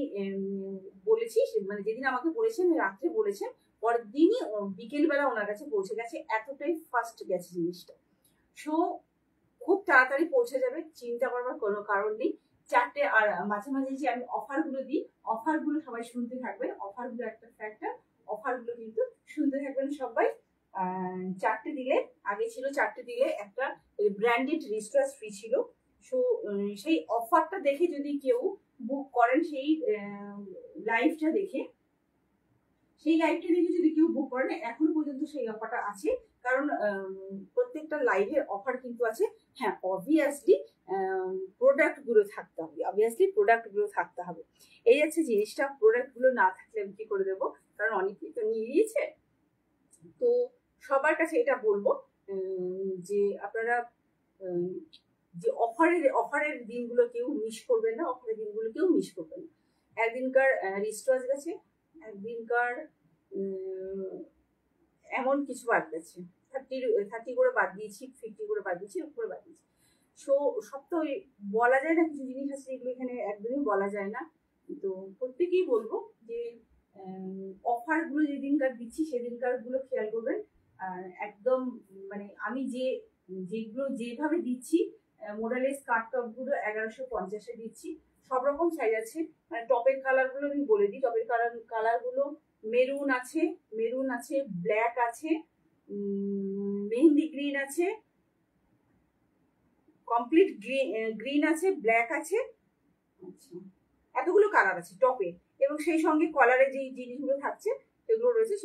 বলেছি, মানে যেদিন আমাকে বলেছেন রাত্রে বলেছেন, পরের দিনই বিকেলবেলা ওনার কাছে পৌঁছে গেছে। এতটাই ফাস্ট গেছে জিনিসটা। সো খুব তাড়াতাড়ি পৌঁছে যাবে, চিন্তা করবার কোনো কারণ নেই। 4টে, আর মাঝে মাঝে যে আমি অফারগুলো দিই, অফারগুলো সবাই শুনতে থাকবেন। অফারগুলো একটা ফ্যাক্টর, অফারগুলো কিন্তু শুনতে থাকবেন সবাই। 4টে দিলে, আগে ছিল 4টে দিলে একটা ব্র্যান্ডেড রিস্টওয়াশ ফ্রি ছিল। সো সেই অফারটা দেখে যদি কেউ বুক করেন, সেই লাইভটা দেখে যদি কেউ বুক করেন, এখনো পর্যন্ত সেই অফারটা আছে। কারণ প্রত্যেকটা লাইভের অফার কিন্তু আছে। হ্যাঁ, অবভিয়াসলি প্রোডাক্টগুলো থাকতে হবে, এই আছে জিনিসটা। প্রোডাক্টগুলো না থাকলে আমি কি করে দেবো, কারণ অনেকেই তো নিয়ে নিয়েছে। তো সবার কাছে এটা বলবো যে আপনারা যে অফারের দিনগুলো কেউ মিস করবেন না, একদিনকার রিস্টওয়াশ গেছে, একদিনকার এমন কিছু বাদ গেছে, 30 করে বাদ দিয়েছি, 50 করে বাদ দিয়েছি, উপরে বাদ দিয়েছি। সো সব তো বলা যায় না, কিছু জিনিস আছে যেগুলো এখানে একদমই বলা যায় না। তো প্রত্যেকেই বলবো যে অফারগুলো যেদিনকার দিচ্ছি সেদিনকার গুলো খেয়াল করবেন। আর একদম মানে আমি যেগুলো যেভাবে দিচ্ছি, মোডালের স্কার্ট টপ গুলো 1150-এ দিচ্ছি। সব রকম সাইজ আছে। মানে টপের কালার গুলো আমি বলে দিই, টপের কালার গুলো মেরুন আছে, ব্ল্যাক আছে, মেহেন্দি গ্রিন আছে, কমপ্লিট গ্রিন আছে, ব্ল্যাক আছে, আচ্ছা এতগুলো কালার আছে টপে, এবং সেই সঙ্গে কলারে যে জিনিসগুলো থাকছে সেগুলো রয়েছে,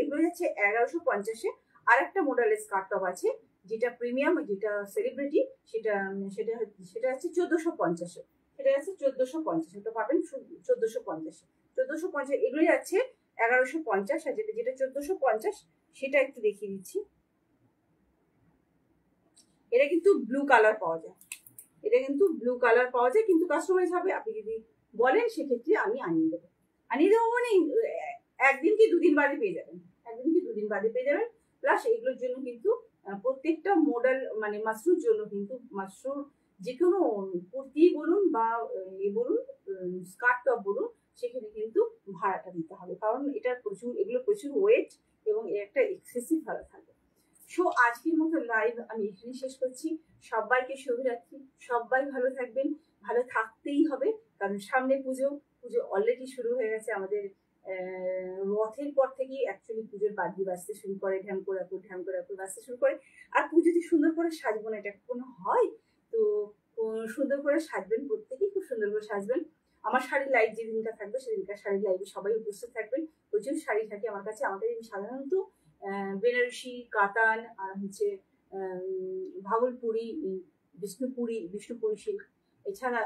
এগুলো যাচ্ছে 1150-এ। আর একটা মডেলের স্কার্ট টপ আছে যেটা প্রিমিয়াম, যেটা সেলিব্রিটি, সেটা সেটা সেটা হচ্ছে 1450-এ। সেটা যাচ্ছে 1450, ওটা পাবেন 1450-এ। 1450 এগুলো যাচ্ছে 1150, আর যেটা যেটা 1450 সেটা একটু দেখিয়ে দিচ্ছি। এটা কিন্তু ব্লু কালার পাওয়া যায়, এটা কিন্তু ব্লু কালার পাওয়া যায়, কিন্তু কাস্টমাইজ হবে। আপনি যদি বলেন সেক্ষেত্রে আমি আনিয়ে দেবো মানে একদিন কি দুদিন বাদে পেয়ে যাবেন, একদিন কি দুদিন বাদে পেয়ে যাবেন। প্লাস এগুলোর জন্য কিন্তু প্রত্যেকটা মডেল মানে মাশরুর জন্য কিন্তু মাশরুর যে কোনো কুর্তি বলুন বা বলুন স্কার্ট টপ বলুন, সেখানে কিন্তু ভাড়াটা দিতে হবে, কারণ এটার এগুলো প্রচুর ওয়েট এবং এর একটা এক্সেসিভ ভাড়া থাকে। সো আজকের মতো লাইভ আমি এখানে শেষ করছি। সবাইকে শুভরাত্রি, সবাই ভালো থাকবেন, ভালো থাকতেই হবে, কারণ সামনে পুজো, পুজো অলরেডি শুরু হয়ে গেছে আমাদের। রথের পর থেকেই অ্যাকচুয়ালি পুজোর বাদ্যি বাজতে শুরু করে, ঢ্যামকোরাপুর বাজতে শুরু করে। আর পুজোতে সুন্দর করে সাজবো না, এটা কোনো হয়? তো সুন্দর করে সাজবেন, প্রত্যেকেই খুব সুন্দর করে সাজবেন। আমার শাড়ির লাইভ যেদিনটা থাকবে সেদিনকার শাড়ির লাইভে সবাই উপস্থিত থাকবেন। প্রচুর শাড়ি থাকে আমার কাছে, আমাদের সাধারণত বেনারসি, কাতান, আর হচ্ছে ভাগলপুরি, বিষ্ণুপুরি সিল্ক, এছাড়া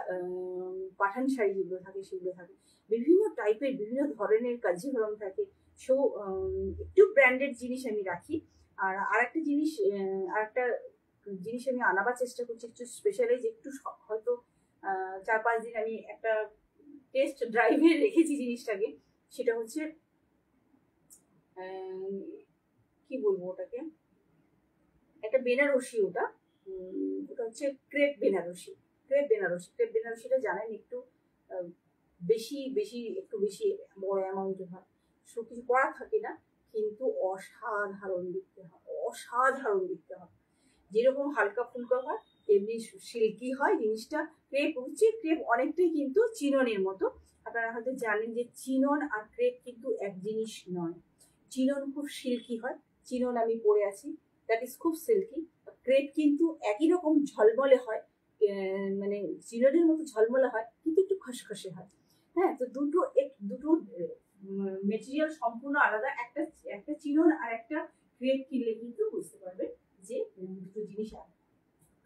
পাঠান শাড়ি যেগুলো থাকে সেগুলো থাকে, বিভিন্ন টাইপের বিভিন্ন ধরনের কাঞ্জিভরম থাকে। সো একটু ব্র্যান্ডেড জিনিস আমি রাখি। আর আরেকটা জিনিস, আরেকটা জিনিস আমি আনাবার চেষ্টা করছি, একটু স্পেশালাইজ, একটু হয়তো 4-5 দিন আমি একটা টেস্ট ড্রাইভে রেখেছি জিনিসটাকে। সেটা হচ্ছে কি বলবো ওটাকে, একটা বেনারসি, ওটা ওটা হচ্ছে ক্রেপ বেনারসি। ক্রেপ বেনারসিটা জানেন একটু বেশি বেশি একটু বেশি বড় অ্যামাউন্টে হয়, সব কিছু করা থাকে না, কিন্তু অসাধারণ দেখতে হয়, অসাধারণ দেখতে হয়। যেরকম হালকা ফুলকা হয় তেমনি সিল্কি হয় জিনিসটা। ক্রেপ অনেকটাই কিন্তু চিননের মতো। আপনারা হয়তো জানেন যে চিনন আর ক্রেপ কিন্তু এক জিনিস নয়। চিনন খুব সিল্কি হয়, চিনন আমি পরে আছি, দ্যাট ইজ খুব সিল্কি। ক্রেপ কিন্তু একই রকম ঝলমলে হয়, মানে চিননের মতো ঝলমলে হয়, কিন্তু একটু খসখসে হয়। হ্যাঁ, তো দুটো মেটেরিয়াল সম্পূর্ণ আলাদা। একটা একটা চিনন আর একটা ক্রেপ কিনলে কিন্তু বুঝতে পারবে যে দুটো জিনিস আলাদা।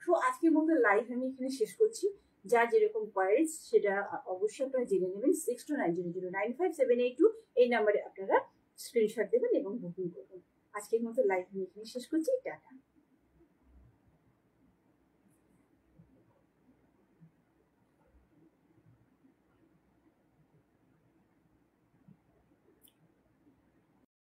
সো আজকের মতো লাইভ আমি এখানে শেষ করছি। যা যেরকম কোয়ারিজ সেটা অবশ্যই আপনারা জেনে নেবেন। 6290095782 এই নাম্বারে আপনারা স্ক্রিনশট দেবেন এবং বুকিং করবেন। আজকের মতো লাইভ আমি এখানে শেষ করছি। টাটা।